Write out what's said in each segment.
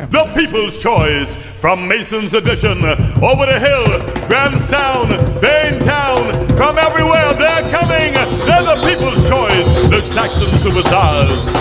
The People's Choice from Mason's Edition. Over the hill, Grahamstown, Baintown, from everywhere they're coming. They're the People's Choice, the Saxon Superstars.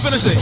Finishing.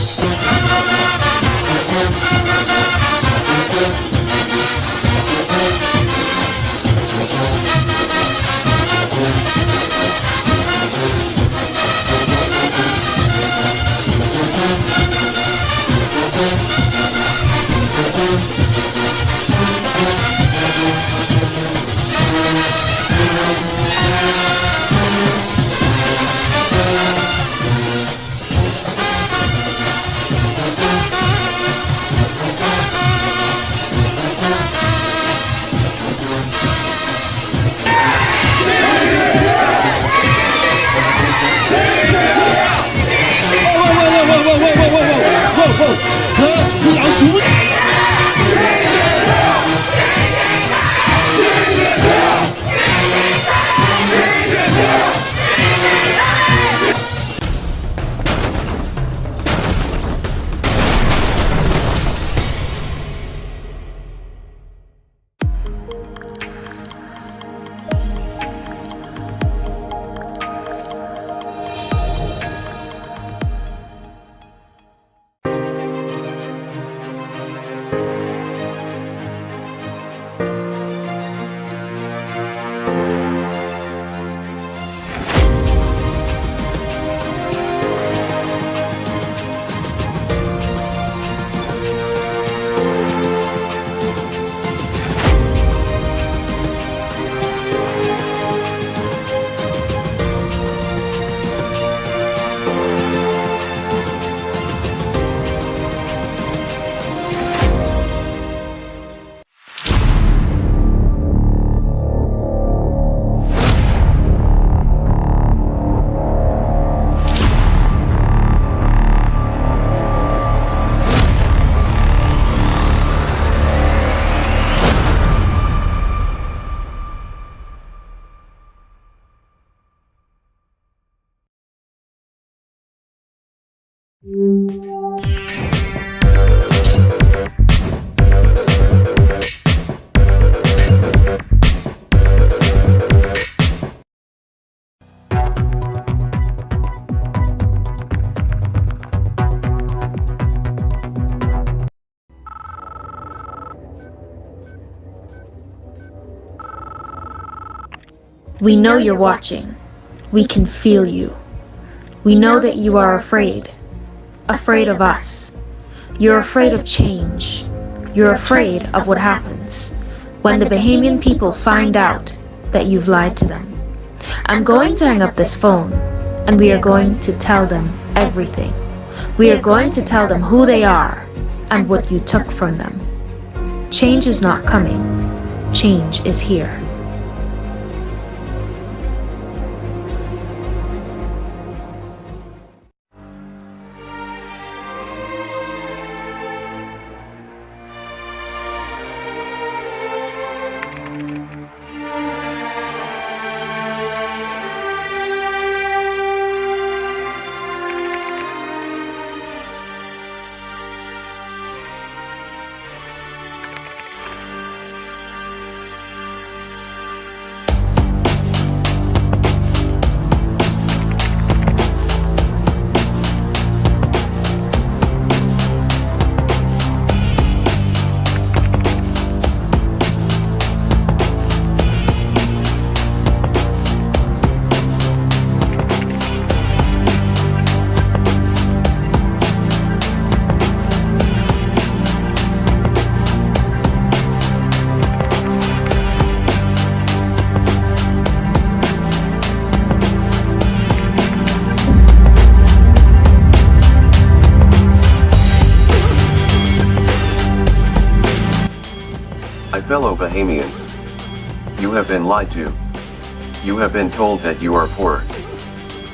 We know you're watching. We can feel you. We know that you are afraid. Afraid of us. You're afraid of change. You're afraid of what happens when the Bahamian people find out that you've lied to them. I'm going to hang up this phone, and we are going to tell them everything. We are going to tell them who they are and what you took from them. Change is not coming. Change is here. Fellow Bahamians, you have been lied to. You have been told that you are poor,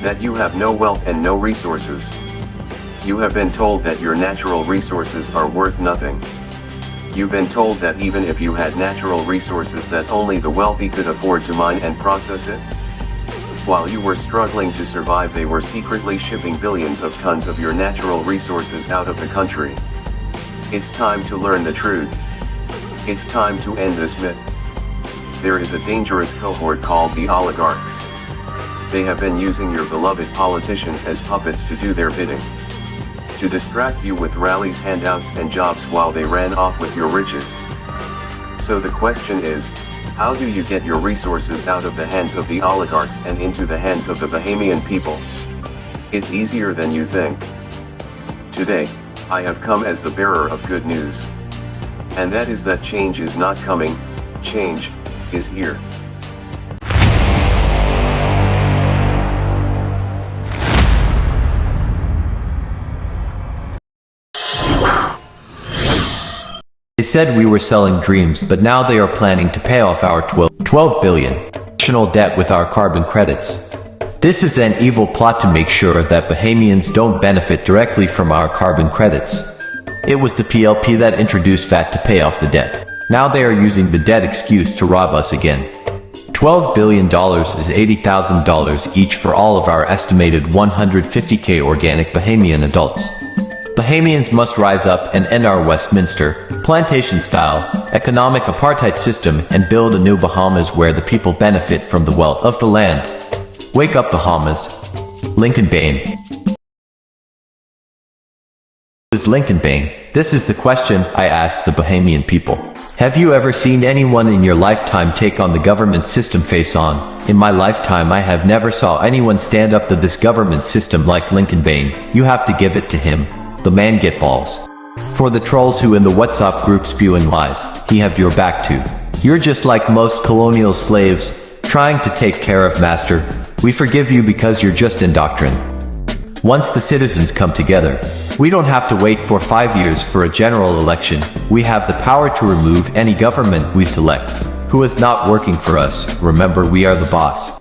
that you have no wealth and no resources. You have been told that your natural resources are worth nothing. You've been told that even if you had natural resources that only the wealthy could afford to mine and process it. While you were struggling to survive, they were secretly shipping billions of tons of your natural resources out of the country. It's time to learn the truth. It's time to end this myth. There is a dangerous cohort called the oligarchs. They have been using your beloved politicians as puppets to do their bidding. To distract you with rallies, handouts and jobs while they ran off with your riches. So the question is, how do you get your resources out of the hands of the oligarchs and into the hands of the Bahamian people? It's easier than you think. Today, I have come as the bearer of good news. And that is that change is not coming, change is here. They said we were selling dreams, but now they are planning to pay off our 12 billion national debt with our carbon credits. This is an evil plot to make sure that Bahamians don't benefit directly from our carbon credits. It was the PLP that introduced VAT to pay off the debt. Now they are using the debt excuse to rob us again. $12 billion is $80,000 each for all of our estimated 150k organic Bahamian adults. Bahamians must rise up and end our Westminster, plantation-style, economic apartheid system and build a new Bahamas where the people benefit from the wealth of the land. Wake up, Bahamas. Lincoln Bain. Who is Lincoln Bain? This is the question I asked the Bahamian people. Have you ever seen anyone in your lifetime take on the government system face on? In my lifetime I have never saw anyone stand up to this government system like Lincoln Bain. You have to give it to him. The man get balls. For the trolls who in the WhatsApp group spewing lies, he have your back too. You're just like most colonial slaves, trying to take care of master. We forgive you because you're just indoctrined. Once the citizens come together, we don't have to wait for 5 years for a general election. We have the power to remove any government we select, who is not working for us. Remember, we are the boss.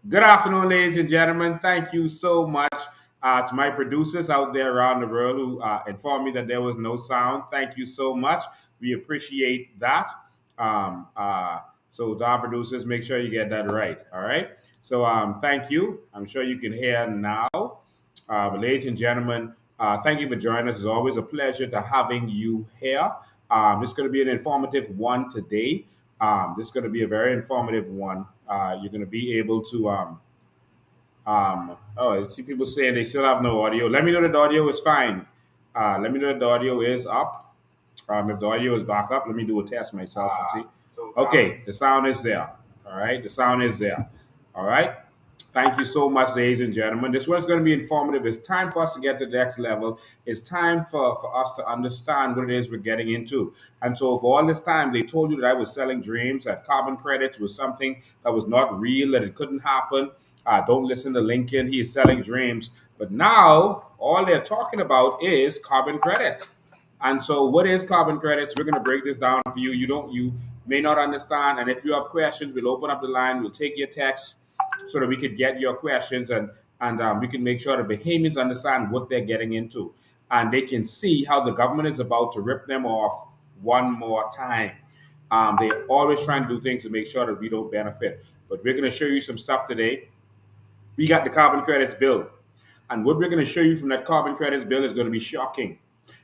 Good afternoon, ladies and gentlemen. Thank you so much to my producers out there around the world who informed me that there was no sound. Thank you so much. We appreciate that. Um, uh, so, the producers, make sure you get that right. All right. So, thank you. I'm sure you can hear now. But ladies and gentlemen, thank you for joining us. It's always a pleasure to having you here. This is going to be an informative one today. This is going to be a very informative one. You're going to be able to. I see people saying they still have no audio. Let me know that the audio is fine. Let me know that the audio is up. If the audio is back up, let me do a test myself and see. Okay, the sound is there. All right, the sound is there. All right. Thank you so much, ladies and gentlemen. This one's going to be informative. It's time for us to get to the next level. It's time for us to understand what it is we're getting into. And so, for all this time, they told you that I was selling dreams, that carbon credits was something that was not real, that it couldn't happen. Don't listen to Lincoln. He is selling dreams. But now, all they're talking about is carbon credits. And so, what is carbon credits? We're going to break this down for you. You may not understand, and if you have questions, we'll open up the line. We'll take your text so that we could get your questions and we can make sure the Bahamians understand what they're getting into, and they can see how the government is about to rip them off one more time. They're always trying to do things to make sure that we don't benefit. But we're going to show you some stuff today. We got the carbon credits bill. And what we're going to show you from that carbon credits bill is going to be shocking.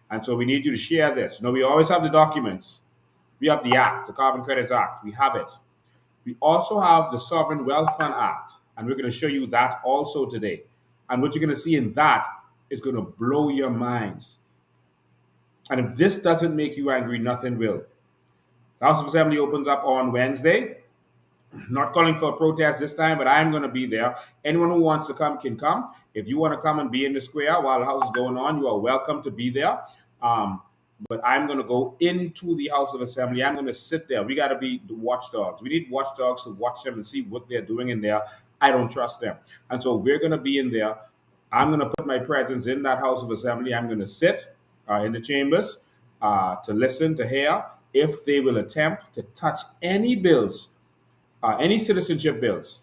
And so we need you to share this. We always have the documents. We have the Act, the Carbon Credits Act. We have it. We also have the Sovereign Wealth Fund Act. And we're going to show you that also today. And what you're going to see in that is going to blow your minds. And if this doesn't make you angry, nothing will. The House of Assembly opens up on Wednesday. Not calling for a protest this time, but I'm going to be there. Anyone who wants to come can come. If you want to come and be in the square while the house is going on, you are welcome to be there. But I'm going to go into the House of Assembly. I'm going to sit there. We got to be the watchdogs. We need watchdogs to watch them and see what they're doing in there. I don't trust them. And so we're going to be in there. I'm going to put my presence in that House of Assembly. I'm going to sit in the chambers to listen, to hear if they will attempt to touch any bills, any citizenship bills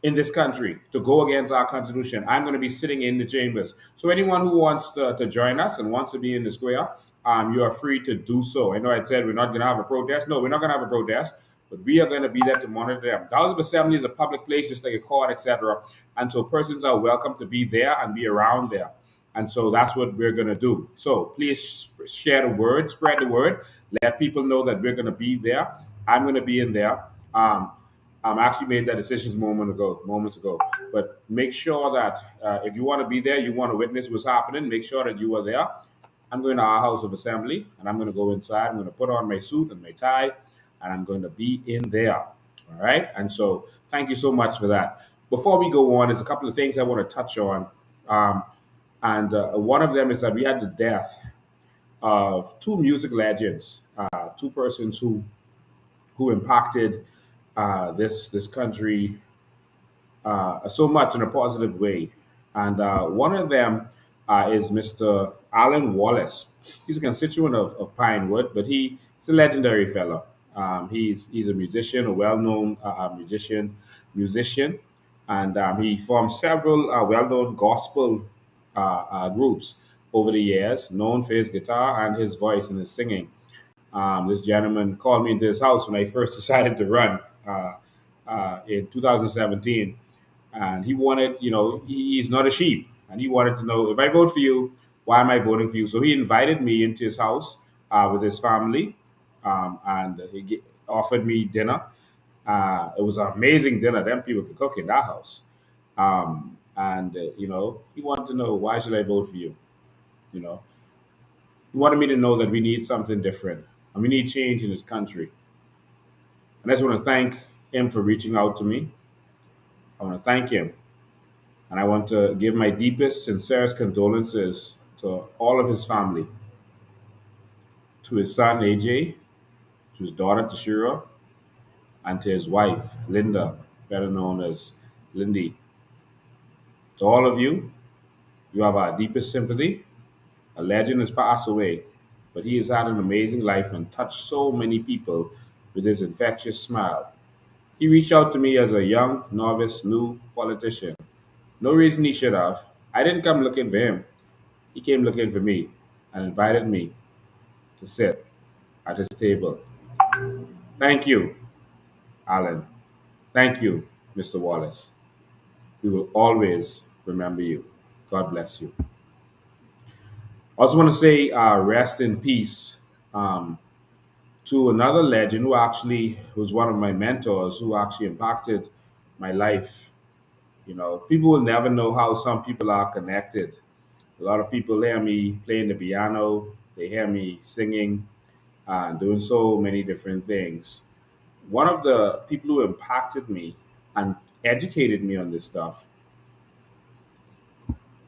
in this country to go against our constitution. I'm going to be sitting in the chambers. So anyone who wants to join us and wants to be in the square, you are free to do so. I know I said we're not going to have a protest. No, we're not going to have a protest, but we are going to be there to monitor them. The House of Assembly is a public place, just like a court, etc. And so persons are welcome to be there and be around there. And so that's what we're going to do. So please share the word, spread the word, let people know that we're going to be there. I'm going to be in there. I actually made that decision moments ago. But make sure that if you want to be there, you want to witness what's happening, make sure that you are there. I'm going to our House of Assembly, and I'm going to go inside. I'm going to put on my suit and my tie, and I'm going to be in there. All right? And so thank you so much for that. Before we go on, there's a couple of things I want to touch on. And one of them is that we had the death of two music legends, two persons who impacted this country so much in a positive way. And one of them is Mr. Alan Wallace. He's a constituent of Pinewood, but he's a legendary fellow. He's a musician, a well-known musician, and he formed several well-known gospel groups over the years, known for his guitar and his voice and his singing. This gentleman called me into his house when I first decided to run in 2017. And he wanted, he's not a sheep. And he wanted to know, if I vote for you, why am I voting for you? So he invited me into his house with his family, and offered me dinner. It was an amazing dinner. Them people could cook in that house. He wanted to know, why should I vote for you? You know, he wanted me to know that we need something different and we need change in this country. And I just want to thank him for reaching out to me. I want to thank him. And I want to give my deepest, sincerest condolences to all of his family, to his son, AJ, to his daughter, Tashira, and to his wife, Linda, better known as Lindy. To all of you, you have our deepest sympathy. A legend has passed away, but he has had an amazing life and touched so many people with his infectious smile. He reached out to me as a young, novice, new politician. No reason he should have. I didn't come looking for him. He came looking for me and invited me to sit at his table. Thank you, Alan. Thank you, Mr. Wallace. We will always remember you. God bless you. I also want to say rest in peace um, to another legend who actually was one of my mentors who actually impacted my life. You know, people will never know how some people are connected. A lot of people hear me playing the piano, they hear me singing, and doing so many different things. One of the people who impacted me and educated me on this stuff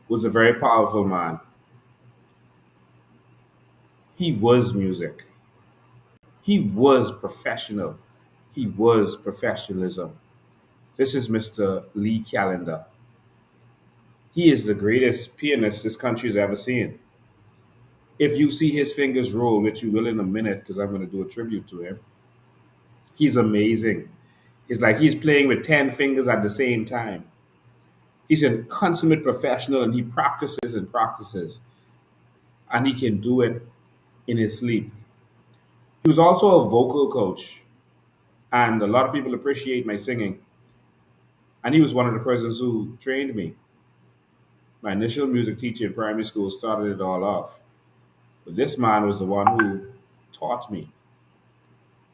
was a very powerful man. He was music. He was professional. He was professionalism. This is Mr. Lee Callender. He is the greatest pianist this country has ever seen. If you see his fingers roll, which you will in a minute, because I'm going to do a tribute to him, he's amazing. It's like he's playing with 10 fingers at the same time. He's a consummate professional and he practices and practices, and he can do it in his sleep. He was also a vocal coach, and a lot of people appreciate my singing. And he was one of the persons who trained me. My initial music teacher in primary school started it all off. But this man was the one who taught me.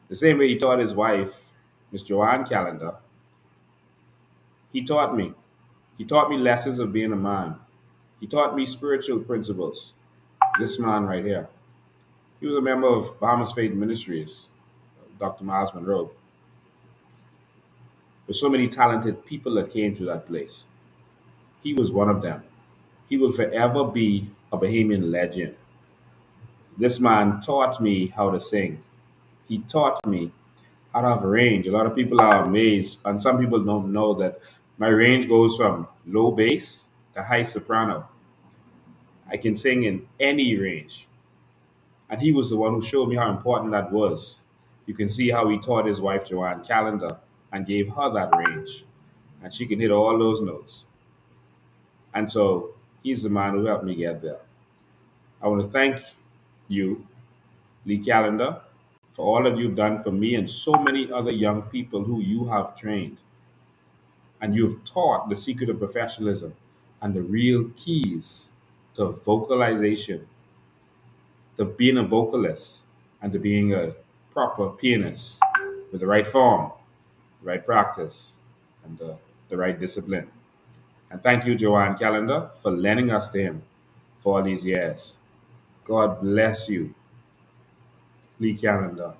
The same way he taught his wife, Miss Joanne Callender, he taught me. He taught me lessons of being a man. He taught me spiritual principles. This man right here. He was a member of Bahamas Faith Ministries, Dr. Miles Monroe. There's so many talented people that came to that place. He was one of them. He will forever be a Bahamian legend. This man taught me how to sing. He taught me how to have range. A lot of people are amazed, and some people don't know that my range goes from low bass to high soprano. I can sing in any range. And he was the one who showed me how important that was. You can see how he taught his wife, Joanne Callender, and gave her that range. And she can hit all those notes. And so he's the man who helped me get there. I want to thank you, Lee Callender, for all that you've done for me and so many other young people who you have trained. And you've taught the secret of professionalism and the real keys to vocalization, to being a vocalist, and to being a proper pianist with the right form, the right practice, and the right discipline. And thank you, Joanne Callender, for lending us to him for all these years. God bless you, Lee Callender.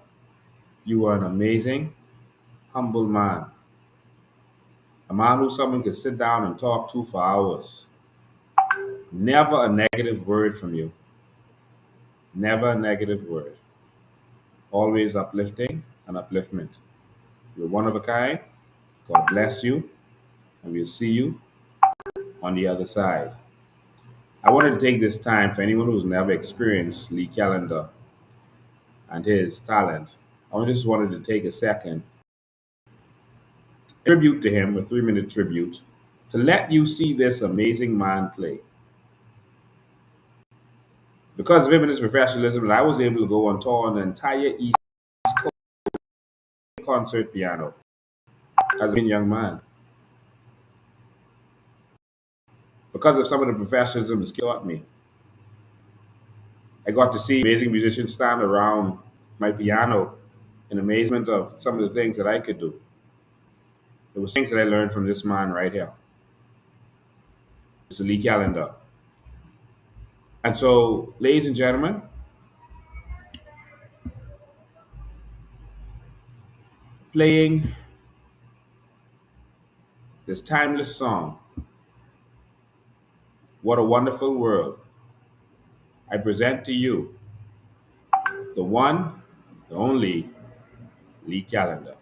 You are an amazing, humble man. A man who someone could sit down and talk to for hours. Never a negative word from you. Never a negative word. Always uplifting and upliftment. You're one of a kind. God bless you. And we'll see you on the other side. I wanted to take this time for anyone who's never experienced Lee Callender and his talent. I just wanted to take a second, tribute to him, a 3-minute tribute, to let you see this amazing man play. Because of him and his professionalism, I was able to go on tour on the entire East Coast concert piano as a young man. Because of some of the professionalism that taught me, I got to see amazing musicians stand around my piano in amazement of some of the things that I could do. It was things that I learned from this man right here, Mr. Lee Callender. And so, ladies and gentlemen, playing this timeless song, What a Wonderful World, I present to you the one, the only Lee Callender.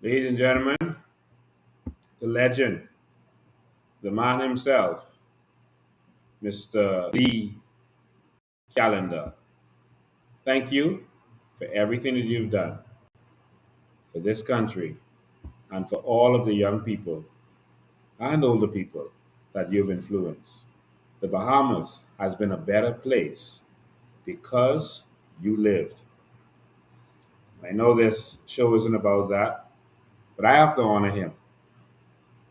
Ladies and gentlemen, the legend, the man himself, Mr. Lee Callender. Thank you for everything that you've done for this country and for all of the young people and older people that you've influenced. The Bahamas has been a better place because you lived. I know this show isn't about that, but I have to honor him.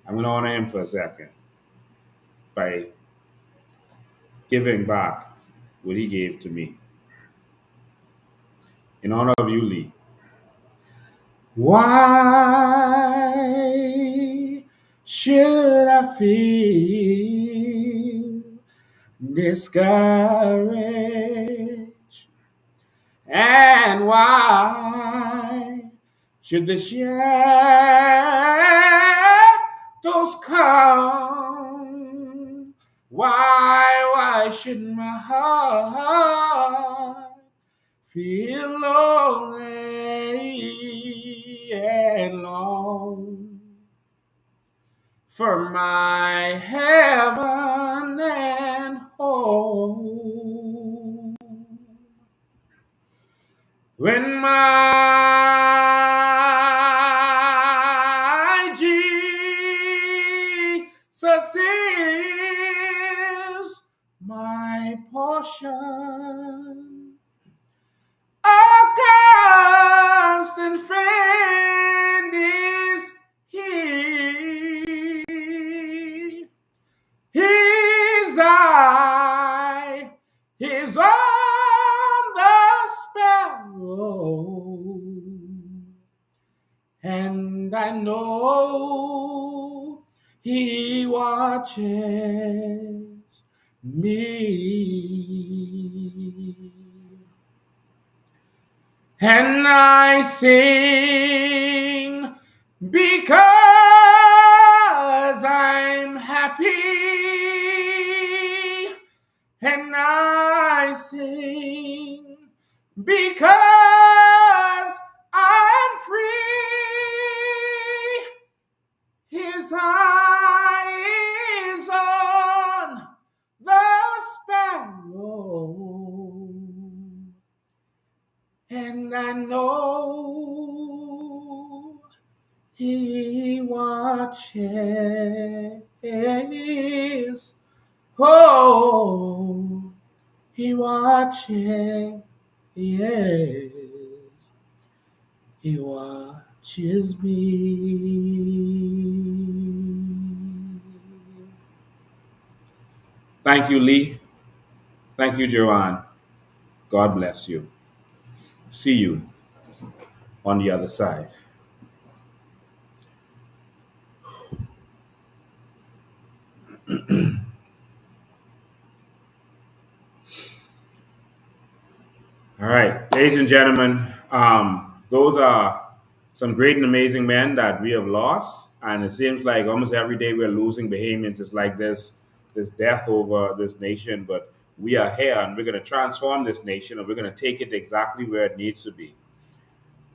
I'm going to honor him for a second by giving back what he gave to me. In honor of you, Lee. Why should I feel discouraged? And why should the shadows come? Why should my heart feel lonely and long? For my heaven and home. When my Jesus is my portion, a constant friend is he. His eye is on the sparrow, and I know he watches me. And I sing because I'm happy, and I sing because I'm free. His eye is on the and I know He watches. Oh, He watches. Yes, He watches me. Thank you, Lee. Thank you, Joanne. God bless you. See you on the other side. All right, ladies and gentlemen, those are some great and amazing men that we have lost, and it seems like almost every day we're losing Bahamians. It's like this death over this nation, but we are here, and we're going to transform this nation, and we're going to take it exactly where it needs to be.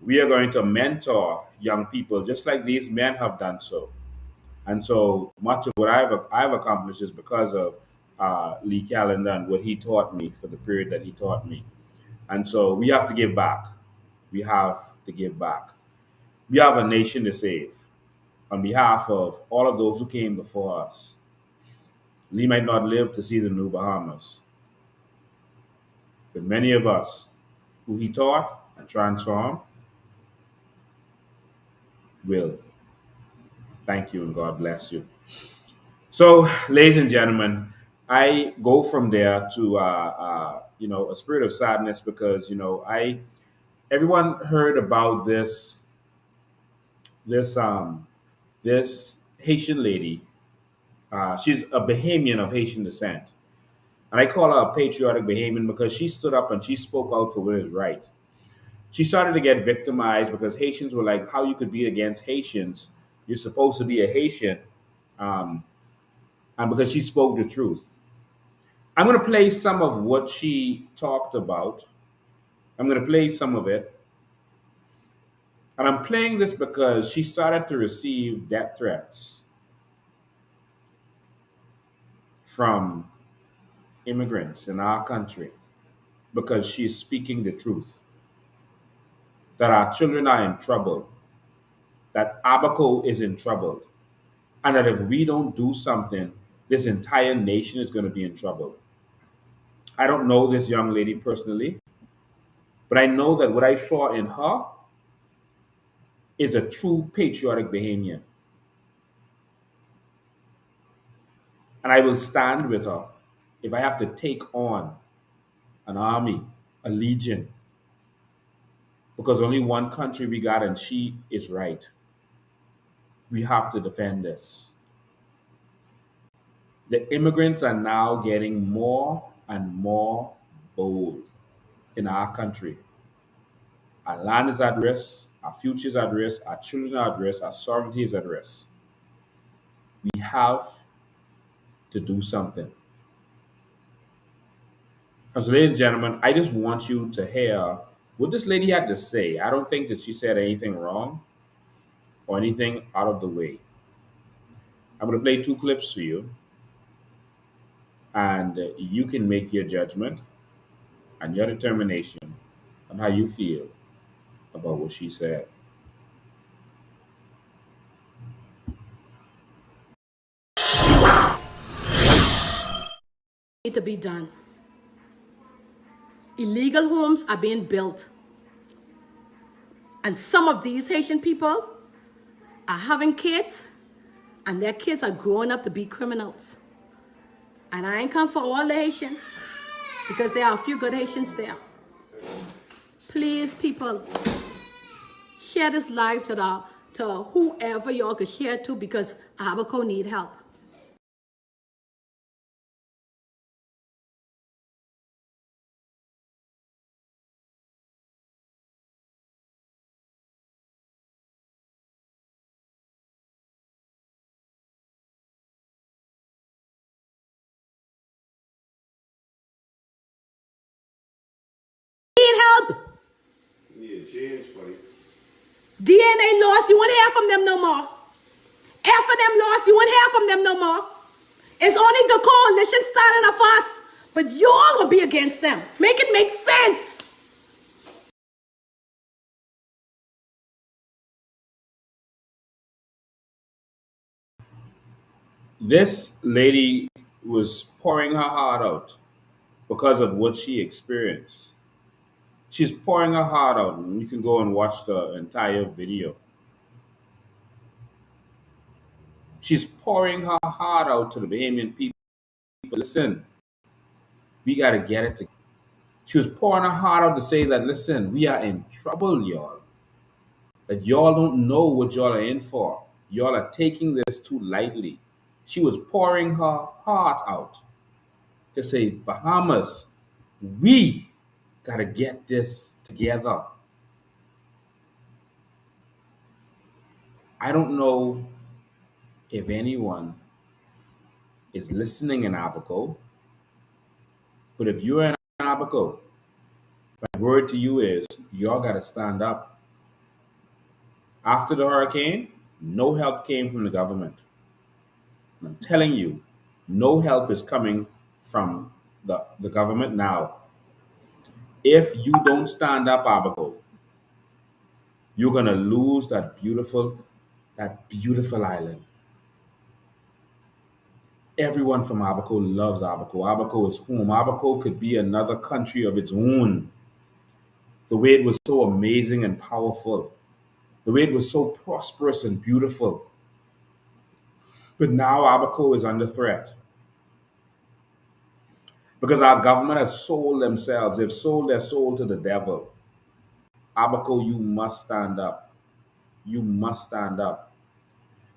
We are going to mentor young people, just like these men have done so. And so much of what I've accomplished is because of Lee Callender and what he taught me for the period that he taught me. And so we have to give back. We have to give back. We have a nation to save on behalf of all of those who came before us. Lee might not live to see the new Bahamas, but many of us who he taught and transformed will. Thank you and God bless you. So, ladies and gentlemen, I go from there to a spirit of sadness because everyone heard about this this Haitian lady. She's a Bahamian of Haitian descent. And I call her a patriotic Bahamian because she stood up and she spoke out for what is right. She started to get victimized because Haitians were like, how you could be against Haitians? You're supposed to be a Haitian. Um, and because she spoke the truth. I'm going to play some of what she talked about. I'm going to play some of it. And I'm playing this because she started to receive death threats from immigrants in our country because she is speaking the truth. That our children are in trouble, that Abaco is in trouble, and that if we don't do something, this entire nation is going to be in trouble. I don't know this young lady personally, but I know that what I saw in her is a true patriotic Bahamian. And I will stand with her if I have to take on an army, a legion, because only one country we got and she is right. We have to defend this. The immigrants are now getting more and more bold in our country. Our land is at risk, our future is at risk, our children are at risk, our sovereignty is at risk. We have to do something. And so, ladies and gentlemen, I just want you to hear what this lady had to say. I don't think that she said anything wrong or anything out of the way. I'm going to play two clips for you, and you can make your judgment and your determination on how you feel about what she said. To be done. Illegal homes are being built. And some of these Haitian people are having kids, and their kids are growing up to be criminals. And I ain't come for all the Haitians, because there are a few good Haitians there. Please, people, share this live to whoever y'all could share it to, because Abaco need help. Need help. DNA lost, you won't hear from them no more. After them lost, you won't hear from them no more. It's only the coalition standing up for us, but you're gonna be against them. Make it make sense. This lady was pouring her heart out because of what she experienced. She's pouring her heart out, and you can go and watch the entire video. She's pouring her heart out to the Bahamian people. Listen, we got to get it together. She was pouring her heart out to say that, listen, we are in trouble, y'all. That y'all don't know what y'all are in for. Y'all are taking this too lightly. She was pouring her heart out to say, Bahamas, we got to get this together. I don't know if anyone is listening in Abaco, but if you're in Abaco, my word to you is y'all got to stand up. After the hurricane, no help came from the government. I'm telling you, no help is coming from the government now. If you don't stand up, Abaco, you're gonna lose that beautiful island. Everyone from Abaco loves Abaco. Abaco is home. Abaco could be another country of its own. The way it was so amazing and powerful, the way it was so prosperous and beautiful. But now Abaco is under threat because our government has sold themselves. They've sold their soul to the devil. Abaco, you must stand up. You must stand up.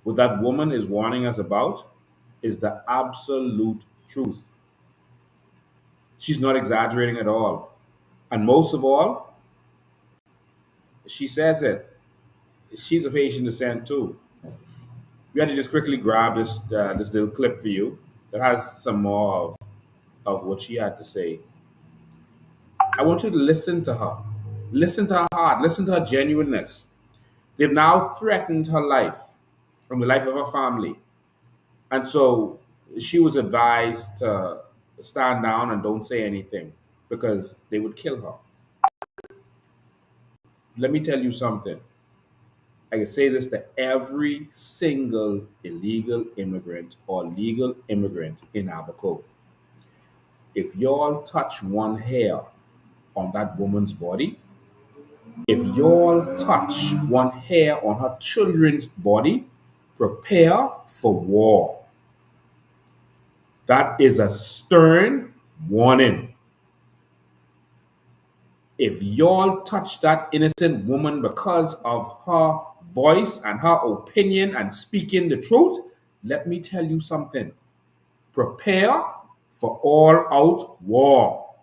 What that woman is warning us about is the absolute truth. She's not exaggerating at all. And most of all, she says it. She's of Haitian descent too. We had to just quickly grab this little clip for you that has some more of what she had to say. I want you to listen to her. Listen to her heart. Listen to her genuineness. They've now threatened her life and the life of her family. And so she was advised to stand down and don't say anything because they would kill her. Let me tell you something. I can say this to every single illegal immigrant or legal immigrant in Abaco. If y'all touch one hair on that woman's body, if y'all touch one hair on her children's body, prepare for war. That is a stern warning. If y'all touch that innocent woman because of her voice and her opinion and speaking the truth, let me tell you something. Prepare for all out war.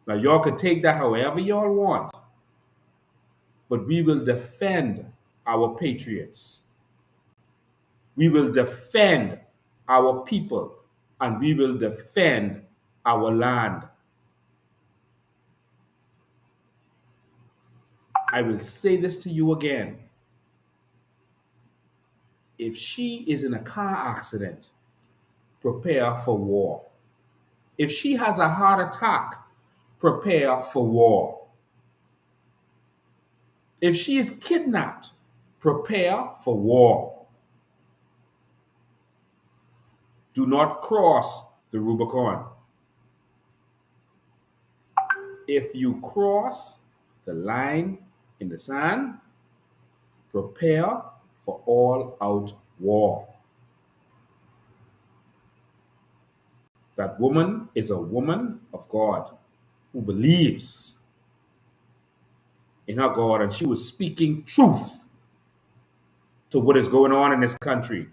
Now, y'all can take that however y'all want, but we will defend our patriots. We will defend our people, and we will defend our land. I will say this to you again. If she is in a car accident, prepare for war. If she has a heart attack, prepare for war. If she is kidnapped, prepare for war. Do not cross the Rubicon. If you cross the line in the sand, prepare for all out war. That woman is a woman of God who believes in her God, and she was speaking truth to what is going on in this country.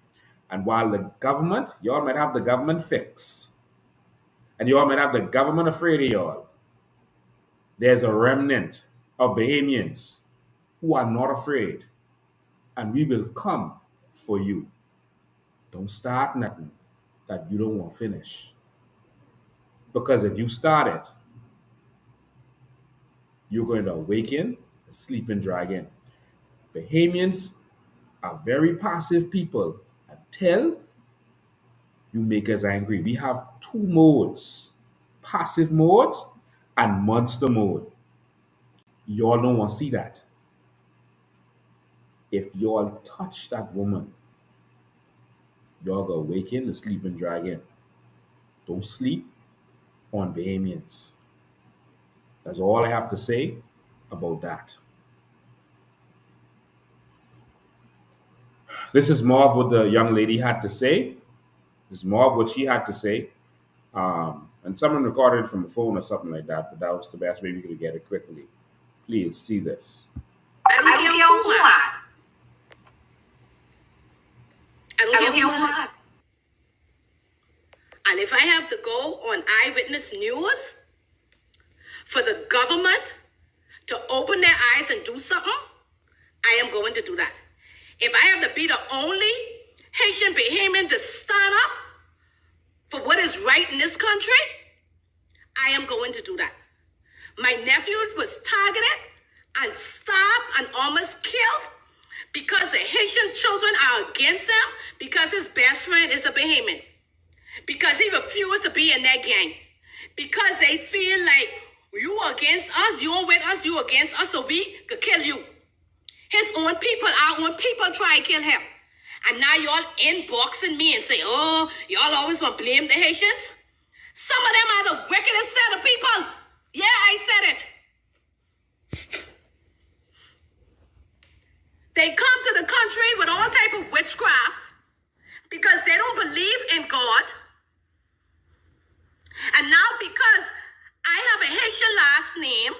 And while the government, y'all might have the government fix, and y'all might have the government afraid of y'all, there's a remnant of Bahamians who are not afraid, and we will come for you. Don't start nothing that you don't want to finish. Because if you start it, you're going to awaken a sleeping dragon. Bahamians are very passive people until you make us angry. We have two modes, passive mode and monster mode. Y'all don't want to see that. If y'all touch that woman, y'all go awaken the sleeping dragon. Don't sleep on Bahamians. That's all I have to say about that. This is more of what the young lady had to say. This is more of what she had to say. And someone recorded it from a phone or something like that, but that was the best way we could get it quickly. Please see this. I don't care who what. I don't care what. And if I have to go on Eyewitness News for the government to open their eyes and do something, I am going to do that. If I have to be the only Haitian Bahamian to stand up for what is right in this country, I am going to do that. My nephew was targeted and stabbed and almost killed because the Haitian children are against him because his best friend is a Bahamian. Because he refused to be in that gang. Because they feel like you are against us, you are with us, you against us, so we could kill you. His own people, our own people try to kill him. And now y'all inboxing me and say, oh, y'all always want to blame the Haitians? Some of them are the wickedest set of people. Yeah, I said it. They come to the country with all type of witchcraft because they don't believe in God. And now because I have a Haitian last name,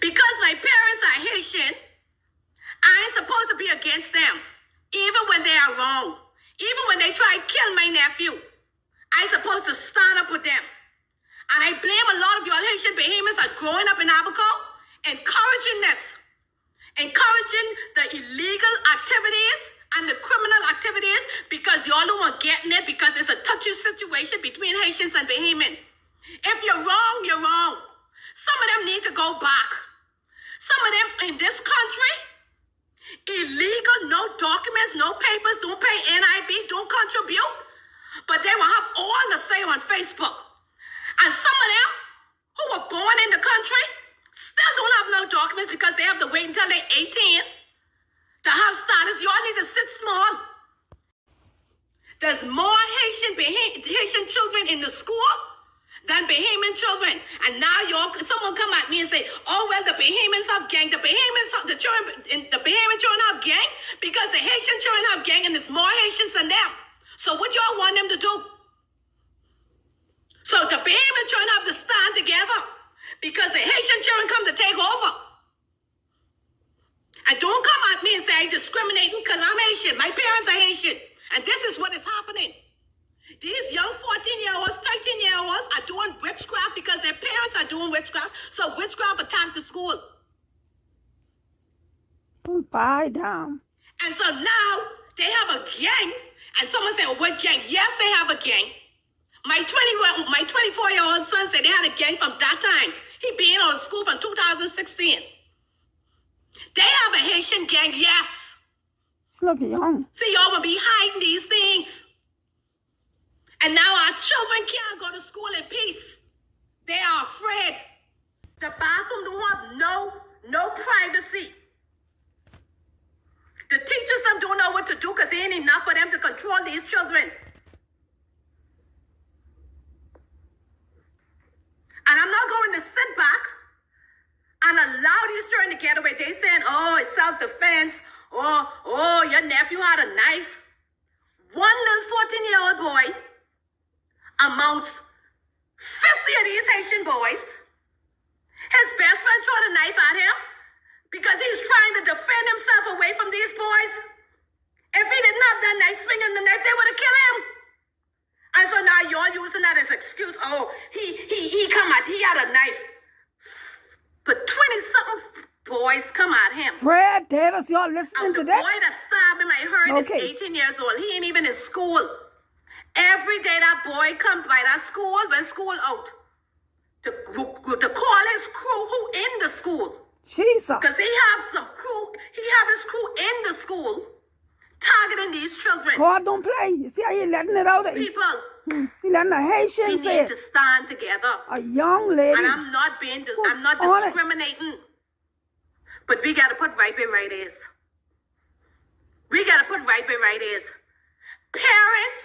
because my parents are Haitian, I ain't supposed to be against them, even when they are wrong. Even when they try to kill my nephew, I'm supposed to stand up with them. And I blame a lot of y'all Haitian Bahamians that growing up in Abaco, encouraging this, encouraging the illegal activities and the criminal activities because y'all don't want getting it because it's a touchy situation between Haitians and Bahamian. If you're wrong, you're wrong. Some of them need to go back. Some of them in this country, illegal, no documents, no papers, don't pay NIB, don't contribute, but they will have all the say on Facebook. And some of them who were born in the country still don't have no documents because they have to wait until they're 18 to have status. Y'all need to sit small. There's more Haitian children in the school than Bahamian children. And now someone come at me and say, oh, well, the Bahamians have gang. The Bahamian children have gang because the Haitian children have gang and there's more Haitians than them. So what y'all want them to do? So the Bahamian children have to stand together because the Haitian children come to take over. And don't come at me and say I'm discriminating because I'm Haitian. My parents are Haitian. And this is what is happening. These young 14-year-olds, 13-year-olds are doing witchcraft because their parents are doing witchcraft. So witchcraft attacked the school. Bye, down. And so now they have a gang. And someone said, oh, what gang? Yes, they have a gang. My 24-year-old son said they had a gang from that time. He been out of school from 2016. They have a Haitian gang, yes. Look young. See, y'all will be hiding these things. And now our children can't go to school in peace. They are afraid. The bathroom don't have no privacy. The teachers don't know what to do because there ain't enough for them to control these children. And I'm not going to sit back and allow these children to get away. They saying, oh, it's self-defense. Oh, your nephew had a knife. One little 14-year-old boy amounts 50 of these Haitian boys. His best friend threw a knife at him because he's trying to defend himself away from these boys. If he didn't have that knife swinging the knife, they would have killed him. And so now you're using that as excuse. Oh, he had a knife. But 20-something boys come at him. Fred Davis, y'all listening to this? The boy that stabbed him, I heard, is 18 years old. He ain't even in school. Every day that boy comes by that school, when school out, to call his crew who in the school. Jesus. Because he have his crew in the school targeting these children. God don't play. You see how he letting it out? People. He letting a Haitian We say need to stand together. a young lady. And I'm not discriminating. But we got to put right where right is. We got to put right where right is. parents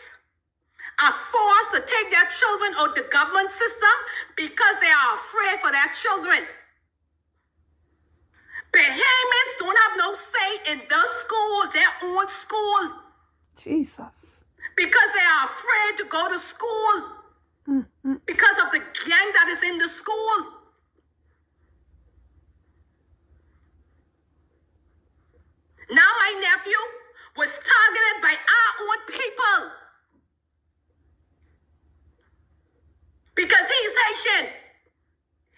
are forced to take their children out the government system because they are afraid for their children. Bahamians don't have no say in the school, their own school, Jesus. because they are afraid to go to school because of the gang that is in the school. Now my nephew was targeted by our own people because he's Haitian.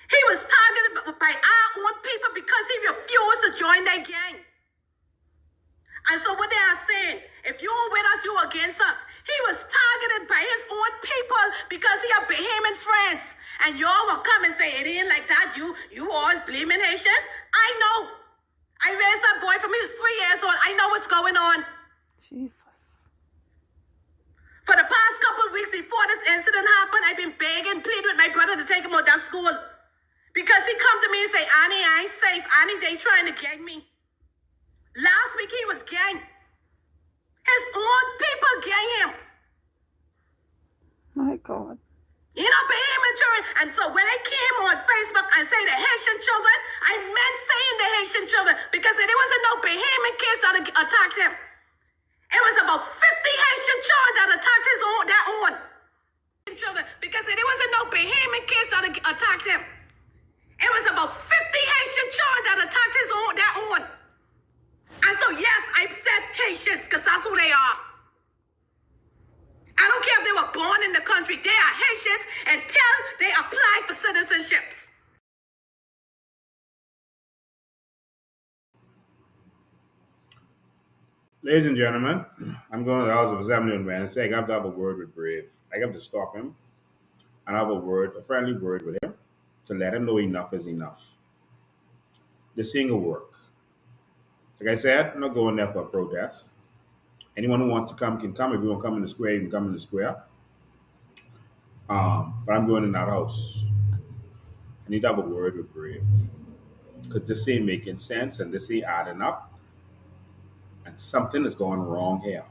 He was targeted by our own people because he refused to join their gang. And so what they are saying, if you're with us, you're against us. He was targeted by his own people because he have Bahamian friends. And y'all will come and say, it ain't like that. You always blaming Haitian. I know. I raised that boy from he was 3 years old. I know what's going on. Jesus. For the past couple of weeks before this incident happened, I've been begging, pleading with my brother to take him out of that school. Because he come to me and say, Annie, I ain't safe. Annie, they trying to gang me. Last week he was gang. His own people gang him. My God. You know, Bahamian children. And so when I came on Facebook and say the Haitian children, I meant saying the Haitian children because there wasn't no Bahamian kids that attacked him. It was about 50 Haitian children that attacked their own children because there wasn't no Bahamian kids that attacked him. It was about 50 Haitian children that attacked their own. And so yes, I've said Haitians because that's who they are. I don't care if they were born in the country. They are Haitians until they apply for citizenships. Ladies and gentlemen, I'm going to the House of Assembly on Wednesday. I have to have a word with Brave. I have to stop him and have a friendly word with him to let him know enough is enough. This ain't gonna work. Like I said, I'm not going there for a protest. Anyone who wants to come can come. If you want to come in the square, you can come in the square. But I'm going in that house. I need to have a word with Brave. Because this ain't making sense and this ain't adding up. And something is going wrong here.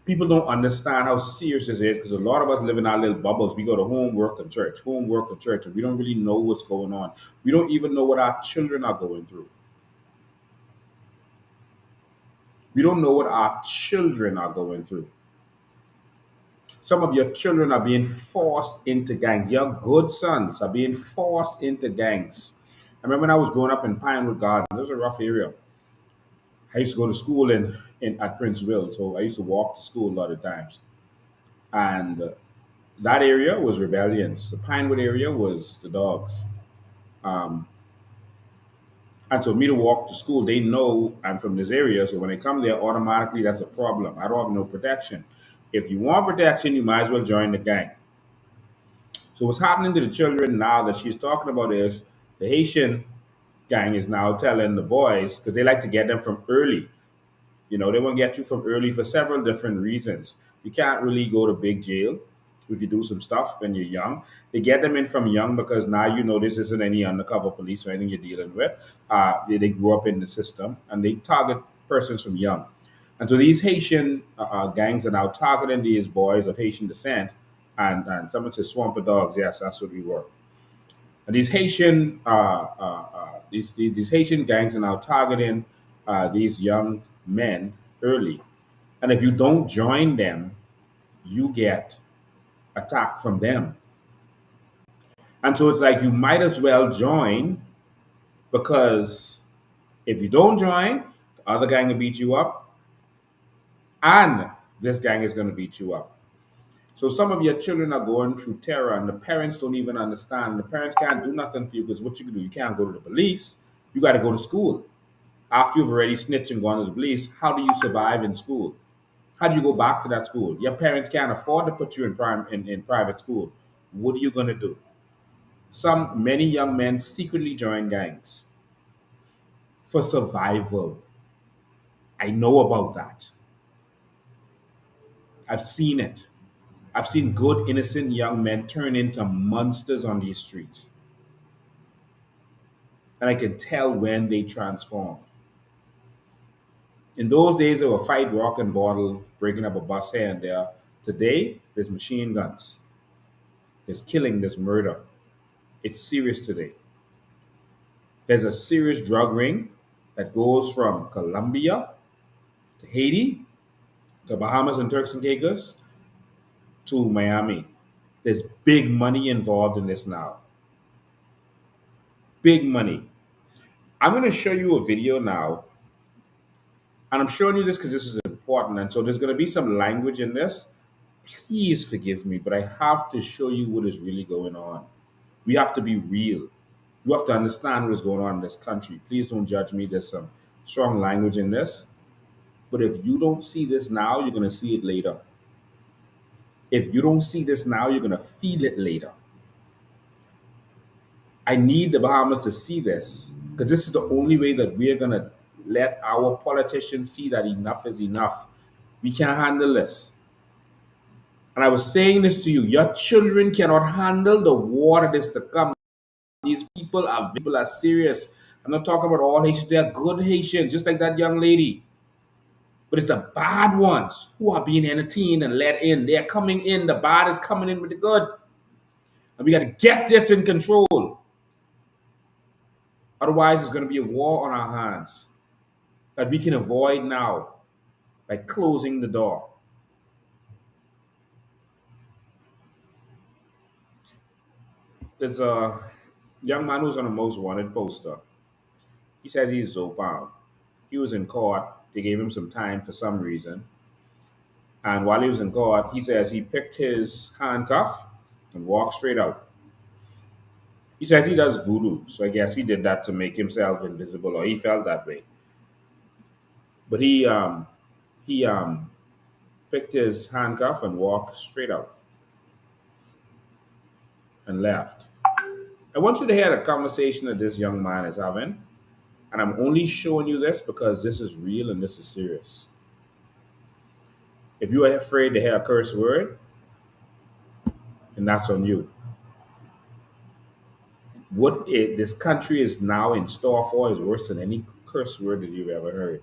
People don't understand how serious this is because a lot of us live in our little bubbles. We go to home, work, and church, and we don't really know what's going on. We don't even know what our children are going through. We don't know what our children are going through. Some of your children are being forced into gangs. Your good sons are being forced into gangs. I remember when I was growing up in Pinewood Gardens, it was a rough area. I used to go to school at Princeville, so I used to walk to school a lot of times. And that area was rebellions. The Pinewood area was the dogs. And so me to walk to school, they know I'm from this area. So when they come there, automatically that's a problem. I don't have no protection. If you want protection, you might as well join the gang. So what's happening to the children now that she's talking about is the Haitian gang is now telling the boys, because they like to get them from early. You know, they want to get you from early for several different reasons. You can't really go to big jail if you do some stuff when you're young. They get them in from young because now you know this isn't any undercover police or anything you're dealing with. They grew up in the system and they target persons from young. And so these Haitian gangs are now targeting these boys of Haitian descent. And someone says swamp of dogs. Yes, that's what we were. And these Haitian these Haitian gangs are now targeting these young men early. And if you don't join them, you get attacked from them. And so it's like you might as well join because if you don't join, the other gang will beat you up and this gang is going to beat you up. So some of your children are going through terror and the parents don't even understand. The parents can't do nothing for you because what you can do, you can't go to the police. You got to go to school. After you've already snitched and gone to the police, how do you survive in school? How do you go back to that school? Your parents can't afford to put you in private school. What are you going to do? Many young men secretly join gangs for survival. I know about that. I've seen it. I've seen good, innocent young men turn into monsters on these streets. And I can tell when they transform. In those days, they were fight, rock, and bottle, breaking up a bus here and there. Today, there's machine guns, there's killing, there's murder. It's serious today. There's a serious drug ring that goes from Colombia to Haiti to Bahamas and Turks and Caicos to Miami. There's big money involved in this now. Big money. I'm going to show you a video now, and I'm showing you this because this is important. And so there's going to be some language in this. Please forgive me, but I have to show you what is really going on. We have to be real. You have to understand what is going on in this country. Please don't judge me. There's some strong language in this. But if you don't see this now, you're going to see it later. If you don't see this now, you're going to feel it later. I need the Bahamas to see this because this is the only way that we're going to let our politicians see that enough is enough. We can't handle this. And I was saying this to you, your children cannot handle the war that is to come. These people are serious. I'm not talking about all Haitians. They are good Haitians, just like that young lady. But it's the bad ones who are being entertained and let in. They're coming in. The bad is coming in with the good. And we got to get this in control. Otherwise, it's going to be a war on our hands that we can avoid now by closing the door. There's a young man who's on a most wanted poster. He says he's Zopan. He was in court. They gave him some time for some reason. And while he was in court, he says he picked his handcuff and walked straight out. He says he does voodoo. So I guess he did that to make himself invisible, or he felt that way. But he picked his handcuff and walked straight out and left. I want you to hear the conversation that this young man is having. And I'm only showing you this because this is real and this is serious. If you are afraid to hear a curse word, then that's on you. This country is now in store for is worse than any curse word that you've ever heard.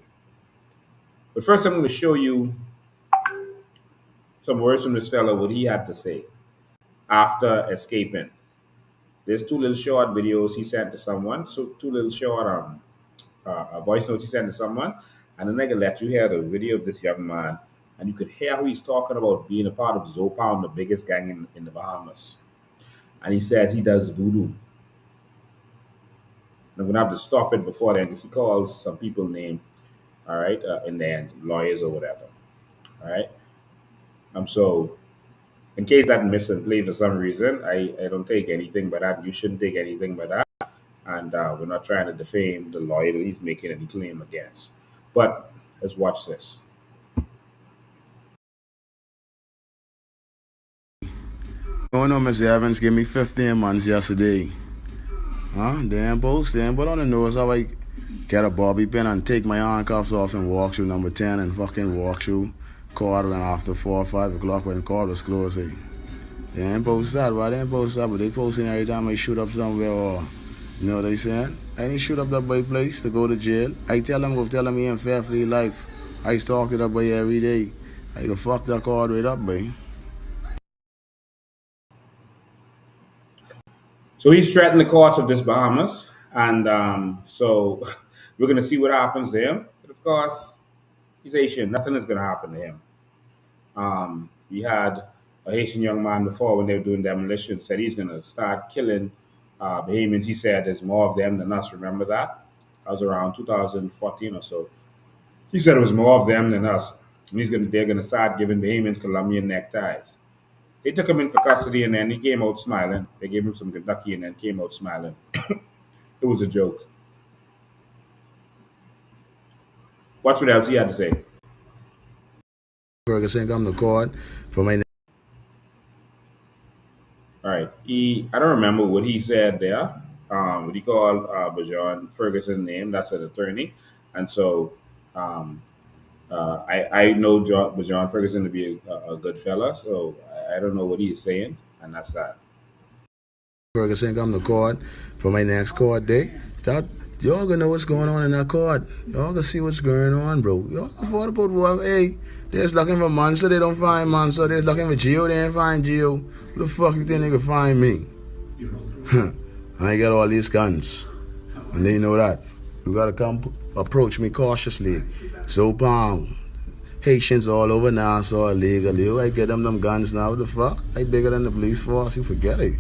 But first, I'm going to show you some words from this fellow, what he had to say after escaping. There's two little short videos he sent to someone, so two little short voice notes he sent to someone, and then I can let you hear the video of this young man, and you could hear how he's talking about being a part of Zopan, the biggest gang in the Bahamas. And he says he does voodoo. I'm going to have to stop it before then because he calls some people name, all right, in the end, lawyers or whatever, all right? So in case that missing play for some reason, I don't take anything by that. You shouldn't take anything by that. And we're not trying to defame the lawyer that he's making any claim against. But let's watch this. Oh no, Mr. Evans gave me 15 months yesterday. Huh? Damn boss, but on the nose how I get a bobby pin and take my handcuffs off and walk through number 10 and fucking walk through court when after 4 or 5 o'clock when court was closed. Hey. They ain't post that, why they ain't post that? But they posting every time I shoot up somewhere or you know what they saying? I ain't shoot up that boy place to go to jail. I tell him he ain't fair for his life. I talk to that boy every day. I can fuck that cord right up, boy. So he's threatened the courts of this Bahamas, and so we're going to see what happens to him. But of course, he's Haitian. Nothing is going to happen to him. We had a Haitian young man before when they were doing demolition said he's going to start killing Bahamians. He said there's more of them than us. Remember that? That was around 2014 or so. He said it was more of them than us. And they're going to start giving Bahamians Colombian neckties. They took him in for custody, and then he came out smiling. They gave him some Kentucky, and then came out smiling. It was a joke. Watch what else he had to say. Ferguson come to court for my. All right. I don't remember what he said there. What he called Bajon Ferguson's name. That's an attorney, and so I know Bajon Ferguson to be a good fella. So I don't know what he is saying, and that's that. Ferguson come to court for my next court day. That Y'all gonna know what's going on in that court. Y'all gonna see what's going on, bro. Y'all can afford about what? Hey, they's looking for Monster, they don't find Monster. They's looking for Geo, they ain't find Geo. Who the fuck you think they can find me? I got all these guns. And they know that. You gotta come approach me cautiously. So, Haitians all over Nassau illegally. I get them guns now. What the fuck? I bigger than the police force. You forget it.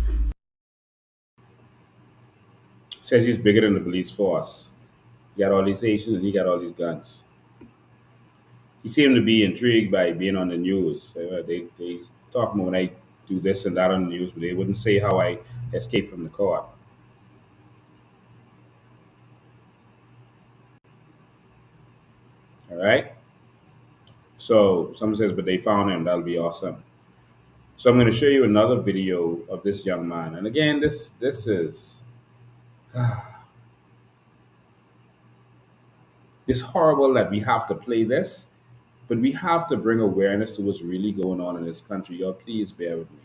Says he's bigger than the police force. He got all these Haitians and he got all these guns. He seemed to be intrigued by being on the news. They talk more when I do this and that on the news, but they wouldn't say how I escaped from the court. All right. So someone says, but they found him. That'll be awesome. So I'm going to show you another video of this young man. And again, this is it's horrible that we have to play this, but we have to bring awareness to what's really going on in this country. Y'all, please bear with me.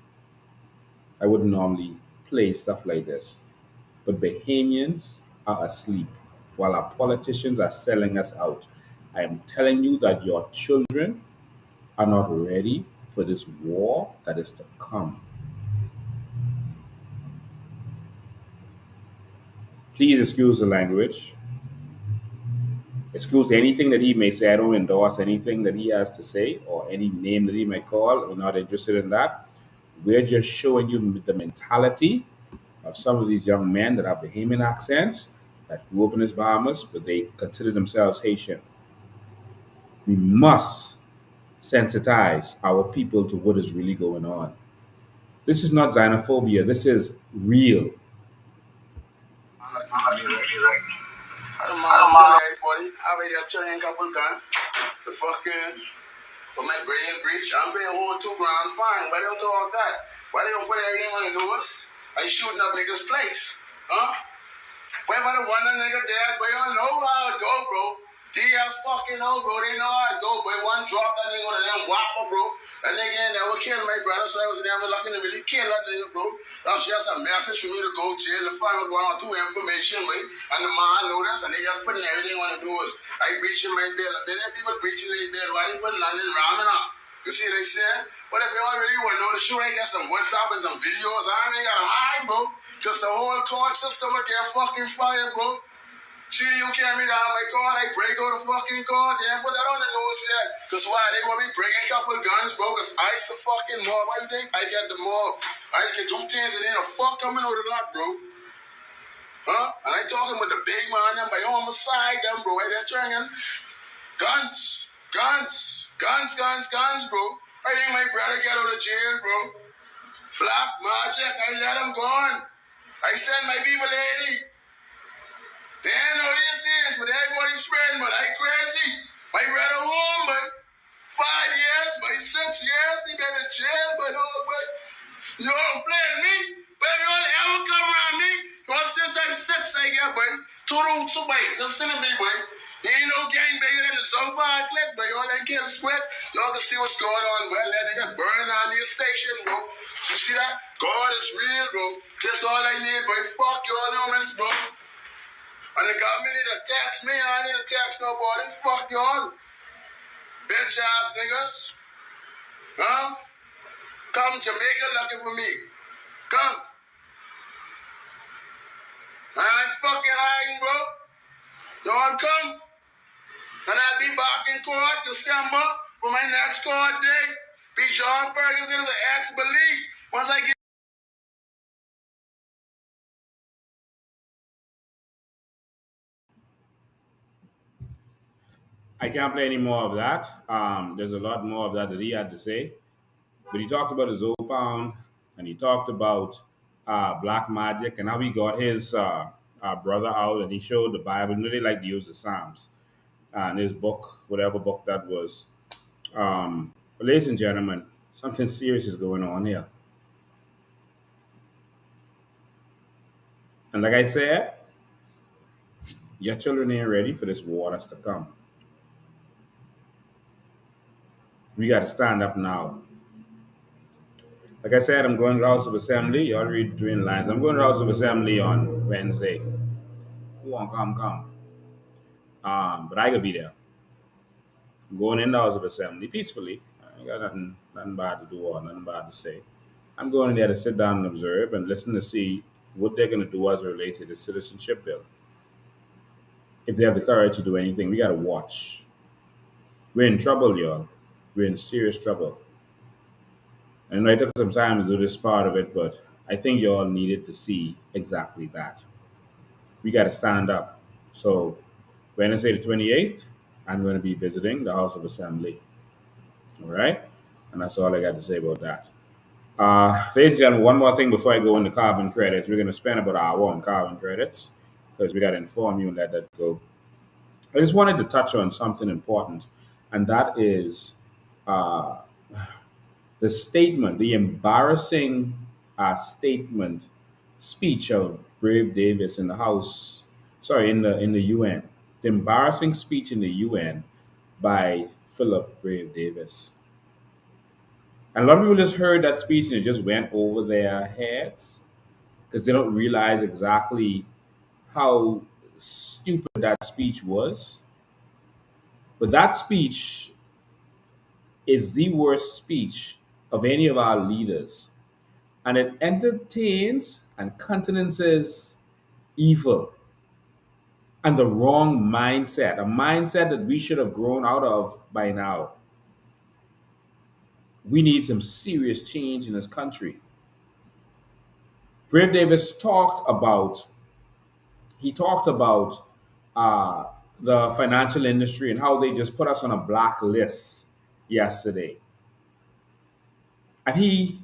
I wouldn't normally play stuff like this, but Bahamians are asleep while our politicians are selling us out. I am telling you that your children are not ready for this war that is to come. Please excuse the language. Excuse anything that he may say. I don't endorse anything that he has to say or any name that he might call. We're not interested in that. We're just showing you the mentality of some of these young men that have Bahamian accents that grew up in the Bahamas, but they consider themselves Haitian. We must sensitize our people to what is really going on. This is not xenophobia. This is real. I don't mind everybody. I already just turning a couple guns. The fucking, but my brain breach. I'm paying whole $2 grand fine. Why they don't talk that? Why they don't put everything on the news? I shooting up niggas' place. Huh? Where about the one nigga dead? But y'all know how it go, bro. DS fucking know, bro. They know how it go. But one drop that nigga on them whopper, bro. That nigga ain't never killed my brother, so I was never looking to really kill that nigga, bro. That's just a message for me to go jail to find out one or two information, right? And the man know this, and they just putting everything on the doors. I breaching my bail. A million people breaching their bail. Why they putting London ramming up? You see what they saying? What if they all really want to know the truth? I get some WhatsApp and some videos. I ain't got to hide, bro. Because the whole court system will get fucking fired, bro. See, you carry me down my car, I break out the fucking car, then put that on the nose yet. Because why? They want me bringing a couple guns, bro, because I used to fucking mob. Why you think I get the mob? I used to get 2 things and then the fuck coming out of that, bro. Huh? And I talking with the big man, them by on my side, them, bro. I they're turning guns, bro. I think my brother get out of jail, bro. Black magic, I let him go on. I send my people lady. They ain't know these things, but everybody's spreading, but I crazy. My brother home, but 5 years, but 6 years, he been in jail, but you don't play me. But if you only ever come around me, you want to sit there and stick say, yeah, boy. 2 roots, boy. Listen to me, boy. You ain't no gang bigger than the Zobar clip, but y'all ain't kill squid. Y'all can see what's going on, bro. Let nigga burn down your station, bro. You see that? God is real, bro. That's all I need, boy. Fuck y'all humans, bro. And the government need to tax me, I need to tax nobody. Fuck y'all. Bitch ass niggas. Huh? Come Jamaica looking for me. Come. I ain't fucking hiding, bro. Y'all come. And I'll be back in court December for my next court date. Be John Ferguson as an ex-police. Once I get I can't play any more of that. There's a lot more of that he had to say. But he talked about his Pound and he talked about black magic and how he got his brother out and he showed the Bible. You know, they like to use the Psalms and his book, whatever book that was. But ladies and gentlemen, something serious is going on here. And like I said, your children ain't ready for this war that's to come. We got to stand up now. Like I said, I'm going to the House of Assembly. You all read between the lines. I'm going to the House of Assembly on Wednesday. want to come. But I could be there. I'm going in the House of Assembly peacefully. I ain't got nothing bad to do or nothing bad to say. I'm going in there to sit down and observe and listen to see what they're going to do as it relates to the citizenship bill. If they have the courage to do anything, we got to watch. We're in trouble, y'all. We're in serious trouble. I know it took some time to do this part of it, but I think you all needed to see exactly that. We got to stand up. So, Wednesday the 28th, I'm going to be visiting the House of Assembly. All right? And that's all I got to say about that. Ladies and gentlemen, one more thing before I go into carbon credits. We're going to spend about an hour on carbon credits because we got to inform you and let that go. I just wanted to touch on something important, and that is uh, the statement, the embarrassing statement, speech of Brave Davis in the House, sorry, in the UN, the embarrassing speech in the UN by Philip Brave Davis. And a lot of people just heard that speech and it just went over their heads because they don't realize exactly how stupid that speech was. But that speech is the worst speech of any of our leaders. And it entertains and countenances evil and the wrong mindset, a mindset that we should have grown out of by now. We need some serious change in this country. Brave Davis talked about uh, the financial industry and how they just put us on a blacklist yesterday. And he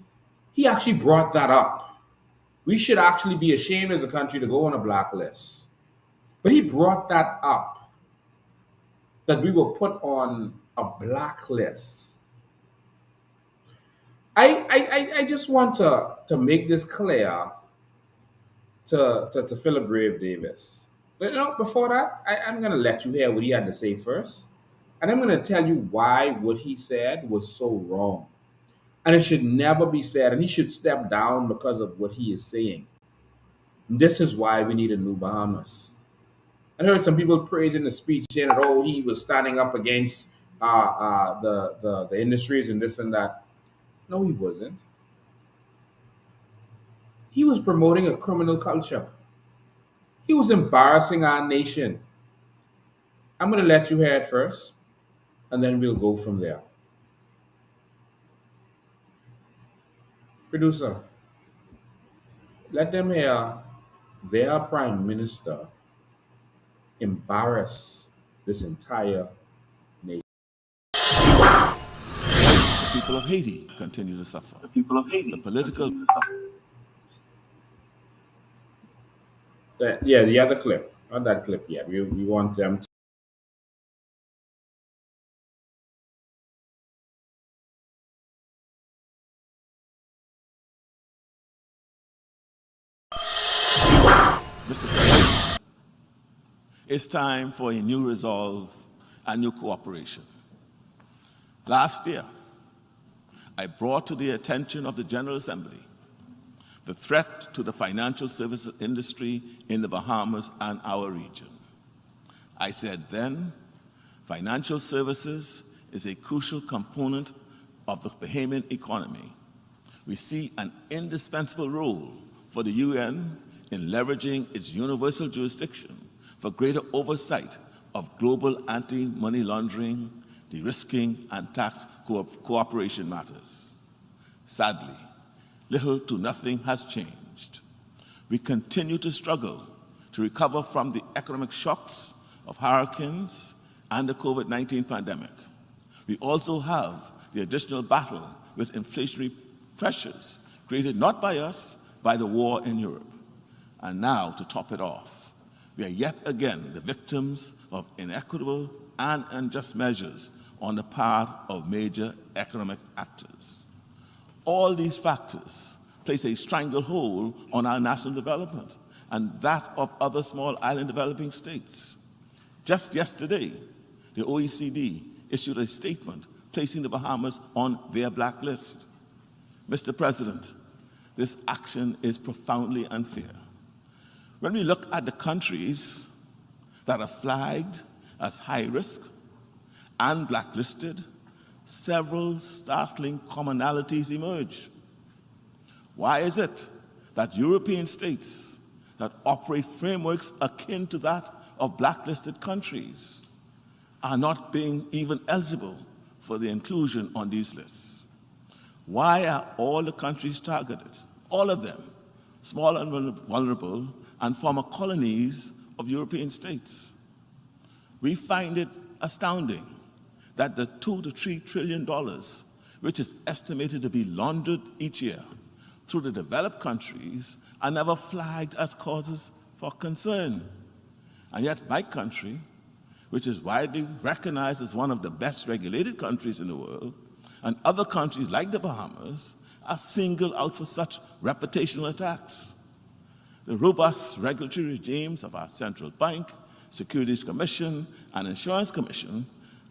actually brought that up. We should actually be ashamed as a country to go on a blacklist. But he brought that up, that we were put on a blacklist. I just want to make this clear to Philip Brave Davis. But, before that, I'm going to let you hear what he had to say first. And I'm going to tell you why what he said was so wrong. And it should never be said. And he should step down because of what he is saying. This is why we need a new Bahamas. I heard some people praising the speech, saying that, oh, he was standing up against the industries and this and that. No, he wasn't. He was promoting a criminal culture. He was embarrassing our nation. I'm going to let you hear it first, and then we'll go from there. Producer, let them hear their prime minister embarrass this entire nation. The people of Haiti continue to suffer. The political. Yeah, the other clip, not that clip yet. We want them to. Mr. President, it's time for a new resolve and new cooperation. Last year, I brought to the attention of the General Assembly the threat to the financial services industry in the Bahamas and our region. I said then, financial services is a crucial component of the Bahamian economy. We see an indispensable role for the UN in leveraging its universal jurisdiction for greater oversight of global anti-money laundering, de-risking, and tax cooperation matters. Sadly, little to nothing has changed. We continue to struggle to recover from the economic shocks of hurricanes and the COVID-19 pandemic. We also have the additional battle with inflationary pressures created not by us, by the war in Europe. And now, to top it off, we are yet again the victims of inequitable and unjust measures on the part of major economic actors. All these factors place a stranglehold on our national development and that of other small island developing states. Just yesterday, the OECD issued a statement placing the Bahamas on their blacklist. Mr. President, this action is profoundly unfair. When we look at the countries that are flagged as high risk and blacklisted, several startling commonalities emerge. Why is it that European states that operate frameworks akin to that of blacklisted countries are not being even eligible for the inclusion on these lists? Why are all the countries targeted, all of them, small and vulnerable and former colonies of European states? We find it astounding that the $2 to $3 trillion, which is estimated to be laundered each year through the developed countries, are never flagged as causes for concern. And yet my country, which is widely recognized as one of the best regulated countries in the world, and other countries like the Bahamas, are singled out for such reputational attacks. The robust regulatory regimes of our central bank, Securities Commission, and Insurance Commission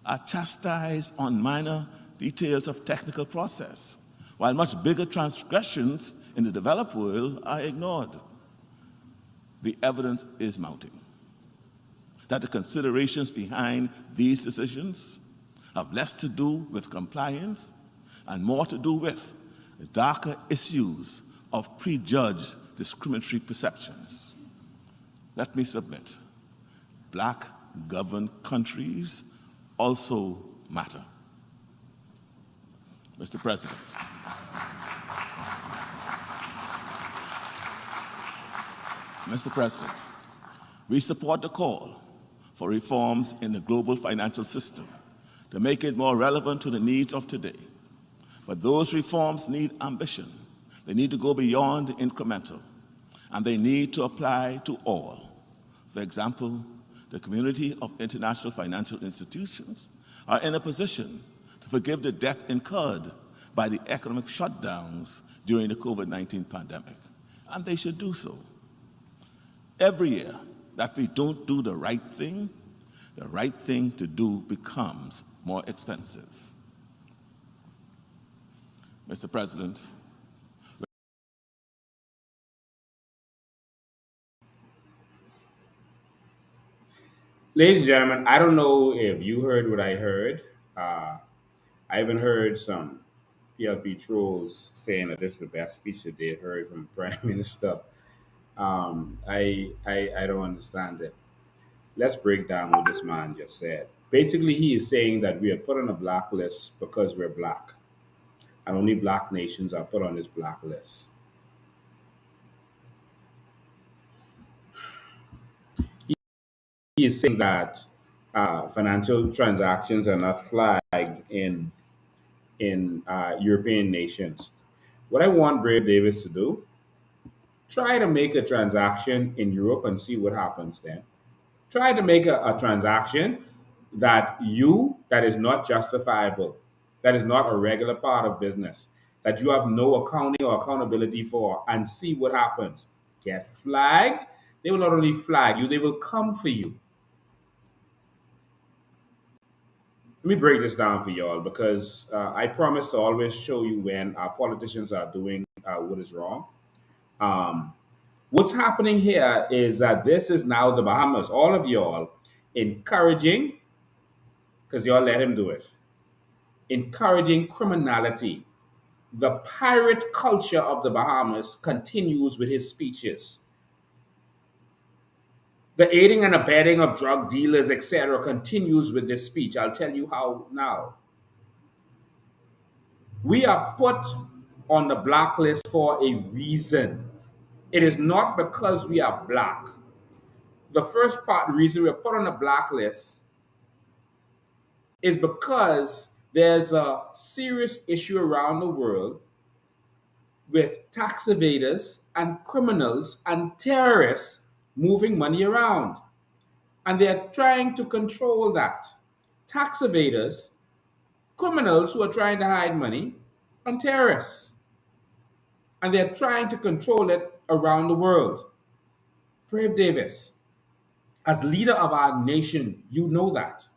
are chastised on minor details of technical process, while much bigger transgressions in the developed world are ignored. The evidence is mounting that the considerations behind these decisions have less to do with compliance and more to do with the darker issues of prejudged discriminatory perceptions. Let me submit, Black governed countries also matter. Mr. President, Mr. President, we support the call for reforms in the global financial system to make it more relevant to the needs of today. But those reforms need ambition. They need to go beyond the incremental, and they need to apply to all. For example, the community of international financial institutions are in a position to forgive the debt incurred by the economic shutdowns during the COVID-19 pandemic, and they should do so. Every year that we don't do the right thing to do becomes more expensive. Mr. President, Ladies and gentlemen, I don't know if you heard what I heard. I even heard some PLP trolls saying that this is the best speech that they heard from the Prime Minister. I don't understand it. Let's break down what this man just said. Basically, he is saying that we are put on a blacklist because we're black, and only black nations are put on this blacklist. He is saying that financial transactions are not flagged in European nations. What I want Brave Davis to do, try to make a transaction in Europe and see what happens then. Try to make a transaction that is not justifiable, that is not a regular part of business, that you have no accounting or accountability for, and see what happens. Get flagged. They will not only flag you, they will come for you. Let me break this down for y'all because I promise to always show you when our politicians are doing what is wrong. What's happening here is that this is now the Bahamas, all of y'all encouraging, because y'all let him do it, encouraging criminality. The pirate culture of the Bahamas continues with his speeches. The aiding and abetting of drug dealers, etc., continues with this speech. I'll tell you how now. We are put on the blacklist for a reason. It is not because we are black. The first part, reason we're put on the blacklist is because there's a serious issue around the world with tax evaders and criminals and terrorists moving money around. And they're trying to control that. Tax evaders, criminals who are trying to hide money, and terrorists. And they're trying to control it around the world. Brave Davis, as leader of our nation, you know that.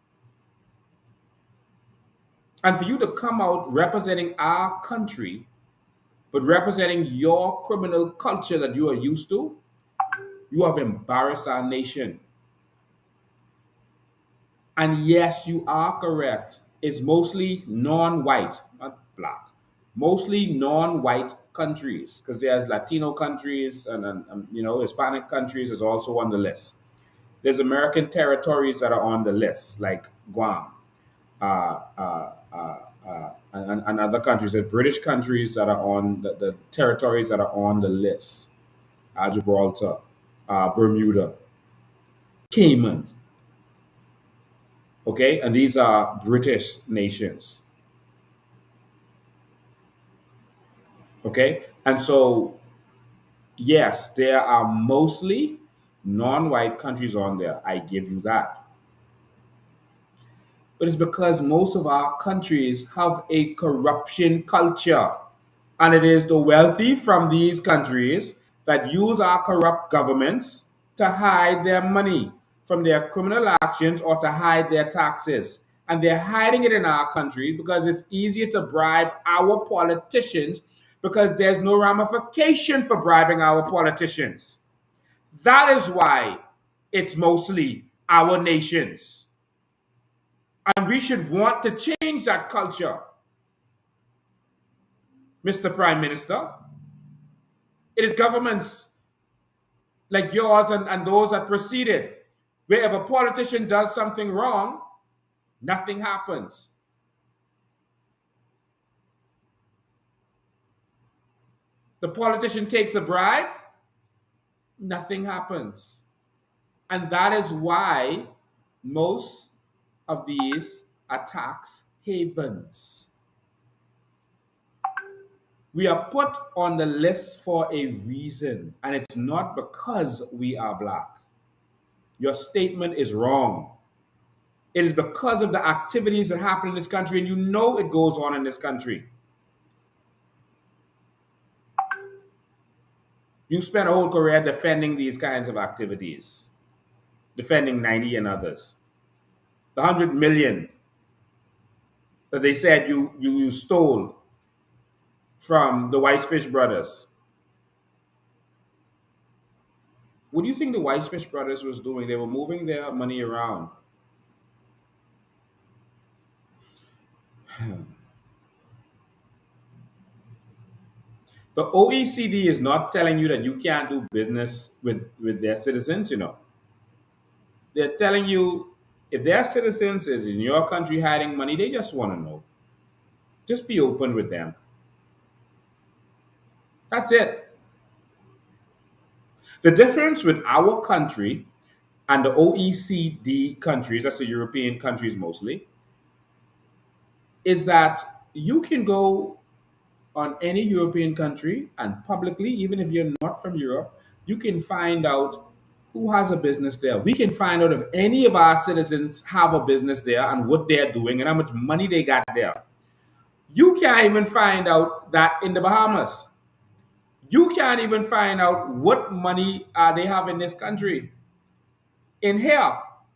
And for you to come out representing our country, but representing your criminal culture that you are used to, you have embarrassed our nation. And yes, you are correct. It's mostly non-white, not black. Mostly non-white countries, because there's Latino countries and Hispanic countries is also on the list. There's American territories that are on the list, like Guam, and other countries. There's British countries that are on the territories that are on the list. Gibraltar, Bermuda, Cayman. Okay, and these are British nations. Okay, and so yes, there are mostly non-white countries on there. I give you that. But it's because most of our countries have a corruption culture. And it is the wealthy from these countries that use our corrupt governments to hide their money from their criminal actions or to hide their taxes. And they're hiding it in our country because it's easier to bribe our politicians because there's no ramification for bribing our politicians. That is why it's mostly our nations. And we should want to change that culture, Mr. Prime Minister. It is governments like yours and those that preceded, where if a politician does something wrong, nothing happens. The politician takes a bribe, nothing happens. And that is why most of these are tax havens. We are put on the list for a reason, and it's not because we are black. Your statement is wrong. It is because of the activities that happen in this country, and you know it goes on in this country. You spent a whole career defending these kinds of activities, defending 90 and others. The 100 million that they said you stole from the Whitefish brothers. What do you think the Whitefish brothers was doing? They were moving their money around. The OECD is not telling you that you can't do business with their citizens, They're telling you if their citizens is in your country hiding money, they just want to know. Just be open with them. That's it. The difference with our country and the OECD countries, that's the European countries mostly, is that you can go on any European country and publicly, even if you're not from Europe, you can find out who has a business there. We can find out if any of our citizens have a business there and what they're doing and how much money they got there. You can't even find out that in the Bahamas. You can't even find out what money they have in this country, in here.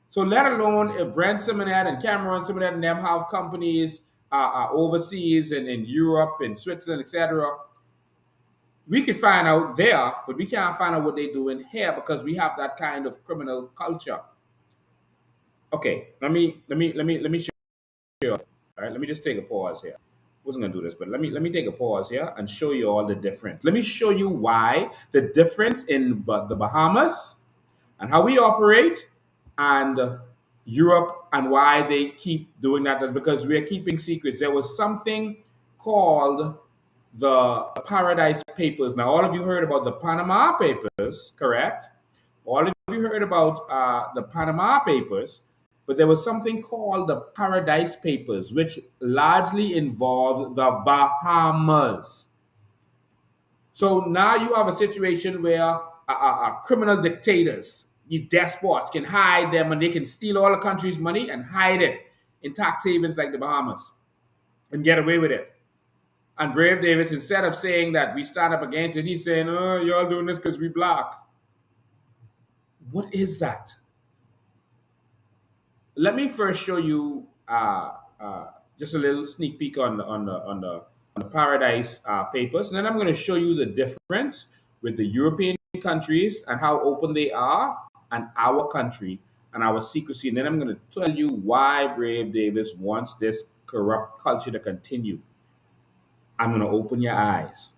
So let alone if Brent Simonet and Cameron Simonet and them have companies overseas and in Europe and Switzerland, etc. We could find out there, but we can't find out what they do in here because we have that kind of criminal culture. Okay, let me show you. All right, let me just take a pause here. I wasn't gonna do this, but let me take a pause here and show you all the difference. Let me show you why the difference in the Bahamas and how we operate and Europe and why they keep doing that. That's because we're keeping secrets. There was something called the Paradise Papers. Now, all of you heard about the Panama Papers, correct? All of you heard about the Panama Papers, but there was something called the Paradise Papers, which largely involved the Bahamas. So now you have a situation where criminal dictators, these despots, can hide them and they can steal all the country's money and hide it in tax havens like the Bahamas and get away with it. And Brave Davis, instead of saying that we stand up against it, he's saying, oh, you're doing this because we black. What is that? Let me first show you just a little sneak peek on the Paradise Papers, and then I'm going to show you the difference with the European countries and how open they are, and our country and our secrecy. And then I'm going to tell you why Brave Davis wants this corrupt culture to continue. I'm going to open your eyes.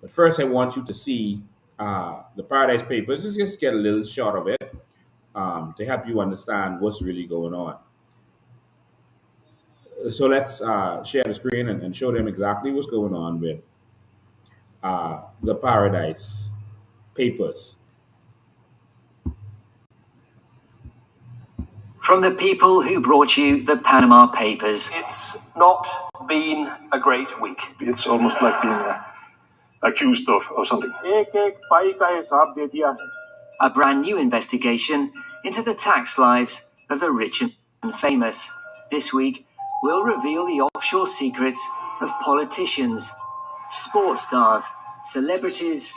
But first, I want you to see the Paradise Papers. Let's just get a little shot of it to help you understand what's really going on. So let's share the screen and show them exactly what's going on with the Paradise Papers. From the people who brought you the Panama Papers. It's not been a great week. It's almost like being accused of something. A brand new investigation into the tax lives of the rich and famous. This week, we'll reveal the offshore secrets of politicians, sports stars, celebrities,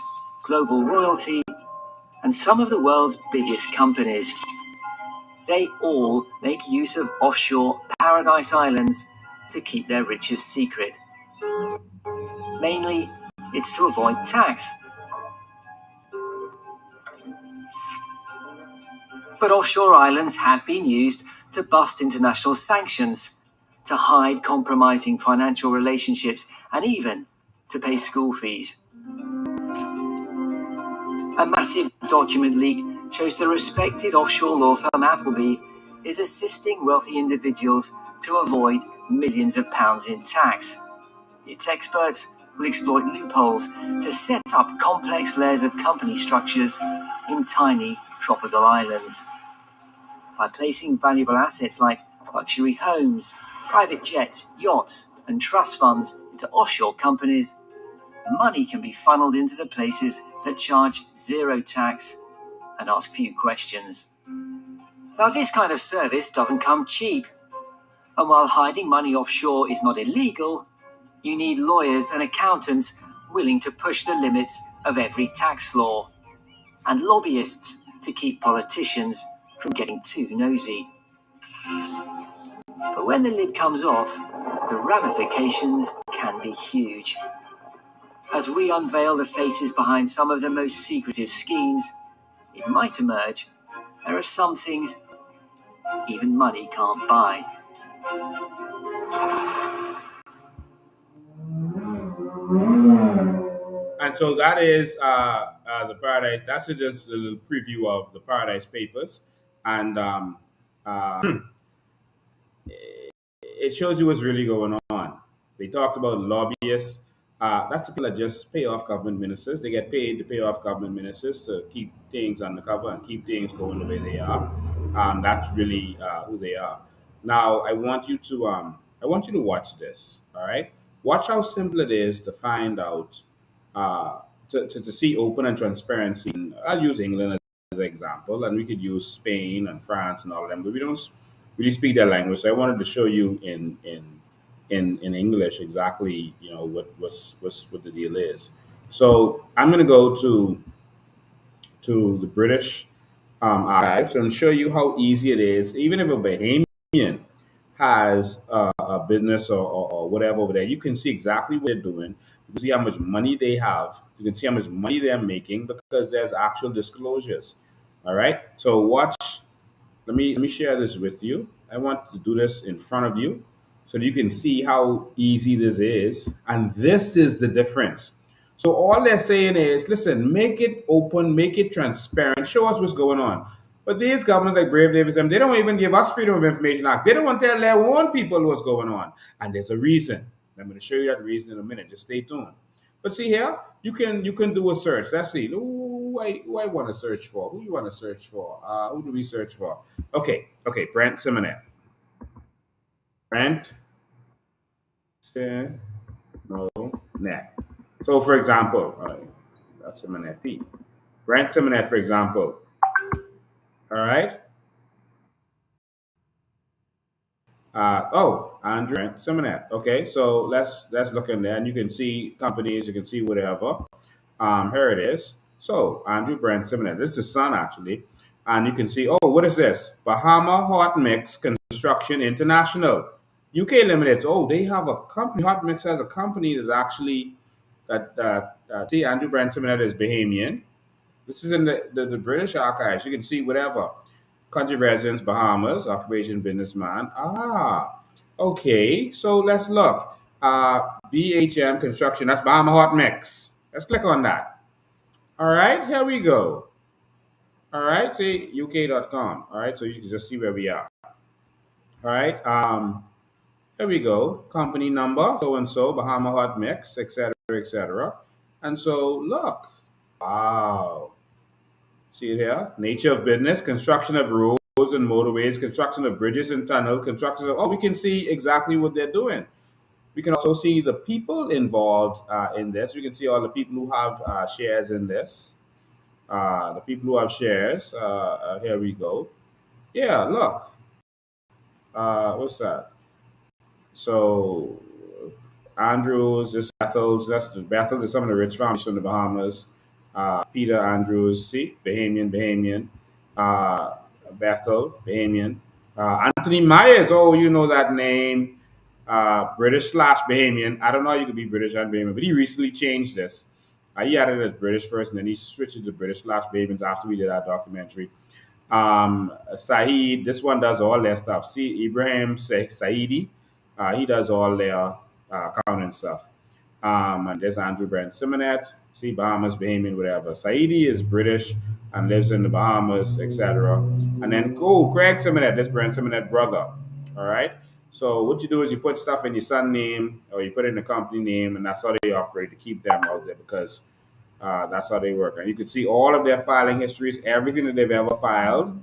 global royalty, and some of the world's biggest companies. They all make use of offshore paradise islands to keep their riches secret. Mainly, it's to avoid tax. But offshore islands have been used to bust international sanctions, to hide compromising financial relationships, and even to pay school fees. A massive document leak shows the respected offshore law firm Appleby is assisting wealthy individuals to avoid millions of pounds in tax. Its experts will exploit loopholes to set up complex layers of company structures in tiny tropical islands. By placing valuable assets like luxury homes, private jets, yachts, and trust funds into offshore companies, money can be funneled into the places that charge zero tax and ask few questions. Now, this kind of service doesn't come cheap. And while hiding money offshore is not illegal, you need lawyers and accountants willing to push the limits of every tax law, and lobbyists to keep politicians from getting too nosy. But when the lid comes off, the ramifications can be huge. As we unveil the faces behind some of the most secretive schemes, it might emerge there are some things even money can't buy. And so that is the Paradise. That's just a little preview of the Paradise Papers, and it shows you what's really going on. They talked about lobbyists. That's the people that just pay off government ministers. They get paid to pay off government ministers to keep things undercover and keep things going the way they are. That's really who they are. Now, I want you to watch this. All right, watch how simple it is to find out, to see open and transparency. I'll use England as an example, and we could use Spain and France and all of them, but we don't really speak their language. So I wanted to show you in English exactly, what the deal is. So I'm going to go to the British archives and show you how easy it is. Even if a Bahamian has a business or whatever over there, you can see exactly what they're doing. You can see how much money they have. You can see how much money they're making because there's actual disclosures. All right. So watch. Let me share this with you. I want to do this in front of you so that you can see how easy this is. And this is the difference. So all they're saying is, listen, make it open, make it transparent, show us what's going on. But these governments like Brave Davis, they don't even give us Freedom of Information Act. They don't want to tell their own people what's going on. And there's a reason. I'm going to show you that reason in a minute. Just stay tuned. But see here, you can do a search. Let's see. Who I want to search for? Who you want to search for? Who do we search for? Okay. Brent Simonet. Brent Simonet. So, for example, that's Simonet T. Brent Simonet, for example. All right. Andrew Brent Simonet. Okay, so let's look in there, and you can see companies, you can see whatever. Here it is. So Andrew Brent Simonet. This is his son actually, and you can see. Oh, what is this? Bahama Hot Mix Construction International, UK Limited. Oh, they have a company. Hot Mix has a company that's actually see, Andrew Brent Simonet is Bahamian. This is in the British archives. You can see whatever. Country residence, Bahamas. Occupation, businessman. Ah, okay. So let's look. BHM construction. That's Bahama Hot Mix. Let's click on that. All right, here we go. All right, say UK.com. All right, so you can just see where we are. All right. Here we go. Company number, so and so, Bahama Hot Mix, etc., etc. And so look. Wow. See it here? Nature of business, construction of roads and motorways, construction of bridges and tunnels, construction of, oh, we can see exactly what they're doing. We can also see the people involved in this. We can see all the people who have shares in this. The people who have shares. Here we go. Yeah, look. What's that? So Andrews, this Bethels, that's the Bethels is some of the rich families from the Bahamas. Peter Andrews, see, Bahamian. Uh, Bethel, Bahamian. Anthony Myers, oh, you know that name. British slash Bahamian. I don't know how you could be British and Bahamian, but he recently changed this. He had it as British first, and then he switched it to British slash Bahamians after we did our documentary. Saeed, this one does all their stuff. See, Ibrahim Saidi, he does all their accounting stuff. And there's Andrew Brent Simonet, see, Bahamas, Bahamian, whatever. Saidi is British and lives in the Bahamas, etc. And then, cool, Craig Simonet, that's Brent Simonet brother. All right. So what you do is you put stuff in your son name or you put it in the company name, and that's how they operate to keep them out there because that's how they work. And you can see all of their filing histories, everything that they've ever filed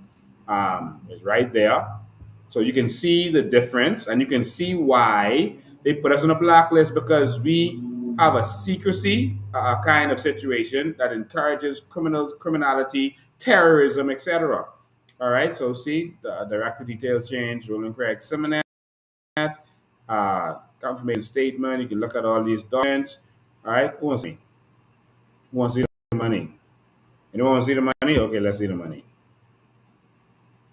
is right there. So you can see the difference and you can see why they put us on a blacklist because we have a secrecy kind of situation that encourages criminality, terrorism, etc. All right, so see, the director details change, Roland Craig Simonet, confirmation statement. You can look at all these documents. All right, who wants to see? Who wants to see the money? Anyone want to see the money? Okay, let's see the money.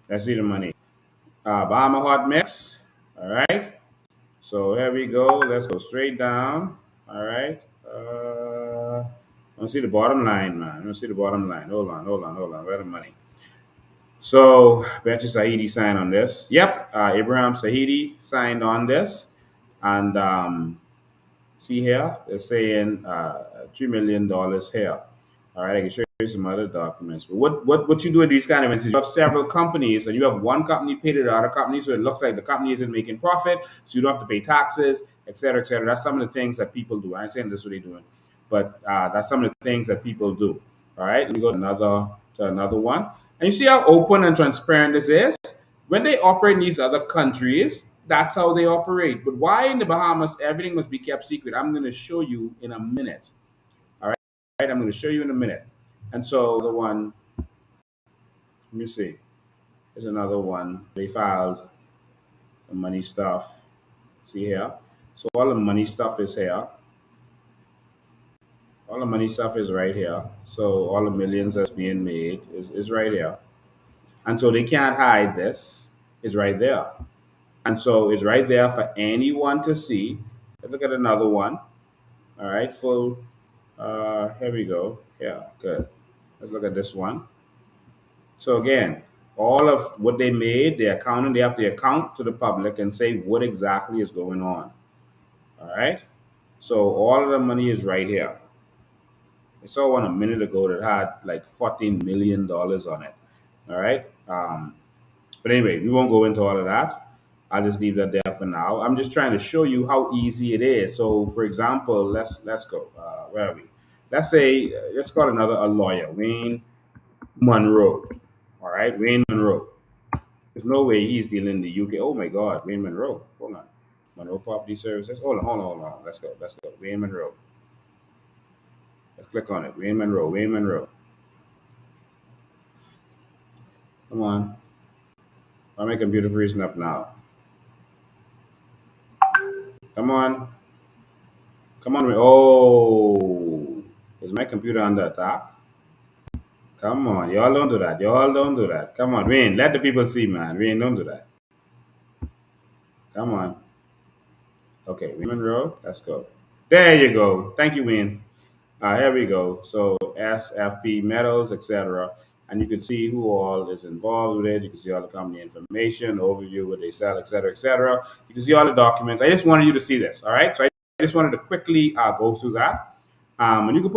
Let's see the money. Bahama Hot Mix. All right. So here we go. Let's go straight down. All right. Let's see the bottom line, man. Let's see the bottom line. Hold on. Where's the money? So, Betcha Saidi signed on this. Yep. Abraham Sahidi signed on this. And see here, they're saying $3 million here. All right, I can show you some other documents. But what you do in these kind of events is you have several companies and you have one company paid to the other company, so it looks like the company isn't making profit, so you don't have to pay taxes, et cetera, et cetera. That's some of the things that people do. I ain't saying this is what they're doing, but that's some of the things that people do. All right, let me go to another one. And you see how open and transparent this is? When they operate in these other countries, that's how they operate. But why in the Bahamas everything must be kept secret? I'm going to show you in a minute. All right, I'm going to show you in a minute. And so the one, let me see. Here's another one. They filed the money stuff. See here? So all the money stuff is here. All the money stuff is right here. So all the millions that's being made is right here. And so they can't hide this. It's right there. And so it's right there for anyone to see. Let's look at another one. All right, full. Here we go. Yeah, good. Let's look at this one. So again, all of what they made, the accounting, they have to account to the public and say what exactly is going on. All right. So all of the money is right here. I saw one a minute ago that had like $14 million on it. All right. But anyway, we won't go into all of that. I'll just leave that there for now. I'm just trying to show you how easy it is. So, for example, let's go. Where are we? Let's say let's call a lawyer, Wayne Monroe. All right, Wayne Monroe. There's no way he's dealing in the UK. Oh my God, Wayne Monroe. Hold on. Monroe Property Services. Hold on. Let's go. Wayne Monroe. Let's click on it. Wayne Monroe. Come on. Why my computer freezing up now? Come on. Oh, is my computer under attack? Come on. Y'all don't do that. Come on, Wayne. Let the people see, man. Wayne, don't do that. Come on. Okay, Wayne Monroe. Let's go. There you go. Thank you, Wayne. Here we go. So SFP metals, etc. and you can see who all is involved with it. You can see all the company information, overview, what they sell, et cetera, et cetera. You can see all the documents. I just wanted you to see this. All right. So I just wanted to quickly go through that. And you can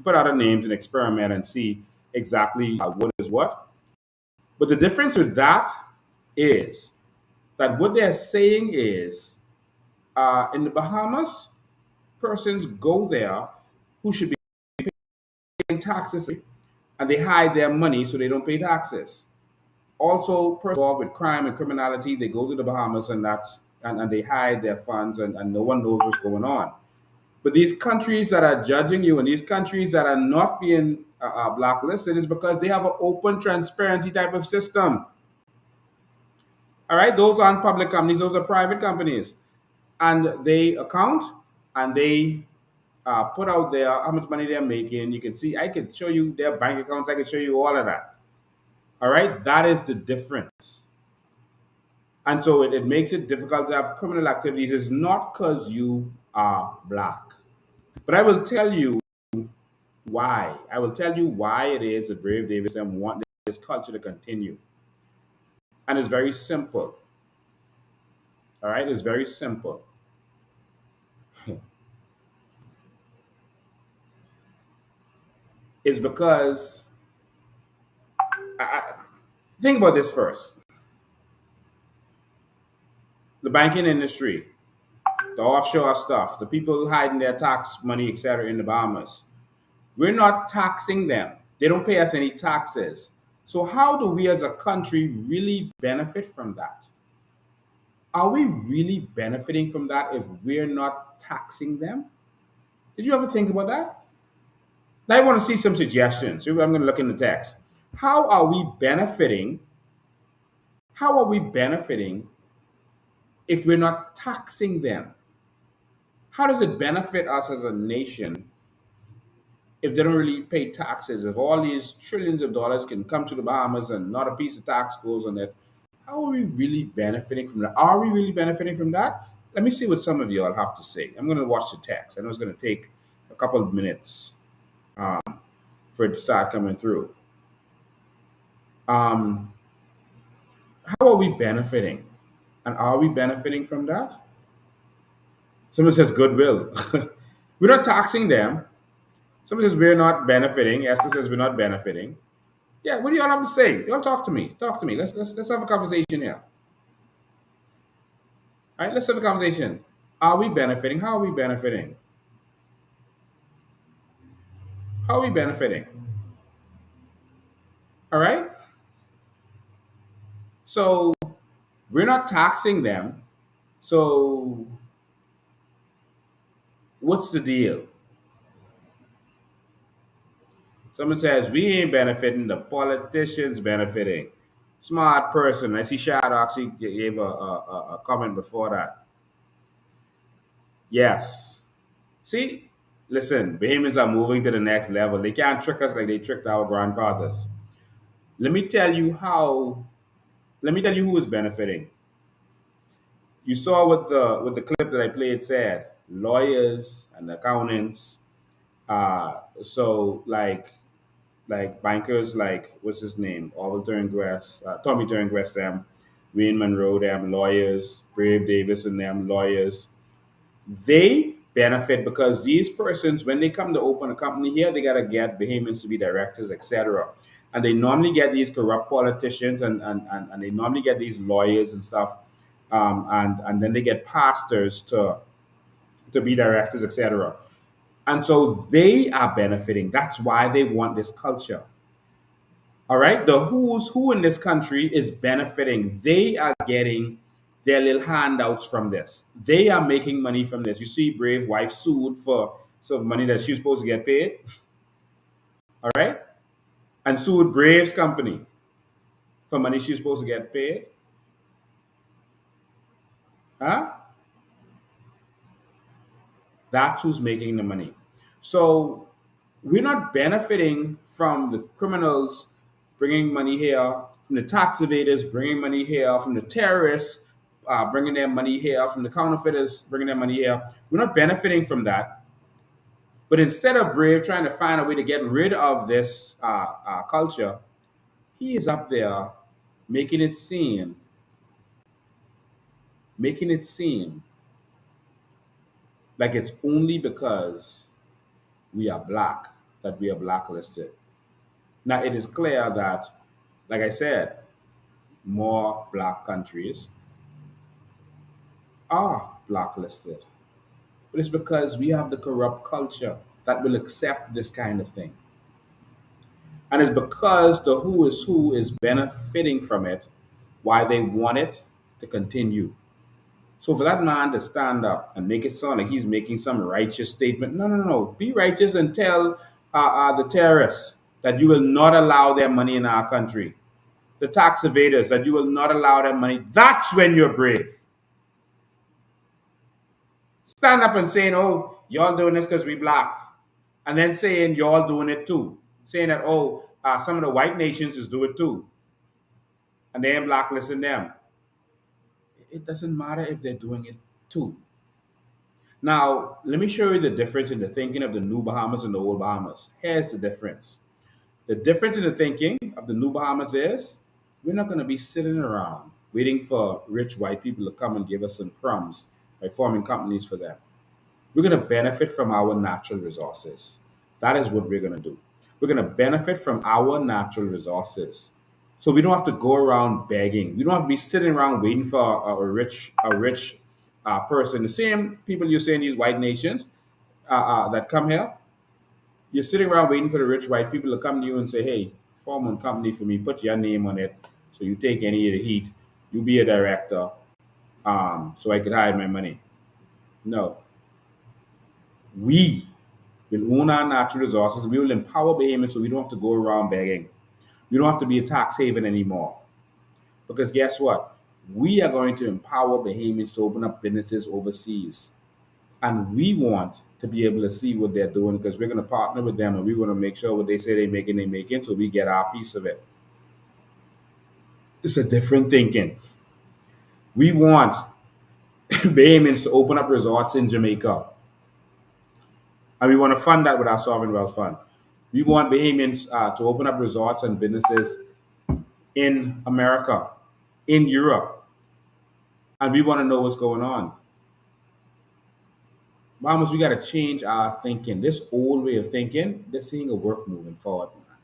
put other names and experiment and see exactly what is what. But the difference with that is that what they're saying is in the Bahamas, persons go there who should be paying taxes and they hide their money so they don't pay taxes. Also, persons involved with crime and criminality, they go to the Bahamas and they hide their funds and no one knows what's going on. But these countries that are judging you and these countries that are not being blacklisted is because they have an open transparency type of system. All right, those aren't public companies; those are private companies, and they account and they put out there how much money they're making. You can see. I could show you their bank accounts. I could show you all of that. All right, that is the difference. And so it makes it difficult to have criminal activities. It's not because you are black. But I will tell you why. I will tell you why it is that Brave Davis and want this culture to continue. And it's very simple. All right, it's very simple. It's because think about this first. The banking industry, the offshore stuff, the people hiding their tax money, etc., in the Bahamas. We're not taxing them. They don't pay us any taxes. So how do we as a country really benefit from that? Are we really benefiting from that if we're not taxing them? Did you ever think about that? Now I want to see some suggestions. I'm going to look in the text. How are we benefiting? How are we benefiting if we're not taxing them? How does it benefit us as a nation if they don't really pay taxes? If all these trillions of dollars can come to the Bahamas and not a piece of tax goes on it, how are we really benefiting from that? Are we really benefiting from that? Let me see what some of you all have to say. I'm going to watch the text. I know it's going to take a couple of minutes for it to start coming through. How are we benefiting? And are we benefiting from that? Someone says goodwill. We're not taxing them. Someone says we're not benefiting. Esther says we're not benefiting. Yeah, what do y'all have to say? Y'all talk to me. Talk to me. Let's have a conversation here. All right, let's have a conversation. Are we benefiting? How are we benefiting? How are we benefiting? All right. So we're not taxing them. So what's the deal? Someone says we ain't benefiting, the politicians benefiting. Smart person. I see Shad actually gave a comment before that. Yes. See, listen, Bahamians are moving to the next level. They can't trick us like they tricked our grandfathers. Let me tell you how. Let me tell you who is benefiting. You saw what the clip that I played said. Lawyers and accountants. So like bankers like what's his name? Orville Turngress, Tommy Turngress, them, Wayne Monroe, them lawyers, Brave Davis and them lawyers. They benefit because these persons, when they come to open a company here, they gotta get Bahamians to be directors, etc. And they normally get these corrupt politicians and they normally get these lawyers and stuff. And then they get pastors to be directors, etc. And so they are benefiting. That's why they want this culture. All right. The who's who in this country is benefiting. They are getting their little handouts from this. They are making money from this. You see, Brave's wife sued for some money that she was supposed to get paid. All right. And sued Brave's company for money she's supposed to get paid. Huh? That's who's making the money. So we're not benefiting from the criminals bringing money here, from the tax evaders bringing money here, from the terrorists bringing their money here, from the counterfeiters bringing their money here. We're not benefiting from that. But instead of Brave trying to find a way to get rid of this culture, He is up there making it seem, making it seem like it's only because we are black that we are blacklisted. Now, it is clear that, like I said, more black countries are blacklisted. But it's because we have the corrupt culture that will accept this kind of thing. And it's because the who is benefiting from it, why they want it to continue. So for that man to stand up and make it sound like he's making some righteous statement, no, no, no, no. Be righteous and tell the terrorists that you will not allow their money in our country, the tax evaders that you will not allow their money. That's when you're brave. Stand up and saying, "Oh, y'all doing this because we black," and then saying y'all doing it too, saying that some of the white nations is do it too, and they ain't blacklisting them. It doesn't matter if they're doing it too. Now, let me show you the difference in the thinking of the new Bahamas and the old Bahamas. Here's the difference. The difference in the thinking of the new Bahamas is we're not going to be sitting around waiting for rich white people to come and give us some crumbs by forming companies for them. We're going to benefit from our natural resources. That is what we're going to do. We're going to benefit from our natural resources. So we don't have to go around begging. We don't have to be sitting around waiting for a rich person. The same people you say in these white nations that come here, you're sitting around waiting for the rich white people to come to you and say, "Hey, form one company for me. Put your name on it, so you take any of the heat. You be a director, so I could hide my money." No, we will own our natural resources. We will empower Bahamians so we don't have to go around begging. We don't have to be a tax haven anymore. Because guess what? We are going to empower Bahamians to open up businesses overseas. And we want to be able to see what they're doing because we're going to partner with them and we want to make sure what they say they're making so we get our piece of it. It's a different thinking. We want Bahamians to open up resorts in Jamaica. And we want to fund that with our sovereign wealth fund. We want Bahamians to open up resorts and businesses in America, in Europe, and we want to know what's going on. Mamas, we got to change our thinking. This old way of thinking, this ain't a work moving forward. Man.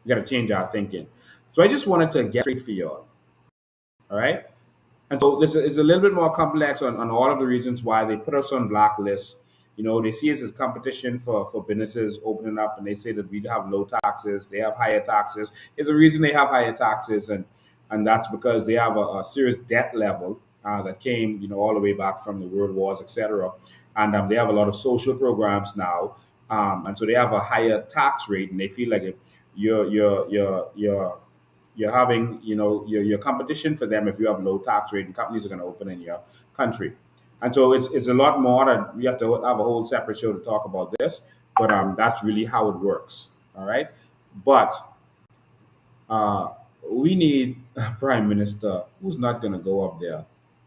We got to change our thinking. So I just wanted to get straight for y'all. All right? And so this is a little bit more complex on all of the reasons why they put us on blacklists. You know, they see us as competition for businesses opening up, and they say that we have low taxes, they have higher taxes. There's a reason they have higher taxes, and that's because they have a serious debt level that came, you know, all the way back from the world wars, etc. And they have a lot of social programs now, and so they have a higher tax rate, and they feel like you're having, you know, your competition for them if you have low tax rate and companies are going to open in your country. And so it's a lot more that we have to have a whole separate show to talk about this, but that's really how it works. All right. But we need a prime minister who's not going to go up there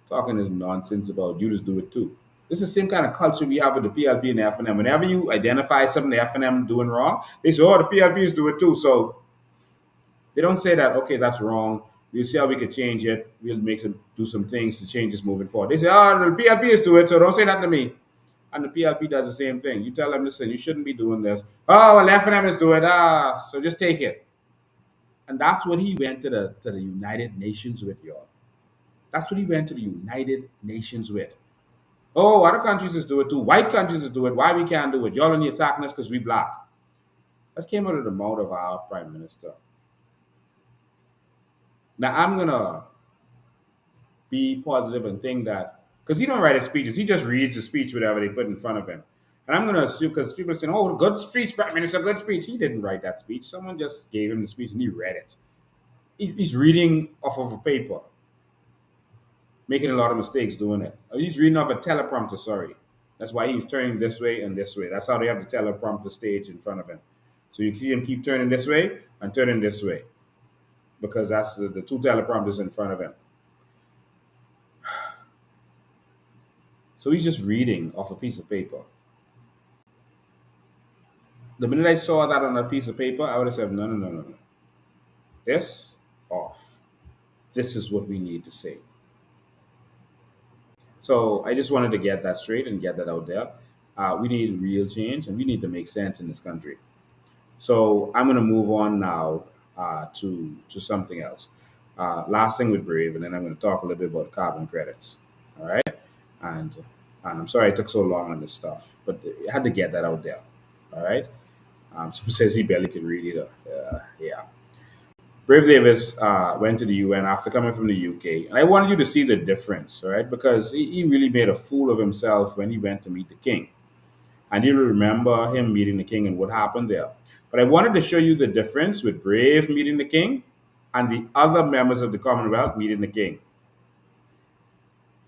talking this nonsense about you just do it too. This is the same kind of culture we have with the PLP and the FNM. Whenever you identify something the FNM doing wrong, they say, "Oh, the PLPs do it too." So they don't say that, okay, that's wrong. We'll see how we could change it. We'll do some things to change this moving forward. They say, "Oh, the PLP is do it, so don't say that to me." And the PLP does the same thing. You tell them, "Listen, you shouldn't be doing this." "Oh, well, FNM is do it. So just take it." And that's what he went to the United Nations with, y'all. That's what he went to the United Nations with. "Oh, other countries just do it too. White countries just do it. Why we can't do it? Y'all only attacking us because we black." That came out of the mouth of our prime minister. Now I'm gonna be positive and think that because he don't write his speeches, he just reads the speech whatever they put in front of him. And I'm gonna assume because people are saying, "Oh, good speech, Prime Minister, good speech." He didn't write that speech. Someone just gave him the speech and he read it. He's reading off of a paper, making a lot of mistakes doing it. He's reading off a teleprompter. Sorry, that's why he's turning this way and this way. That's how they have the teleprompter stage in front of him. So you see him keep turning this way and turning this way because that's the two teleprompters in front of him. So he's just reading off a piece of paper. The minute I saw that on a piece of paper, I would have said, no, no, no, no, no. this off. This is what we need to say. So I just wanted to get that straight and get that out there. We need real change and we need to make sense in this country. So I'm going to move on now to something else. Last thing with Brave, and then I'm going to talk a little bit about carbon credits. All right, and and I'm sorry it took so long on this stuff, but I had to get that out there. All right. Some says he barely could read either. Yeah. Brave Davis went to the UN after coming from the UK, and I wanted you to see the difference, all right? Because he really made a fool of himself when he went to meet the king. And you'll remember him meeting the king and what happened there. But I wanted to show you the difference with Brave meeting the king and the other members of the Commonwealth meeting the king.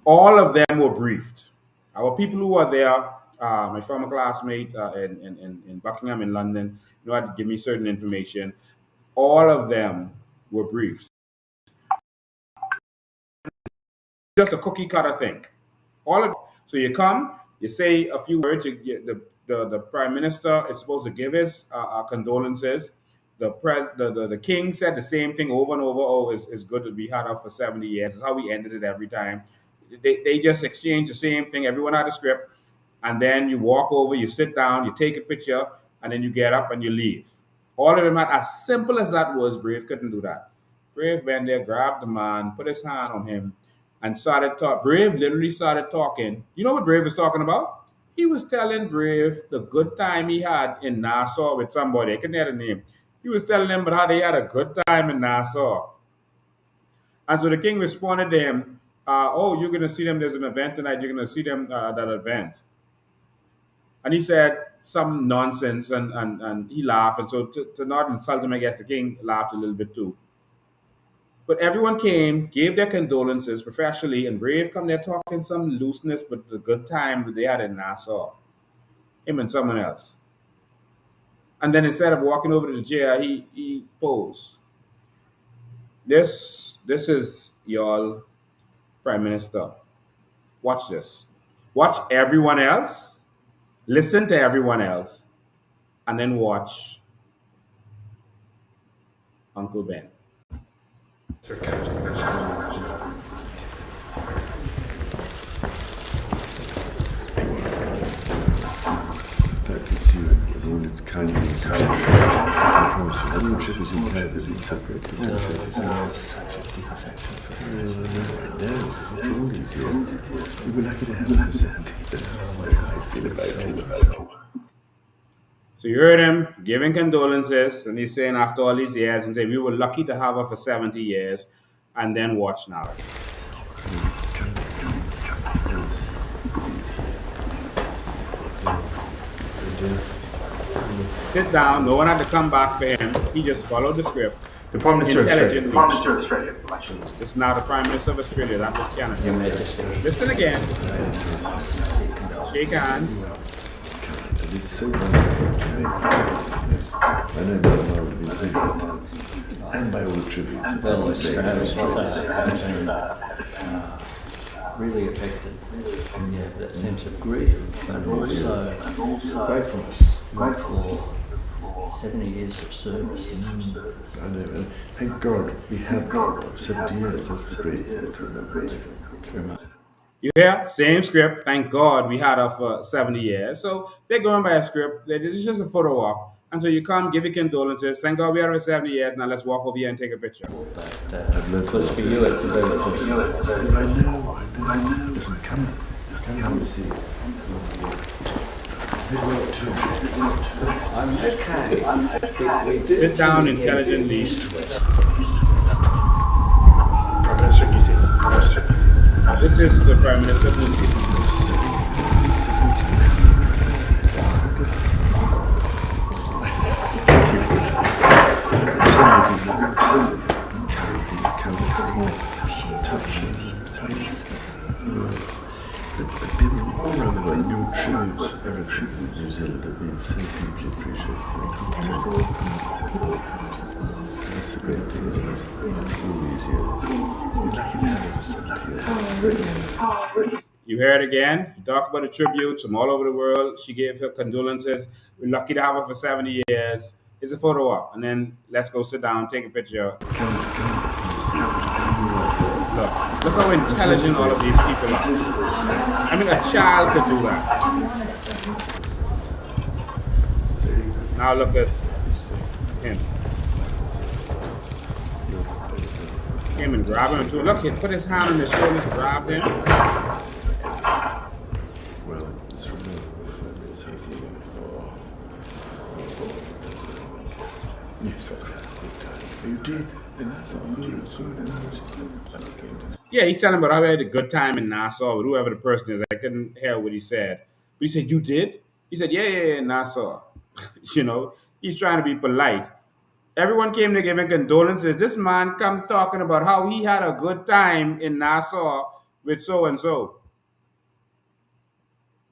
All of them were briefed. Our people who were there, my former classmate in Buckingham in London, had to give me certain information. All of them were briefed. Just a cookie cutter thing. So you come, you say a few words. The prime minister is supposed to give his condolences. The king said the same thing over and over. Oh, it's good to be had up for 70 years. That's how we ended it every time. They just exchange the same thing. Everyone had a script, and then you walk over, you sit down, you take a picture, and then you get up and you leave. All of them had, as simple as that was, Brave couldn't do that. Brave went there, grabbed the man, put his hand on him, and started talking. Brave literally started talking. You know what Brave was talking about? He was telling Brave the good time he had in Nassau with somebody. I couldn't hear the name. He was telling him about how they had a good time in Nassau. And so the king responded to him, oh, you're going to see them. There's an event tonight. You're going to see them at that event. And he said some nonsense, and he laughed. And so to not insult him, I guess the king laughed a little bit too. But everyone came, gave their condolences professionally, and Brave come there talking some looseness, but the good time that they had in Nassau. Him and someone else. And then instead of walking over to the chair, he posed. This is y'all Prime Minister. Watch this. Watch everyone else. Listen to everyone else. And then watch Uncle Ben. Kindly, I promise you, every trip is in private, it's separate. It's all these years, we were lucky to have a percent. So you heard him giving condolences, and he's saying after all these years, and say we were lucky to have her for 70 years, and then watch now. Sit down. No one had to come back for him. He just followed the script. The Prime Minister of Australia. Prime Minister of Australia. This is now the Prime Minister of Australia. That was Canada. Your Majesty. Listen again. Shake hands. It's so wonderful. I know Myanmar would be very good. And by all tributes. Well, Australia was really affected. And yeah, that sense of grief, but also gratefulness for 70 years of service. I know, and thank God we have 70 years. That's the great thing to remember. You hear? Same script. Thank God we had her for 70 years. So they're going by a script. It's just a photo op. And so you come, give your condolences. Thank God we had her for 70 years. Now let's walk over here and take a picture. Because for you, it's a very personal. I know. Listen, come and see. I'm okay. Sit down intelligently. Prime Minister of New Zealand. This is the Prime Minister of New Zealand. All around the world, new troops, everything in New Zealand have been so deeply appreciated. That's the great thing, isn't it? All these years. You're lucky to have it for 70 years. You heard it again. You talk about the tributes from all over the world. She gave her condolences. We're lucky to have her for 70 years. It's a photo op, and then let's go sit down, take a picture. Look how intelligent all of these people are. I mean, a child could do that. Now look at him. Came and grabbed him too. Look, he put his hand on his shoulders, grabbed him. Well, it's removed. It's easy you did, and that's all you did. Yeah, he's telling about how he had a good time in Nassau with whoever the person is. I couldn't hear what he said. But he said, "You did?" He said, yeah, Nassau. You know, he's trying to be polite. Everyone came to give him condolences. This man come talking about how he had a good time in Nassau with so and so.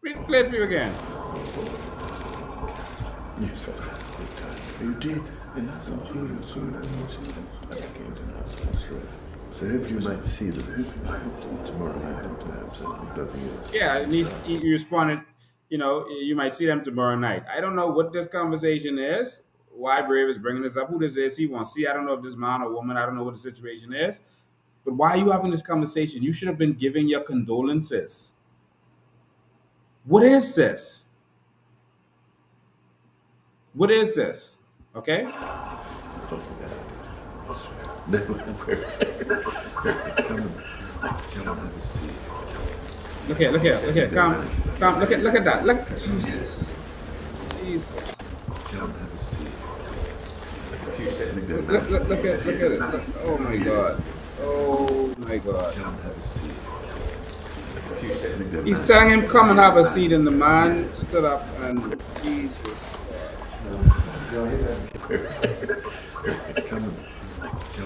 Play it for you again. Yes, you did, and that's all you did. That's right. So if you might see them tomorrow night, perhaps nothing else. Yeah, and he responded, you know, you might see them tomorrow night. I don't know what this conversation is. Why Brave is bringing this up? Who this is? He wants to see. I don't know if this man or woman. I don't know what the situation is. But why are you having this conversation? You should have been giving your condolences. What is this? What is this? Okay? Look here. Come. Look at that. Look, Jesus. Come have a seat. Look at it. Look. Oh my God. Come have a seat. He's telling him come and have a seat, and the man stood up and Jesus. Come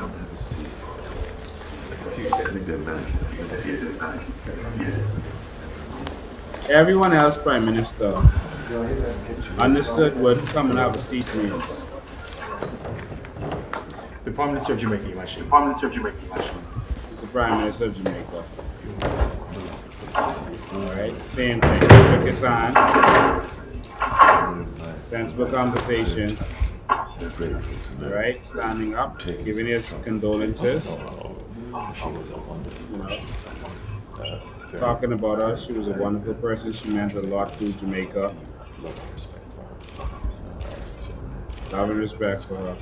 have a seat. Everyone else, Prime Minister, understood what come and have a seat means. The Prime Minister of Jamaica, you mentioned. It's the Prime Minister of Jamaica. Alright, same thing. Shook his hand. Sensible conversation. Alright, standing up, giving his condolences. You know, talking about her. She was a wonderful person. She meant a lot to Jamaica. Love and respect for her.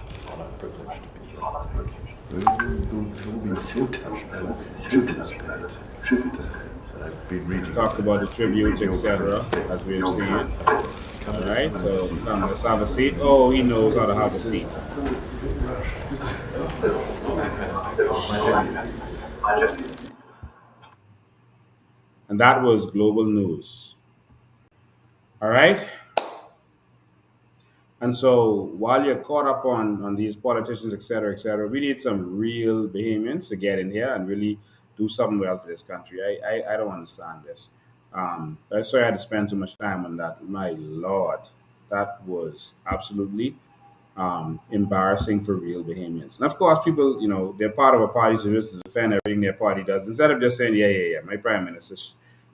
He's talked about the tributes, etc., as we've seen. Alright, so come, let's have a seat. Oh, he knows how to have a seat. And that was global news. Alright? And so while you're caught up on these politicians, etc., we need some real Bahamians to get in here and really do something well for this country. I don't understand this. I'm sorry I had to spend so much time on that. My Lord, that was absolutely embarrassing for real Bahamians. And of course, people, you know, they're part of a party so just to defend everything their party does. Instead of just saying, yeah, my prime minister,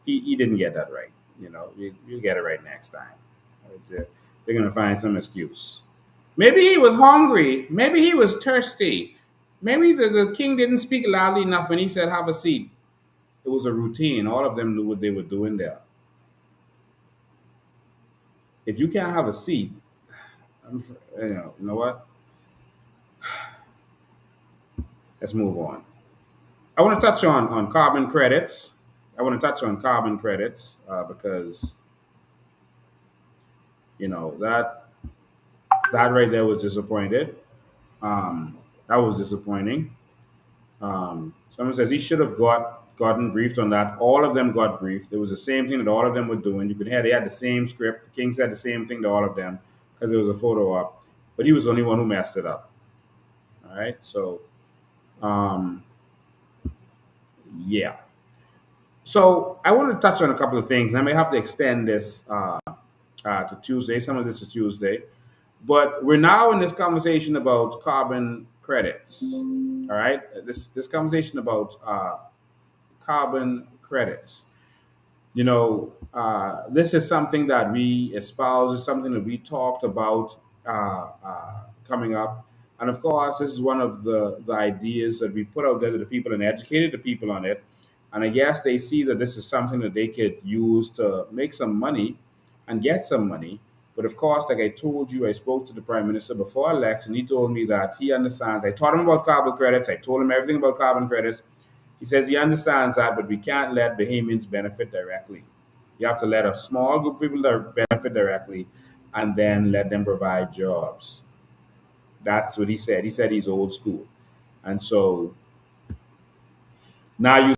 he didn't get that right. You know, you get it right next time. They're going to find some excuse. Maybe he was hungry. Maybe he was thirsty. Maybe the king didn't speak loudly enough when he said, have a seat. It was a routine. All of them knew what they were doing there. If you can't have a seat, you know what? Let's move on. I want to touch on carbon credits. Because, you know, that right there was disappointed. That was disappointing. Someone says he should have gotten briefed on that. All of them got briefed. It was the same thing that all of them were doing. You could hear they had the same script. The king said the same thing to all of them because it was a photo op. But he was the only one who messed it up. All right. So, yeah. So I want to touch on a couple of things. I may have to extend this to Tuesday. Some of this is Tuesday. But we're now in this conversation about carbon credits. All right. This conversation about carbon credits. You know, this is something that we espouse, is something that we talked about coming up. And of course, this is one of the ideas that we put out there to the people and educated the people on it. And I guess they see that this is something that they could use to make some money and get some money. But of course, like I told you, I spoke to the prime minister before election. He told me that he understands. I taught him about carbon credits. I told him everything about carbon credits. He says he understands that, but we can't let Bahamians benefit directly. You have to let a small group of people that benefit directly and then let them provide jobs. That's what he said. He said he's old school. And so now you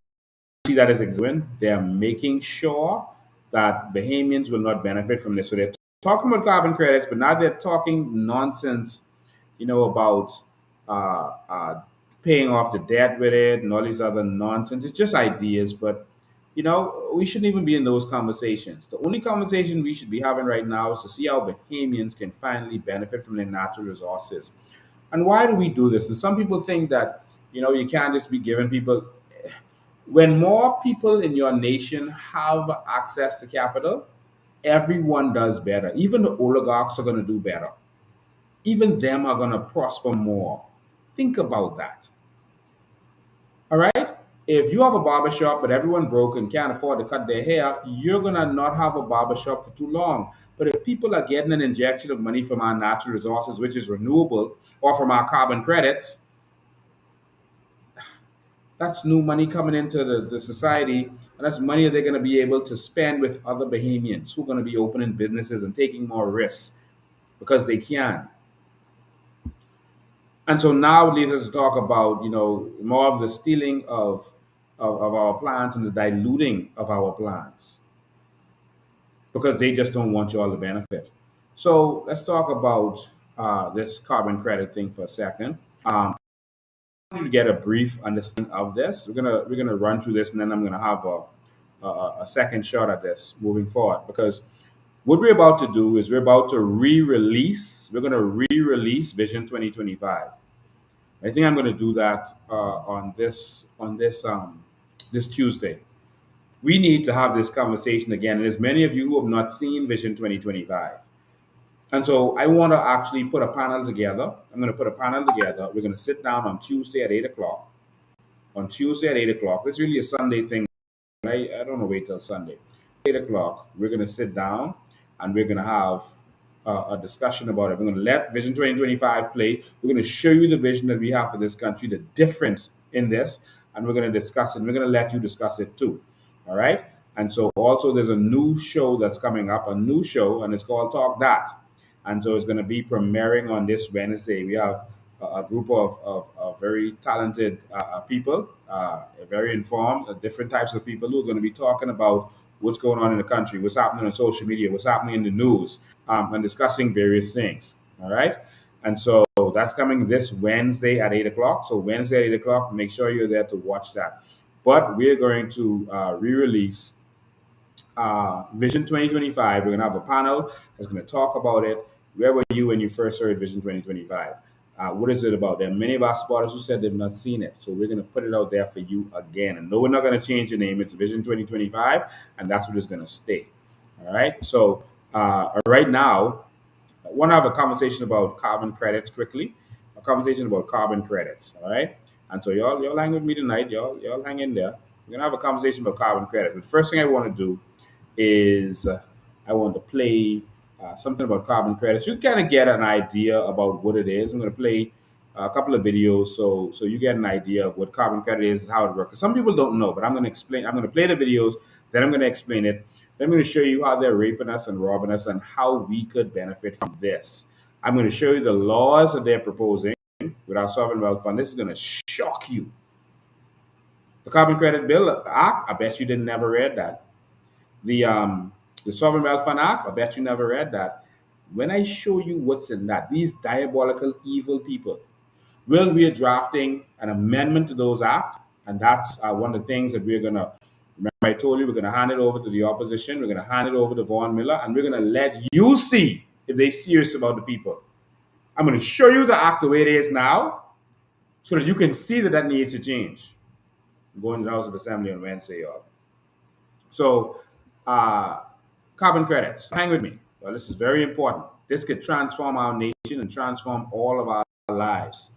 see that as example, they're making sure that Bahamians will not benefit from this. So they're talking about carbon credits, but now they're talking nonsense, about uh, uh, paying off the debt with it and all these other nonsense. It's just ideas, but we shouldn't even be in those conversations. The only conversation we should be having right now is to see how Bahamians can finally benefit from their natural resources. And why do we do this? And some people think that you can't just be giving people. When more people in your nation have access to capital, everyone does better. Even the oligarchs are going to do better. Even them are going to prosper more. Think about that. All right? If you have a barbershop, but everyone broke and can't afford to cut their hair, you're going to not have a barbershop for too long. But if people are getting an injection of money from our natural resources, which is renewable, or from our carbon credits, that's new money coming into the society, and that's money that they're going to be able to spend with other Bahamians who are going to be opening businesses and taking more risks because they can. And so now it leads us to talk about, more of the stealing of our plants and the diluting of our plants because they just don't want you all to benefit. So let's talk about this carbon credit thing for a second. You to get a brief understanding of this. We're gonna run through this, and then I'm gonna have a second shot at this moving forward. Because what we're about to do is we're about to re-release. We're gonna re-release Vision 2025. I think I'm gonna do that on this Tuesday. We need to have this conversation again. And there's many of you who have not seen Vision 2025. And so I want to actually put a panel together. I'm going to put a panel together. We're going to sit down on Tuesday at 8 o'clock. On Tuesday at 8 o'clock. It's really a Sunday thing. I don't want to wait till Sunday. 8 o'clock, we're going to sit down and we're going to have a discussion about it. We're going to let Vision 2025 play. We're going to show you the vision that we have for this country, the difference in this, and we're going to discuss it. And we're going to let you discuss it too. All right? And so also there's a new show that's coming up, a new show, and it's called Talk That. And so it's going to be premiering on this Wednesday. We have a group of very talented people, very informed, different types of people who are going to be talking about what's going on in the country, what's happening on social media, what's happening in the news, and discussing various things. All right. And so that's coming this Wednesday at 8 o'clock. So Wednesday at 8 o'clock, make sure you're there to watch that. But we're going to re-release Vision 2025. We're going to have a panel that's going to talk about it. Where were you when you first heard Vision 2025? What is it about? There are many of our supporters who said they've not seen it. So we're going to put it out there for you again. And no, we're not going to change the name. It's Vision 2025, and that's what it's going to stay. All right. So right now, I want to have a conversation about carbon credits quickly. A conversation about carbon credits. All right. And so y'all hang with me tonight. Y'all hang in there. We're gonna have a conversation about carbon credit. But the first thing I want to do is I want to play something about carbon credits. You kind of get an idea about what it is. I'm going to play a couple of videos so you get an idea of what carbon credit is and how it works. 'Cause some people don't know, but I'm going to explain. I'm going to play the videos, then I'm going to explain it. Then I'm going to show you how they're raping us and robbing us and how we could benefit from this. I'm going to show you the laws that they're proposing with our sovereign wealth fund. This is going to shock you. The Carbon Credit Bill Act, I bet you didn't never read that. The Sovereign Wealth Fund Act, I bet you never read that. When I show you what's in that, these diabolical, evil people, well, we are drafting an amendment to those acts, and that's one of the things that we're going to, remember I told you, we're going to hand it over to the opposition, we're going to hand it over to Vaughan Miller, and we're going to let you see if they're serious about the people. I'm going to show you the act the way it is now, so that you can see that that needs to change. I'm going to the House of Assembly on Wednesday, y'all. So, carbon credits. Hang with me. Well, this is very important. This could transform our nation and transform all of our lives.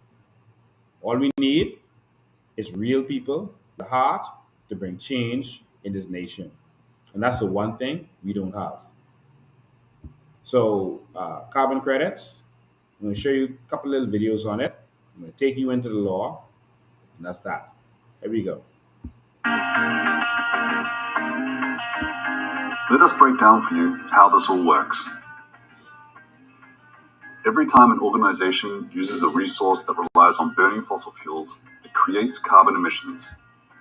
All we need is real people, the heart, to bring change in this nation. And that's the one thing we don't have. So, carbon credits, I'm going to show you a couple little videos on it. I'm going to take you into the law, and that's that. Here we go. Let us break down for you how this all works. Every time an organization uses a resource that relies on burning fossil fuels, it creates carbon emissions,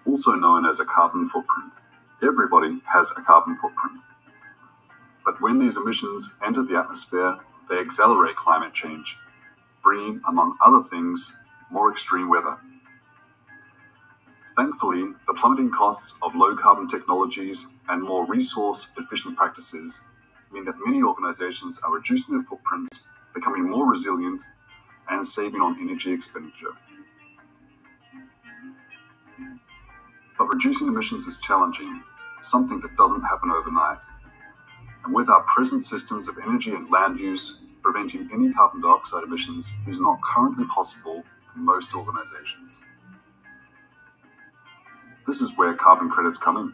also known as a carbon footprint. Everybody has a carbon footprint. But when these emissions enter the atmosphere, they accelerate climate change, bringing, among other things, more extreme weather. Thankfully, the plummeting costs of low-carbon technologies and more resource-efficient practices mean that many organizations are reducing their footprints, becoming more resilient, and saving on energy expenditure. But reducing emissions is challenging, something that doesn't happen overnight. And with our present systems of energy and land use, preventing any carbon dioxide emissions is not currently possible for most organizations. This is where carbon credits come in.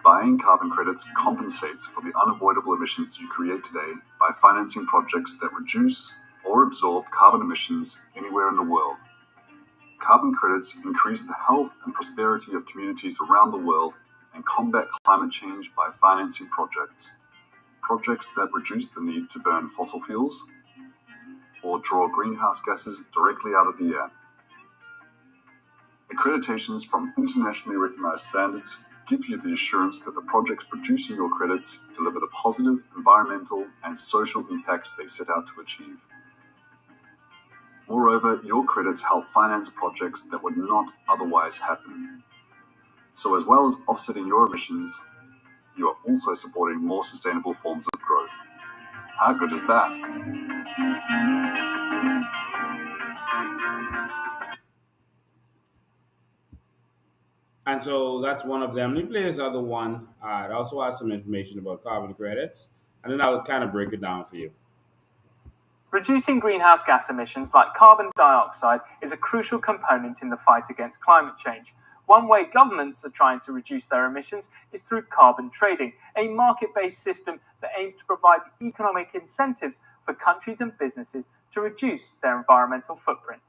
Buying carbon credits compensates for the unavoidable emissions you create today by financing projects that reduce or absorb carbon emissions anywhere in the world. Carbon credits increase the health and prosperity of communities around the world and combat climate change by financing projects that reduce the need to burn fossil fuels or draw greenhouse gases directly out of the air. Accreditations from internationally recognized standards give you the assurance that the projects producing your credits deliver the positive environmental and social impacts they set out to achieve. Moreover, your credits help finance projects that would not otherwise happen. So as well as offsetting your emissions, you are also supporting more sustainable forms of growth. How good is that? And so that's one of them. Let me play this other one. It also has some information about carbon credits, and then I'll kind of break it down for you. Reducing greenhouse gas emissions like carbon dioxide is a crucial component in the fight against climate change. One way governments are trying to reduce their emissions is through carbon trading, a market-based system that aims to provide economic incentives for countries and businesses to reduce their environmental footprint.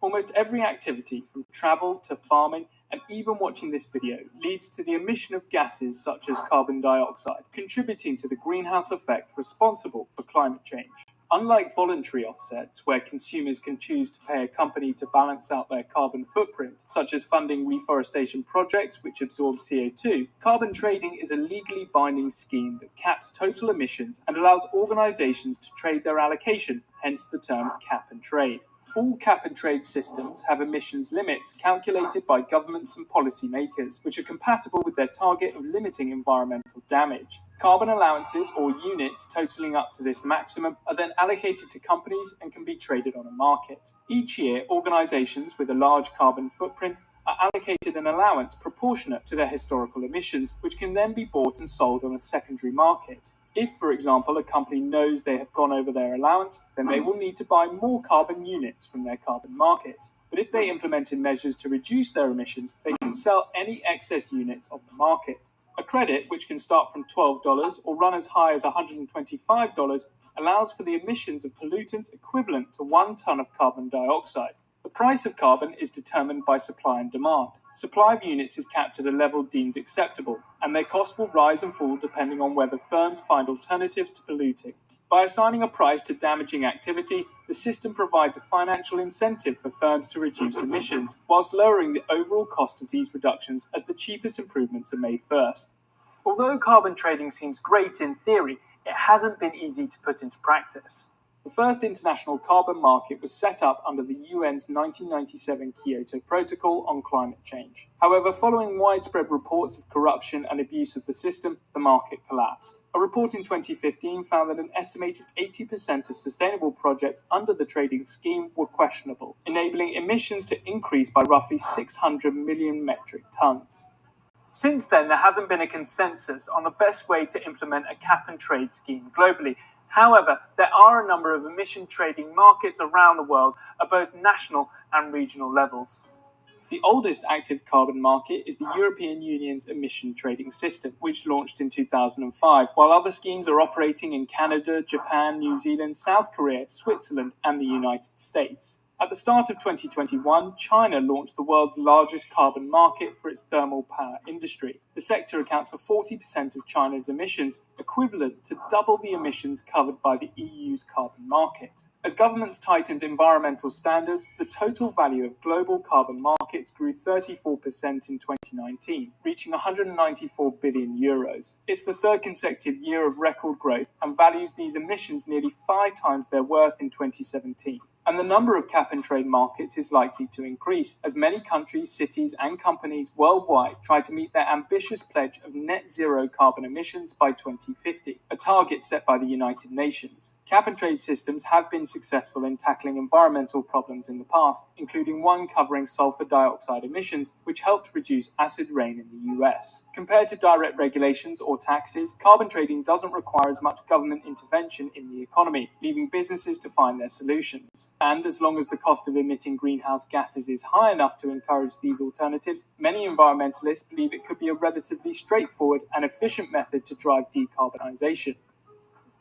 Almost every activity, from travel to farming and even watching this video, leads to the emission of gases such as carbon dioxide, contributing to the greenhouse effect responsible for climate change. Unlike voluntary offsets, where consumers can choose to pay a company to balance out their carbon footprint, such as funding reforestation projects which absorb CO2, carbon trading is a legally binding scheme that caps total emissions and allows organizations to trade their allocation, hence the term cap and trade. All cap-and-trade systems have emissions limits calculated by governments and policymakers, which are compatible with their target of limiting environmental damage. Carbon allowances, or units totaling up to this maximum, are then allocated to companies and can be traded on a market. Each year, organizations with a large carbon footprint are allocated an allowance proportionate to their historical emissions, which can then be bought and sold on a secondary market. If, for example, a company knows they have gone over their allowance, then they will need to buy more carbon units from their carbon market. But if they implemented measures to reduce their emissions, they can sell any excess units on the market. A credit, which can start from $12 or run as high as $125, allows for the emissions of pollutants equivalent to 1 ton of carbon dioxide. The price of carbon is determined by supply and demand. Supply of units is capped at a level deemed acceptable, and their cost will rise and fall depending on whether firms find alternatives to polluting. By assigning a price to damaging activity, the system provides a financial incentive for firms to reduce emissions, whilst lowering the overall cost of these reductions as the cheapest improvements are made first. Although carbon trading seems great in theory, it hasn't been easy to put into practice. The first international carbon market was set up under the UN's 1997 Kyoto Protocol on climate change. However, following widespread reports of corruption and abuse of the system, the market collapsed. A report in 2015 found that an estimated 80% of sustainable projects under the trading scheme were questionable, enabling emissions to increase by roughly 600 million metric tons. Since then, there hasn't been a consensus on the best way to implement a cap-and-trade scheme globally. However, there are a number of emission trading markets around the world at both national and regional levels. The oldest active carbon market is the European Union's emission trading system, which launched in 2005, while other schemes are operating in Canada, Japan, New Zealand, South Korea, Switzerland, and the United States. At the start of 2021, China launched the world's largest carbon market for its thermal power industry. The sector accounts for 40% of China's emissions, equivalent to double the emissions covered by the EU's carbon market. As governments tightened environmental standards, the total value of global carbon markets grew 34% in 2019, reaching €194 billion. It's the third consecutive year of record growth and values these emissions nearly 5 times their worth in 2017. And the number of cap-and-trade markets is likely to increase as many countries, cities, and companies worldwide try to meet their ambitious pledge of net zero carbon emissions by 2050, a target set by the United Nations. Cap-and-trade systems have been successful in tackling environmental problems in the past, including one covering sulfur dioxide emissions, which helped reduce acid rain in the US. Compared to direct regulations or taxes, carbon trading doesn't require as much government intervention in the economy, leaving businesses to find their solutions. And as long as the cost of emitting greenhouse gases is high enough to encourage these alternatives, many environmentalists believe it could be a relatively straightforward and efficient method to drive decarbonisation.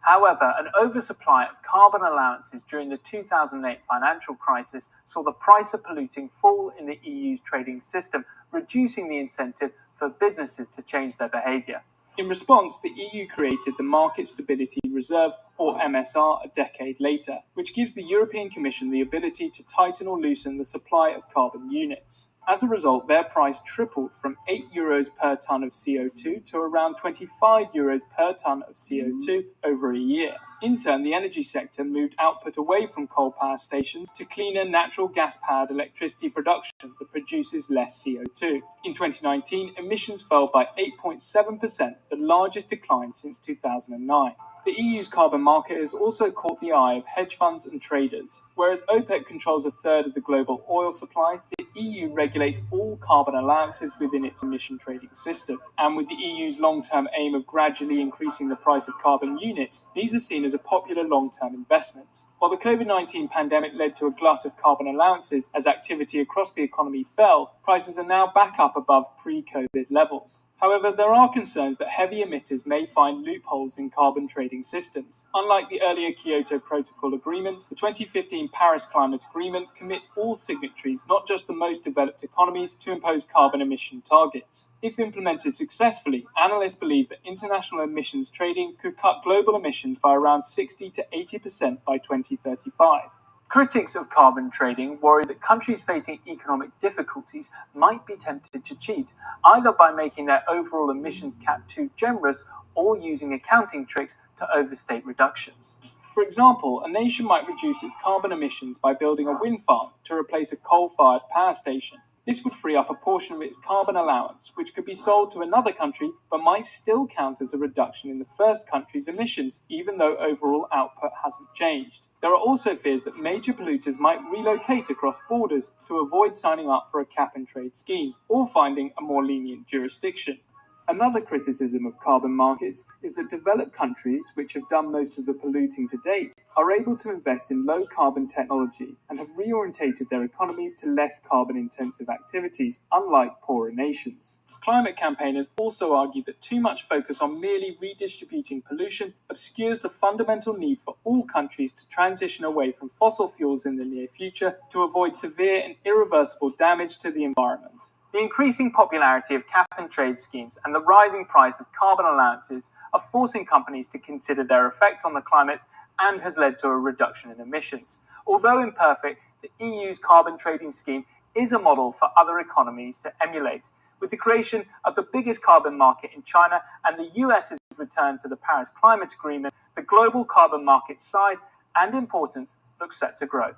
However, an oversupply of carbon allowances during the 2008 financial crisis saw the price of polluting fall in the EU's trading system, reducing the incentive for businesses to change their behaviour. In response, the EU created the Market Stability Reserve, or MSR, a decade later, which gives the European Commission the ability to tighten or loosen the supply of carbon units. As a result, their price tripled from €8 per tonne of CO2 to around €25 per tonne of CO2 over a year. In turn, the energy sector moved output away from coal power stations to cleaner natural gas-powered electricity production that produces less CO2. In 2019, emissions fell by 8.7%, the largest decline since 2009. The EU's carbon market has also caught the eye of hedge funds and traders. Whereas OPEC controls a third of the global oil supply, the EU regulates all carbon allowances within its emission trading system. And with the EU's long-term aim of gradually increasing the price of carbon units, these are seen as a popular long-term investment. While the COVID-19 pandemic led to a glut of carbon allowances as activity across the economy fell, prices are now back up above pre-COVID levels. However, there are concerns that heavy emitters may find loopholes in carbon trading systems. Unlike the earlier Kyoto Protocol Agreement, the 2015 Paris Climate Agreement commits all signatories, not just the most developed economies, to impose carbon emission targets. If implemented successfully, analysts believe that international emissions trading could cut global emissions by around 60 to 80% by 2035. Critics of carbon trading worry that countries facing economic difficulties might be tempted to cheat, either by making their overall emissions cap too generous or using accounting tricks to overstate reductions. For example, a nation might reduce its carbon emissions by building a wind farm to replace a coal-fired power station. This would free up a portion of its carbon allowance, which could be sold to another country but might still count as a reduction in the first country's emissions, even though overall output hasn't changed. There are also fears that major polluters might relocate across borders to avoid signing up for a cap-and-trade scheme or finding a more lenient jurisdiction. Another criticism of carbon markets is that developed countries, which have done most of the polluting to date, are able to invest in low-carbon technology and have reorientated their economies to less carbon-intensive activities, unlike poorer nations. Climate campaigners also argue that too much focus on merely redistributing pollution obscures the fundamental need for all countries to transition away from fossil fuels in the near future to avoid severe and irreversible damage to the environment. The increasing popularity of cap-and-trade schemes and the rising price of carbon allowances are forcing companies to consider their effect on the climate and has led to a reduction in emissions. Although imperfect, the EU's carbon trading scheme is a model for other economies to emulate. With the creation of the biggest carbon market in China and the US's return to the Paris Climate Agreement, the global carbon market size and importance looks set to grow.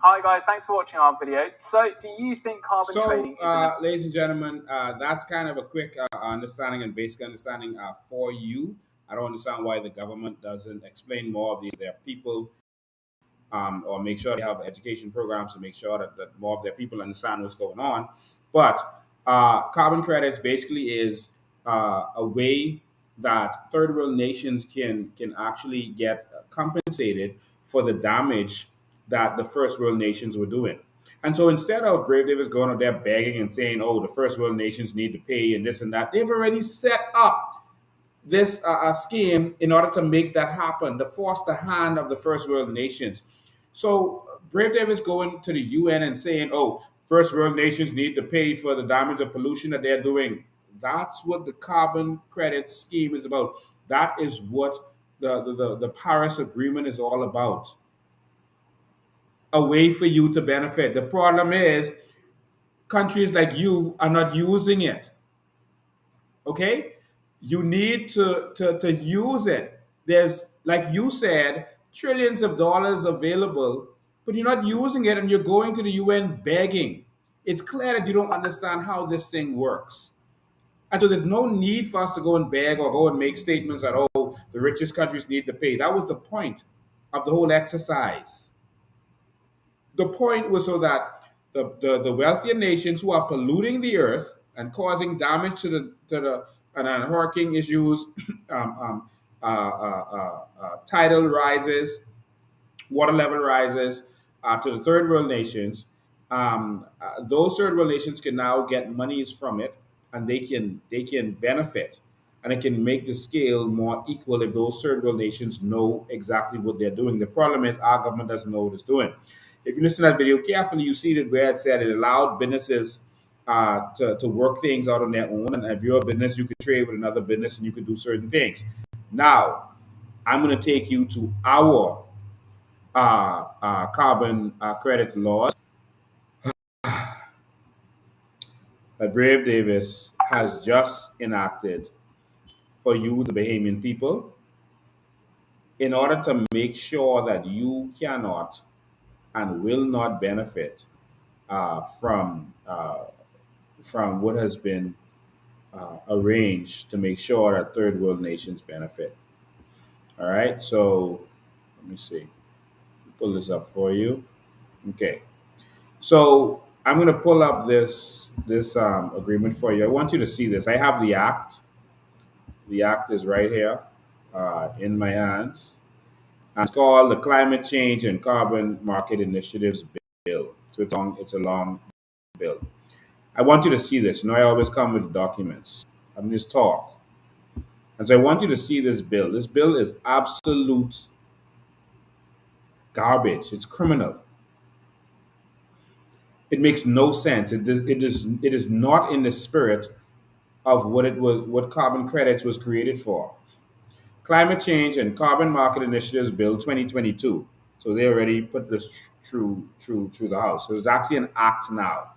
Hi guys, thanks for watching our video. So, do you think carbon trading is ladies and gentlemen, that's kind of a quick understanding and basic understanding for you. I don't understand why the government doesn't explain more of their people or make sure they have education programs to make sure that more of their people understand what's going on. But Carbon credits basically is a way that third world nations can actually get compensated for the damage that the first world nations were doing. And so instead of Brave Davis going up there begging and saying, "Oh, the first world nations need to pay and this and that," they've already set up this scheme in order to make that happen, to force the hand of the first world nations. So Brave Davis going to the UN and saying, "Oh, first world nations need to pay for the damage of pollution that they're doing." That's what the carbon credit scheme is about. That is what the Paris Agreement is all about. A way for you to benefit. The problem is countries like you are not using it. Okay, you need to use it. There's, like you said, trillions of dollars available, but you're not using it and you're going to the UN begging. It's clear that you don't understand how this thing works. And so there's no need for us to go and beg or go and make statements that, oh, the richest countries need to pay. That was the point of the whole exercise. The point was so that the wealthier nations who are polluting the earth and causing damage to the and hurricane issues, um, um, tidal rises, water level rises to the third world nations. Those third world nations can now get monies from it, and they can benefit, and it can make the scale more equal if those third world nations know exactly what they're doing. The problem is our government doesn't know what it's doing. If you listen to that video carefully, you see that where it said it allowed businesses to work things out on their own, and if you're a business, you could trade with another business and you could do certain things. Now, I'm going to take you to our carbon credit laws that Brave Davis has just enacted for you, the Bahamian people, in order to make sure that you cannot and will not benefit from what has been arranged to make sure that third world nations benefit. All right, so let me see. Pull this up for you. Okay. So I'm going to pull up this agreement for you. I want you to see this. I have the act. The act is right here in my hands. And it's called the Climate Change and Carbon Market Initiatives Bill. So it's a long bill. I want you to see this. You know, I always come with documents. I'm just talk. And so I want you to see this bill. This bill is absolute garbage. It's criminal. It makes no sense. It is not in the spirit of what carbon credits was created for. Climate Change and Carbon Market Initiatives Bill 2022. So they already put this through the House. So it's actually an act now.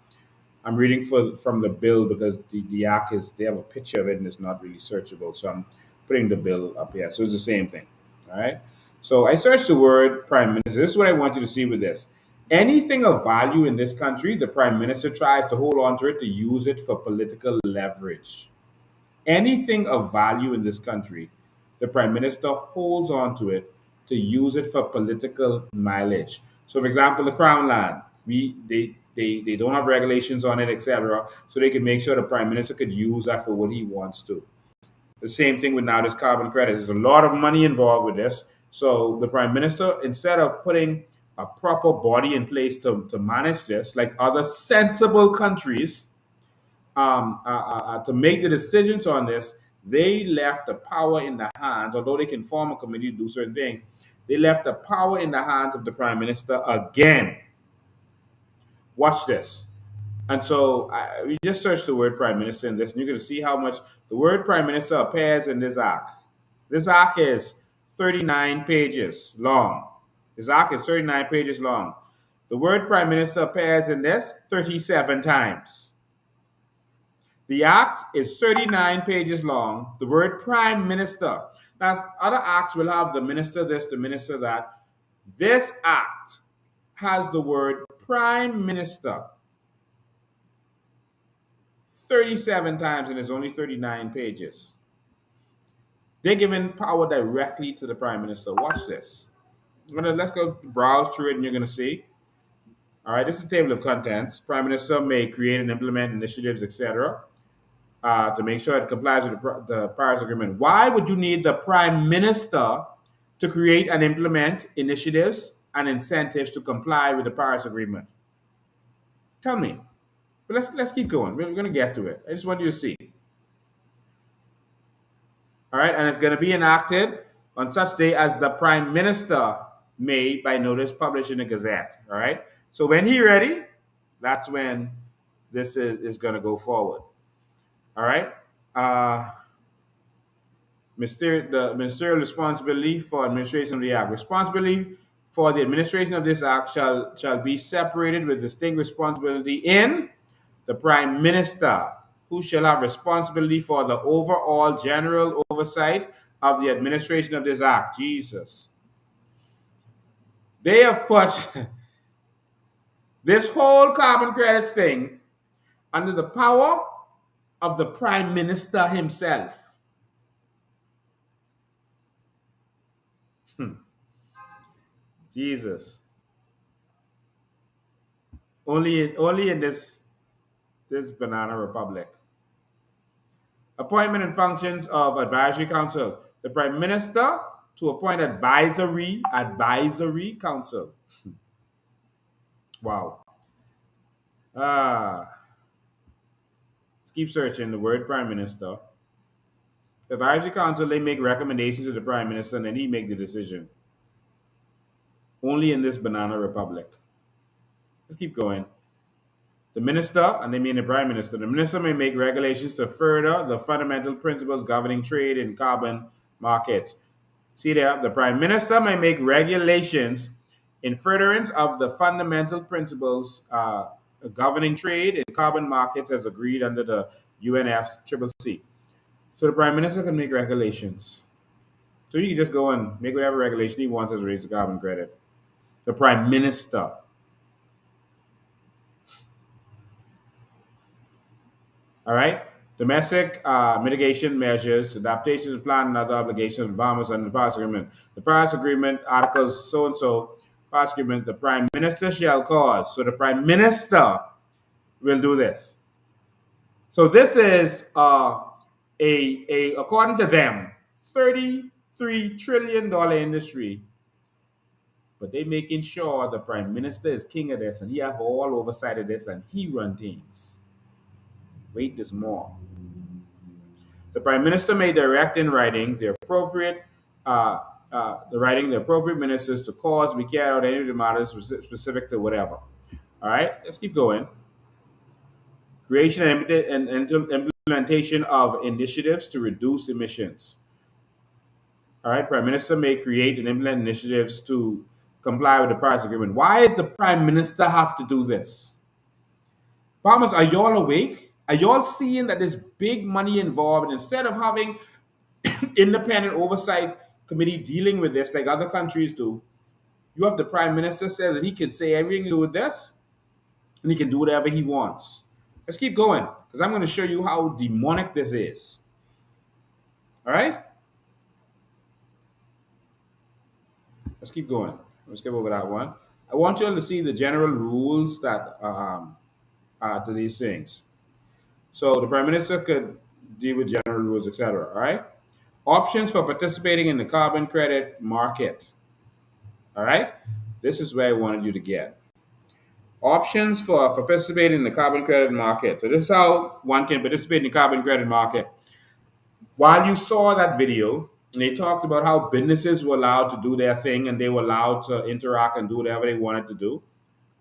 I'm reading from the bill because the act is, they have a picture of it and it's not really searchable. So I'm putting the bill up here. So it's the same thing. All right. So I searched the word prime minister. This is what I want you to see with this. Anything of value in this country, the prime minister tries to hold on to it to use it for political leverage. Anything of value in this country, the prime minister holds on to it to use it for political mileage. So, for example, the crown land, they don't have regulations on it, etc. So they can make sure the prime minister could use that for what he wants to. The same thing with now this carbon credits. There's a lot of money involved with this. So the prime minister, instead of putting a proper body in place to manage this, like other sensible countries, to make the decisions on this, they left the power in the hands, although they can form a committee to do certain things, they left the power in the hands of the prime minister again. Watch this. And so we just search the word prime minister in this, and you're going to see how much the word prime minister appears in this act. This act is 39 pages long. This act is 39 pages long. The word prime minister appears in this 37 times. The act is 39 pages long. The word prime minister. Now, other acts will have the minister this, the minister that. This act has the word prime minister 37 times and it's only 39 pages. They're giving power directly to the prime minister. Watch this. Let's go browse through it and you're going to see. All right, this is the table of contents. Prime Minister may create and implement initiatives, etc., to make sure it complies with the Paris Agreement. Why would you need the Prime Minister to create and implement initiatives and incentives to comply with the Paris Agreement? Tell me. But let's keep going. We're going to get to it. I just want you to see. All right, and it's going to be enacted on such day as the Prime Minister may, by notice, published in the Gazette. All right. So when he ready, that's when this is going to go forward. All right. The ministerial responsibility for administration of the act. Responsibility for the administration of this act shall be separated with distinct responsibility in the Prime Minister, who shall have responsibility for the overall general oversight of the administration of this act. Jesus. They have put this whole carbon credits thing under the power of the Prime Minister himself. Jesus. Only in this banana republic. Appointment and functions of advisory council. The Prime Minister to appoint advisory council. Wow. Let's keep searching the word Prime Minister. The advisory council, they make recommendations to the Prime Minister and then he make the decision. Only in this banana republic. Let's keep going. The minister, and they mean the Prime Minister, the minister may make regulations to further the fundamental principles governing trade in carbon markets. See there, the Prime Minister may make regulations in furtherance of the fundamental principles governing trade in carbon markets as agreed under the UNFCCC. So the Prime Minister can make regulations. So he can just go and make whatever regulation he wants as raise the carbon credit. The Prime Minister. All right. Domestic mitigation measures, adaptation plan, and other obligations of the Bahamas under the Paris Agreement. The Paris Agreement, articles so and so, Paris Agreement, the Prime Minister shall cause. So the Prime Minister will do this. So this is according to them, $33 trillion industry. But they making sure the Prime Minister is king of this and he have all oversight of this and he run things. Wait, there's more. The Prime Minister may direct in writing the appropriate ministers to cause be carried out any of the matters specific to whatever. All right, let's keep going. Creation and implementation of initiatives to reduce emissions. All right, Prime Minister may create and implement initiatives to comply with the Paris Agreement. Why does the Prime Minister have to do this? Bahamas, are y'all awake? Are y'all seeing that there's big money involved? And instead of having independent oversight committee dealing with this like other countries do, you have the Prime Minister says that he can say everything to do with this and he can do whatever he wants. Let's keep going because I'm going to show you how demonic this is. All right? Let's keep going. Let's skip over that one. I want you all to see the general rules that to these things. So the Prime Minister could deal with general rules, etc. All right? Options for participating in the carbon credit market. All right? This is where I wanted you to get. Options for participating in the carbon credit market. So this is how one can participate in the carbon credit market. While you saw that video, and they talked about how businesses were allowed to do their thing and they were allowed to interact and do whatever they wanted to do,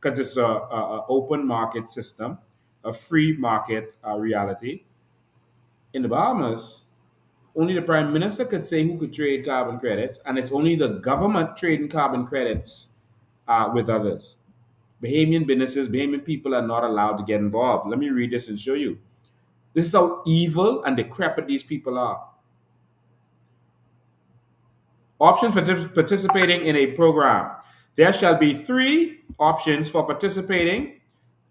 because it's an open market system, a free market reality. In the Bahamas, only the Prime Minister could say who could trade carbon credits, and it's only the government trading carbon credits with others. Bahamian businesses, Bahamian people are not allowed to get involved. Let me read this and show you. This is how evil and decrepit these people are. Options for participating in a program. There shall be 3 options for participating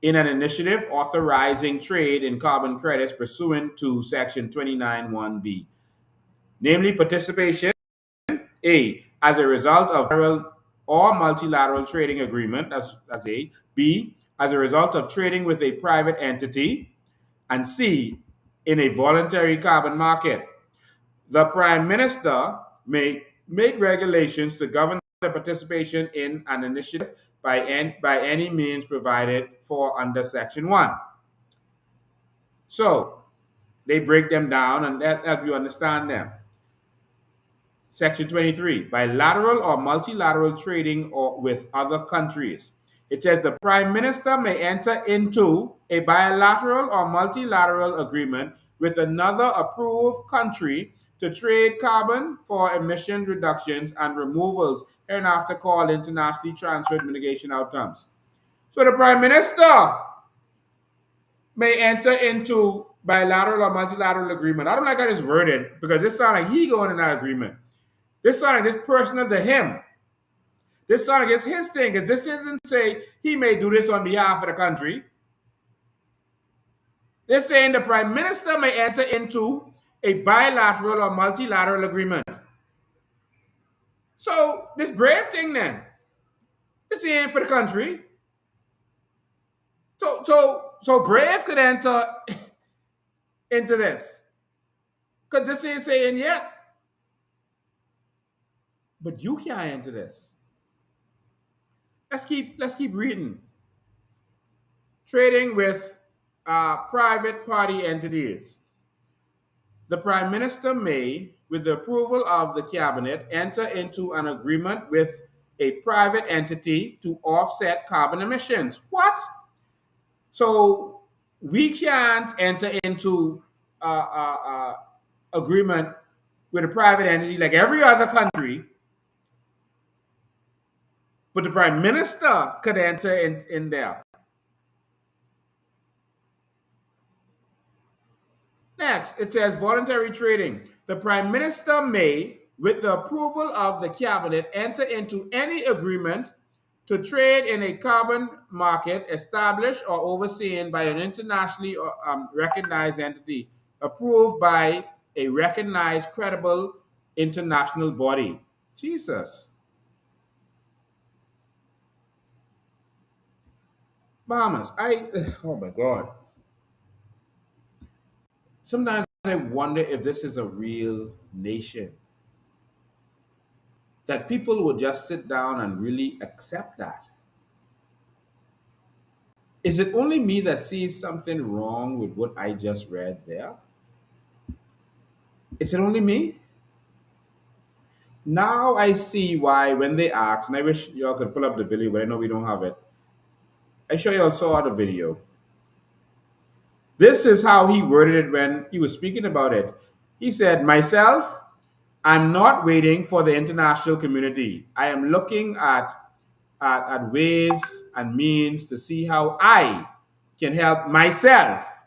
in an initiative authorizing trade in carbon credits pursuant to Section 29(1)(b). Namely, participation, A, as a result of general or multilateral trading agreement, that's A. B, as a result of trading with a private entity. And C, in a voluntary carbon market. The Prime Minister may make regulations to govern the participation in an initiative by any means provided for under Section 1. So, they break them down and that help you understand them. Section 23, bilateral or multilateral trading or with other countries. It says the Prime Minister may enter into a bilateral or multilateral agreement with another approved country to trade carbon for emission reductions and removals, hereinafter called internationally transferred mitigation outcomes. So the Prime Minister may enter into bilateral or multilateral agreement. I don't like how it's worded because this sounds like he going in that agreement. This sounds like this personal to him. This sounds like it's his thing because this doesn't say he may do this on behalf of the country. They're saying the Prime Minister may enter into a bilateral or multilateral agreement. So this brave thing then, this ain't for the country. So brave could enter into this. Because this ain't saying yet. But you can't enter this. Let's keep reading. Trading with private party entities. The Prime Minister may, with the approval of the Cabinet, enter into an agreement with a private entity to offset carbon emissions. What? So we can't enter into agreement with a private entity like every other country, but the Prime Minister could enter in there. Next, it says voluntary trading. The Prime Minister may, with the approval of the Cabinet, enter into any agreement to trade in a carbon market established or overseen by an internationally recognized entity, approved by a recognized, credible international body. Jesus. Bahamas, oh my God. Sometimes I wonder if this is a real nation. That people would just sit down and really accept that. Is it only me that sees something wrong with what I just read there? Is it only me? Now I see why when they asked, and I wish y'all could pull up the video, but I know we don't have it. I sure y'all saw the video. This is how he worded it when he was speaking about it. He said, myself, I'm not waiting for the international community. I am looking at ways and means to see how I can help myself.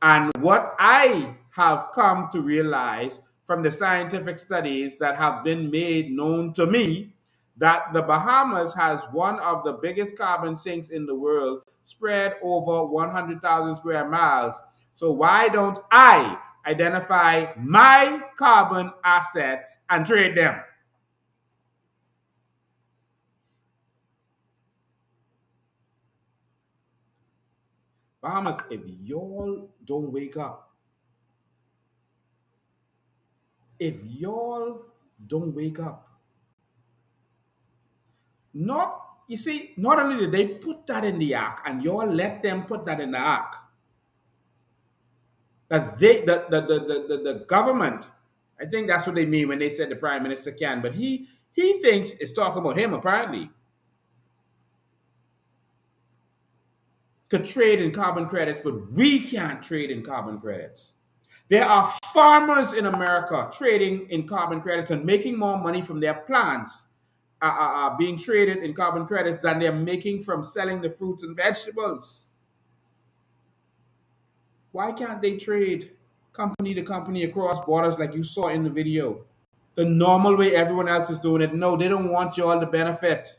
And what I have come to realize from the scientific studies that have been made known to me, that the Bahamas has one of the biggest carbon sinks in the world, spread over 100,000 square miles. So why don't I identify my carbon assets and trade them? Bahamas, if y'all don't wake up, not only did they put that in the ark, and y'all let them put that in the ark, that the government, I think that's what they mean when they said the Prime Minister can, but he thinks it's talking about him apparently, could trade in carbon credits, but we can't trade in carbon credits. There are farmers in America trading in carbon credits and making more money from their plants being traded in carbon credits than they're making from selling the fruits and vegetables. Why can't they trade company to company across borders like you saw in the video? The normal way everyone else is doing it. No, they don't want you all to benefit.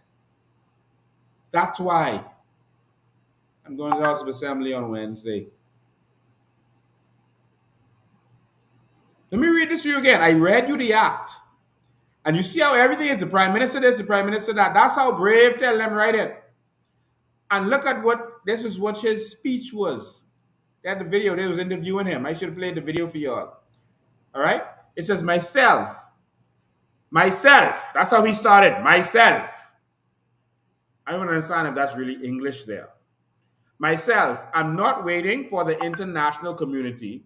That's why. I'm going to the House of Assembly on Wednesday. Let me read this to you again. I read you the act. And you see how everything is the prime minister this, the prime minister that. That's how Brave tell them write it. And look at this is what his speech was. They had the video, they was interviewing him. I should have played the video for y'all. All right? It says, myself. That's how he started. Myself. I don't understand if that's really English there. Myself, I'm not waiting for the international community.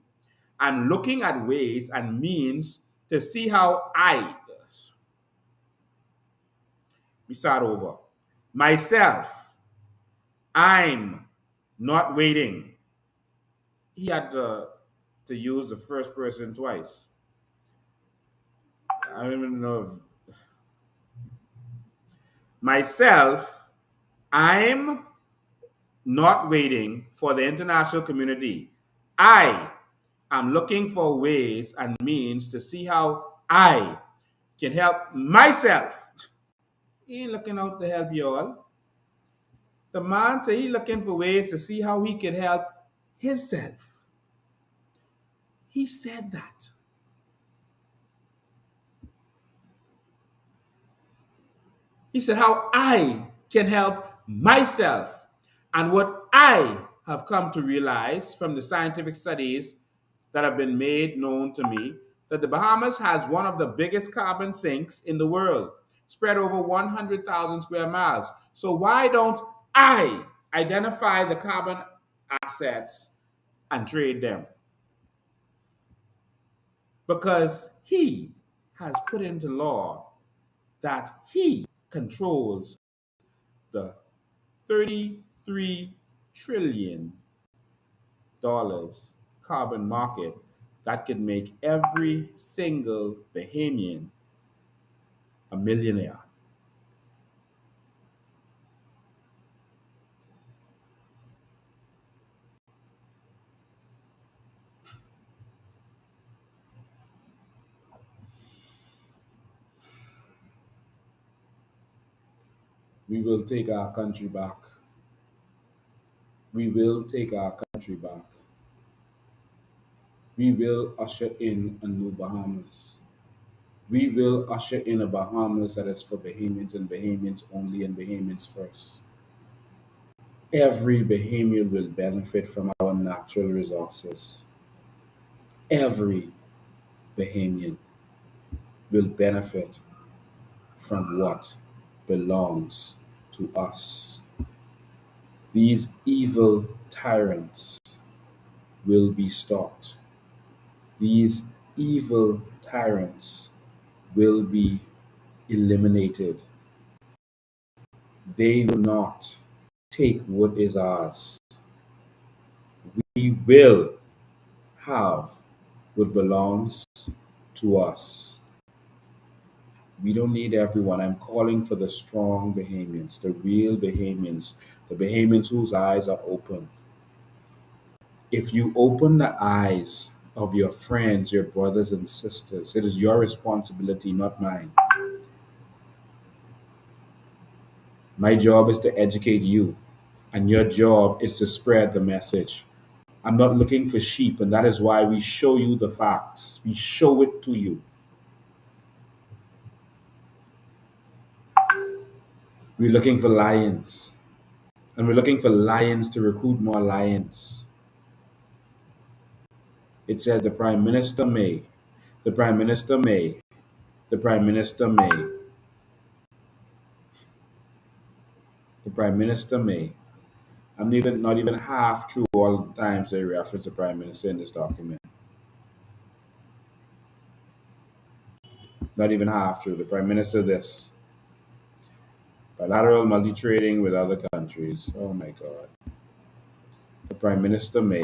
I'm looking at ways and means to see how we start over. Myself, I'm not waiting. He had to use the first person twice. I don't even know if myself, I'm not waiting for the international community. I am looking for ways and means to see how I can help myself. He ain't looking out to help y'all. The man said he looking for ways to see how he can help himself. He said that. He said how I can help myself. And what I have come to realize from the scientific studies that have been made known to me, that the Bahamas has one of the biggest carbon sinks in the world, spread over 100,000 square miles. So why don't I identify the carbon assets and trade them? Because he has put into law that he controls the $33 trillion carbon market that could make every single Bahamian a millionaire. We will take our country back. We will take our country back. We will usher in a new Bahamas. We will usher in a Bahamas that is for Bahamians and Bahamians only and Bahamians first. Every Bahamian will benefit from our natural resources. Every Bahamian will benefit from what belongs to us. These evil tyrants will be stopped. These evil tyrants will be eliminated. They will not take what is ours. We will have what belongs to us. We don't need everyone. I'm calling for the strong Bahamians, the real Bahamians, the Bahamians whose eyes are open. If you open the eyes of your friends, your brothers and sisters, it is your responsibility, not mine. My job is to educate you, and your job is to spread the message. I'm not looking for sheep, and that is why we show you the facts. We show it to you. We're looking for lions, and we're looking for lions to recruit more lions. It says the Prime Minister may, the Prime Minister may, the Prime Minister may, the Prime Minister may. I'm not even half through all the times they reference the Prime Minister in this document. Not even half through. The Prime Minister this. Bilateral multi-trading with other countries. Oh my God. The Prime Minister may.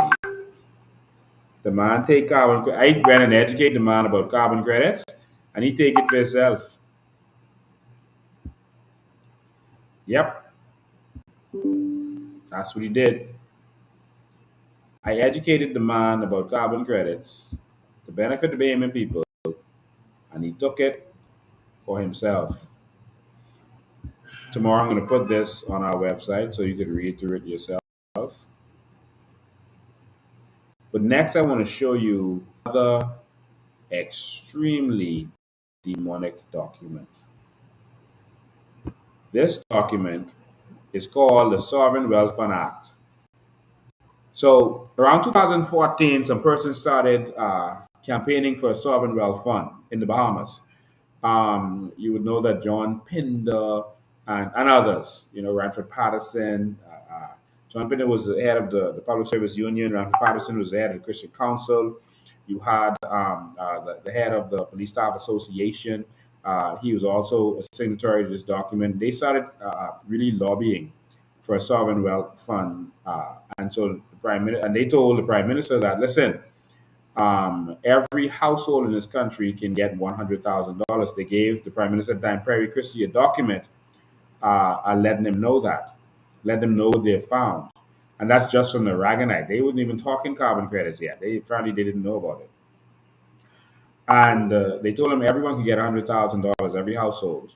The man take carbon. I went and educate the man about carbon credits, and he take it for himself. Yep. That's what he did. I educated the man about carbon credits to benefit the Bahamian people, and he took it for himself. Tomorrow I'm going to put this on our website so you can read through it yourself. But next I want to show you another extremely demonic document. This document is called the Sovereign Wealth Fund Act. So around 2014, some persons started campaigning for a sovereign wealth fund in the Bahamas. You would know that John Pinder and others, Ranford Patterson. John Pinder was the head of the Public Service Union. Ranford Patterson was the head of the Christian Council. You had the head of the Police Staff Association. He was also a signatory to this document. They started really lobbying for a sovereign wealth fund, and so the prime minister, and they told the prime minister that, listen, every household in this country can get $100,000. They gave the prime minister at the time, Perry Christie, a document letting them know that, let them know what they found, and that's just from the Raganite. They wasn't even talking carbon credits yet. They didn't know about it, and they told them everyone can get $100,000, every household.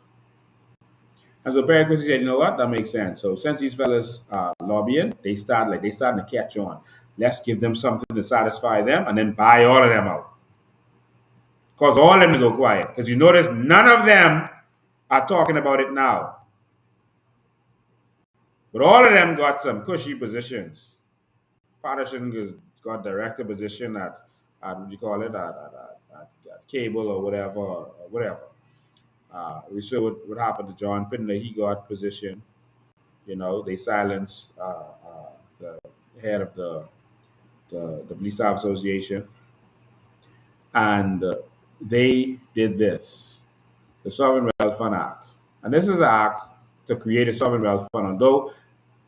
And so Perry Christie said, you know what, that makes sense. So since these fellas lobbying, they starting to catch on. Let's give them something to satisfy them and then buy all of them out. Cause all of them to go quiet. Because you notice none of them are talking about it now. But all of them got some cushy positions. Patterson got director position at what do you call it, at cable or whatever. We saw what happened to John Pinder. He got position. They silenced the head of the Police Staff Association, and they did this, the Sovereign Wealth Fund Act. And this is an act to create a sovereign wealth fund. Although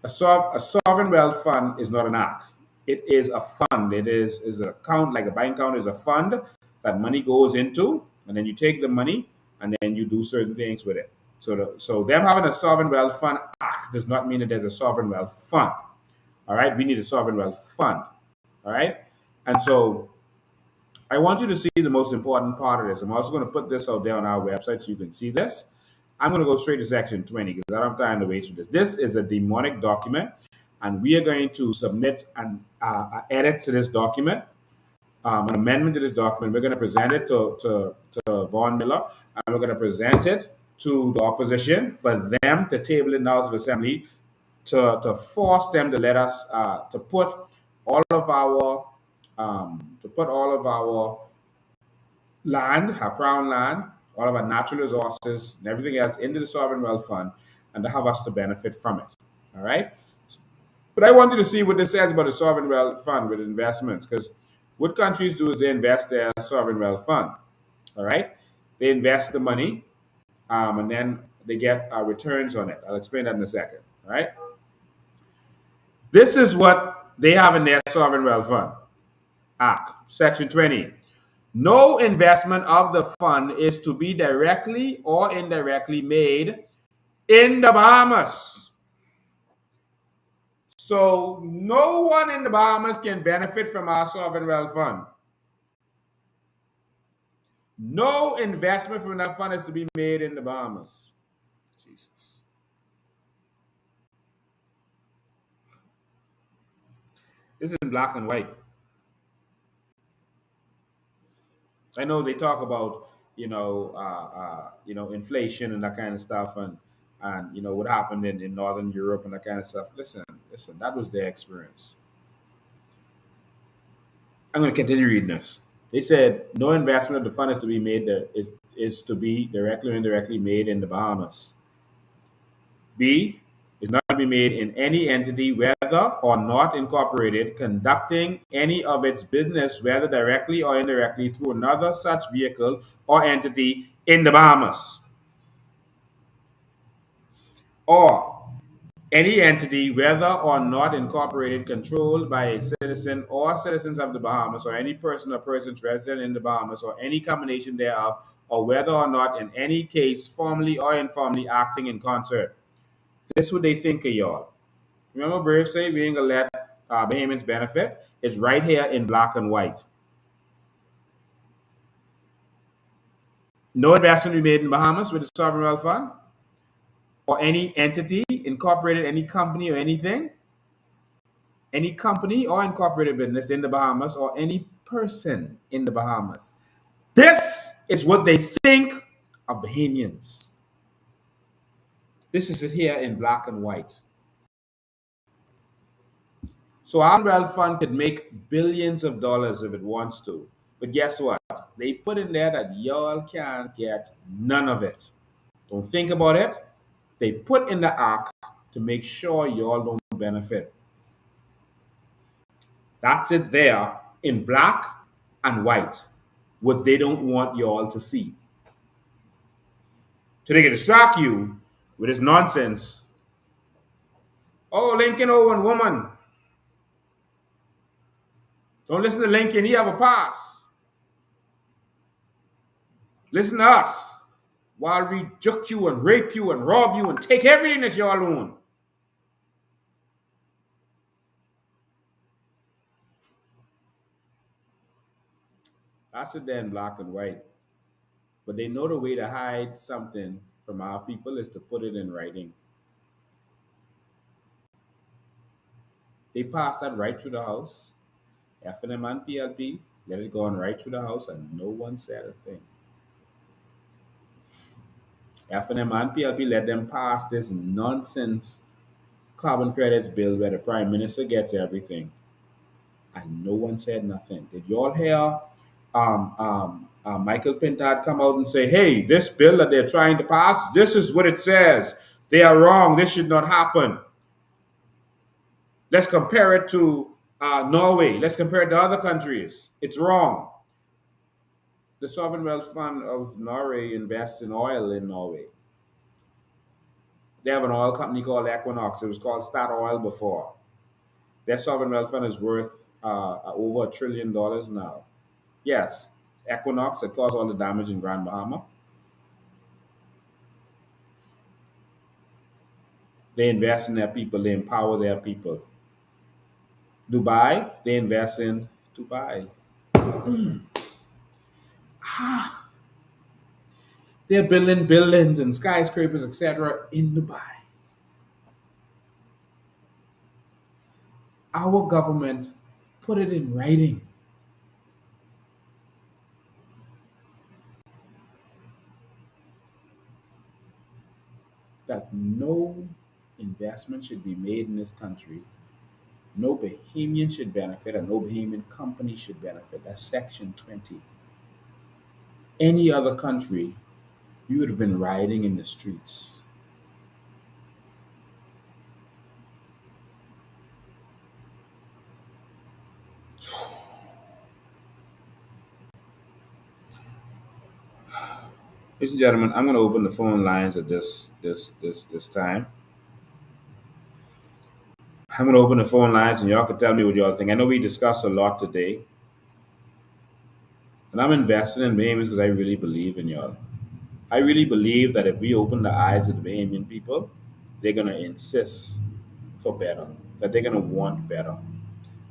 a sovereign wealth fund is not an act, it is a fund. It is an account, like a bank account is a fund that money goes into, and then you take the money and then you do certain things with it. So them having a sovereign wealth fund act does not mean that there's a sovereign wealth fund. All right, we need a sovereign wealth fund. All right, and so I want you to see the most important part of this. I'm also going to put this out there on our website so you can see this. I'm going to go straight to section 20 because I don't have time to waste with this. This is a demonic document, and we are going to submit an edit to this document, an amendment to this document. We're going to present it to Vaughn Miller, and we're going to present it to the opposition for them to table it in the House of Assembly to force them to let us to put all of our land, our crown land, all of our natural resources and everything else into the sovereign wealth fund, and to have us to benefit from it. All right. But I wanted to see what this says about the sovereign wealth fund with investments, because what countries do is they invest their sovereign wealth fund. All right. They invest the money, and then they get returns on it. I'll explain that in a second. All right. This is what they have in their sovereign wealth fund. Act, Section 20. No investment of the fund is to be directly or indirectly made in the Bahamas. So no one in the Bahamas can benefit from our sovereign wealth fund. No investment from that fund is to be made in the Bahamas. Jesus. This is in black and white. I know they talk about, inflation and that kind of stuff, and what happened in Northern Europe and that kind of stuff. Listen, that was their experience. I'm going to continue reading this. They said no investment of the fund is to be made is to be directly or indirectly made in the Bahamas. B, is not to be made in any entity, whether or not incorporated, conducting any of its business, whether directly or indirectly, through another such vehicle or entity in the Bahamas. Or any entity, whether or not incorporated, controlled by a citizen or citizens of the Bahamas, or any person or persons resident in the Bahamas, or any combination thereof, or whether or not in any case formally or informally acting in concert. This is what they think of y'all. Remember Brave say we ain't gonna let Bahamians benefit? It's right here in black and white. No investment to be made in Bahamas with the sovereign wealth fund, or any entity, incorporated, any company or anything, any company or incorporated business in the Bahamas, or any person in the Bahamas. This is what they think of Bahamians. This is it here in black and white. So our wealth fund could make billions of dollars if it wants to. But guess what? They put in there that y'all can't get none of it. Don't think about it. They put in the arc to make sure y'all don't benefit. That's it there in black and white, what they don't want y'all to see. So they can distract you with this nonsense. Oh, Lincoln Owen, woman. Don't listen to Lincoln, he have a pass. Listen to us while we juke you and rape you and rob you and take everything that y'all own. That's it there in black and white. But they know the way to hide something from our people is to put it in writing. They passed that right through the House. FNM and PLP let it go on right through the House and no one said a thing. FNM and PLP let them pass this nonsense carbon credits bill where the Prime Minister gets everything. And no one said nothing. Did you all hear Michael Pintard come out and say, hey, this bill that they're trying to pass, this is what it says. They are wrong. This should not happen. Let's compare it to Norway. Let's compare it to other countries. It's wrong. The Sovereign Wealth Fund of Norway invests in oil in Norway. They have an oil company called Equinox. It was called Statoil before. Their sovereign wealth fund is worth over $1 trillion now. Yes, Equinox, it caused all the damage in Grand Bahama. They invest in their people. They empower their people. Dubai, they invest in Dubai. They're building buildings and skyscrapers, etc. in Dubai. Our government put it in writing. That no investment should be made in this country. No Bahamian should benefit, and no Bahamian company should benefit. That's Section 20. Any other country, we would have been rioting in the streets. Ladies and gentlemen, I'm going to open the phone lines at this time. I'm going to open the phone lines, and y'all can tell me what y'all think. I know we discussed a lot today, and I'm invested in Bahamians because I really believe in y'all. I really believe that if we open the eyes of the Bahamian people, they're going to insist for better, that they're going to want better.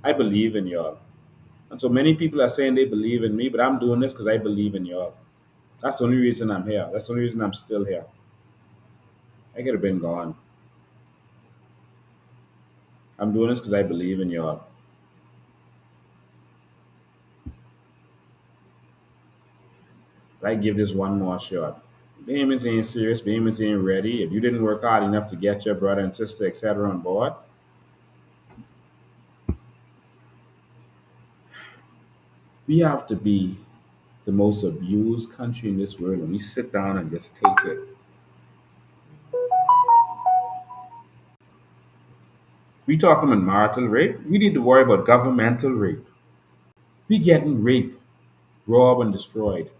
I believe in y'all. And so many people are saying they believe in me, but I'm doing this because I believe in y'all. That's the only reason I'm here. That's the only reason I'm still here. I could have been gone. I'm doing this because I believe in y'all. I give this one more shot. Bahamians ain't serious. Bahamians ain't ready. If you didn't work hard enough to get your brother and sister, etc., on board, we have to be the most abused country in this world when we sit down and just take it. We talking about marital rape. We need to worry about governmental rape. We getting raped, robbed, and destroyed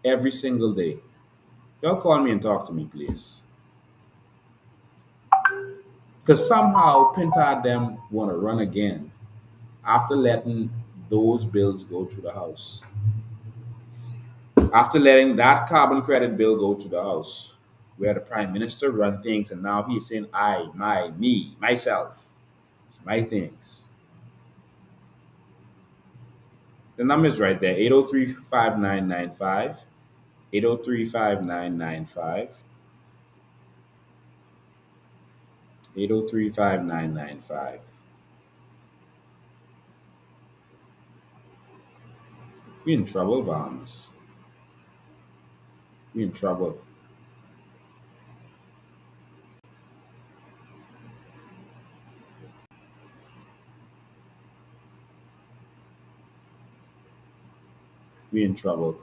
every single day. Y'all call me and talk to me, please. Because somehow Pintard them want to run again after letting those bills go through the House. After letting that carbon credit bill go to the House, where the Prime Minister run things, and now he's saying I, my, me, myself. It's my things. The number is right there, 803-5995, 803-5995, 803-5995. We in trouble, Bahamas. We in trouble. We in trouble.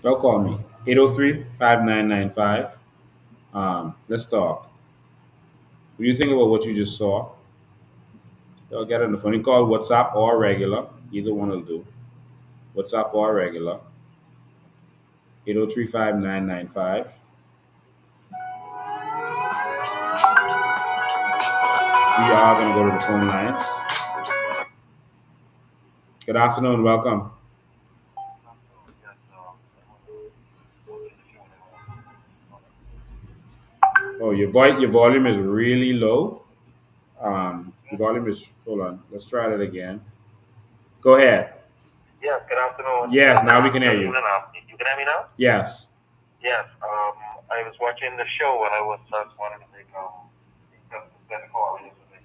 Don't call me. 803-5995. Let's talk. What do you think about what you just saw? You'll get on the phone. You call WhatsApp or regular. Either one will do. WhatsApp or regular. 803-5995. We are going to go to the phone lines. Good afternoon. Welcome. Oh, your volume is really low. Your volume is. Hold on. Let's try that again. Go ahead. Yes, good afternoon. Yes, now we can hear Good you. evening. You can hear me now? Yes. Yes. I was watching the show and I was just wanted to make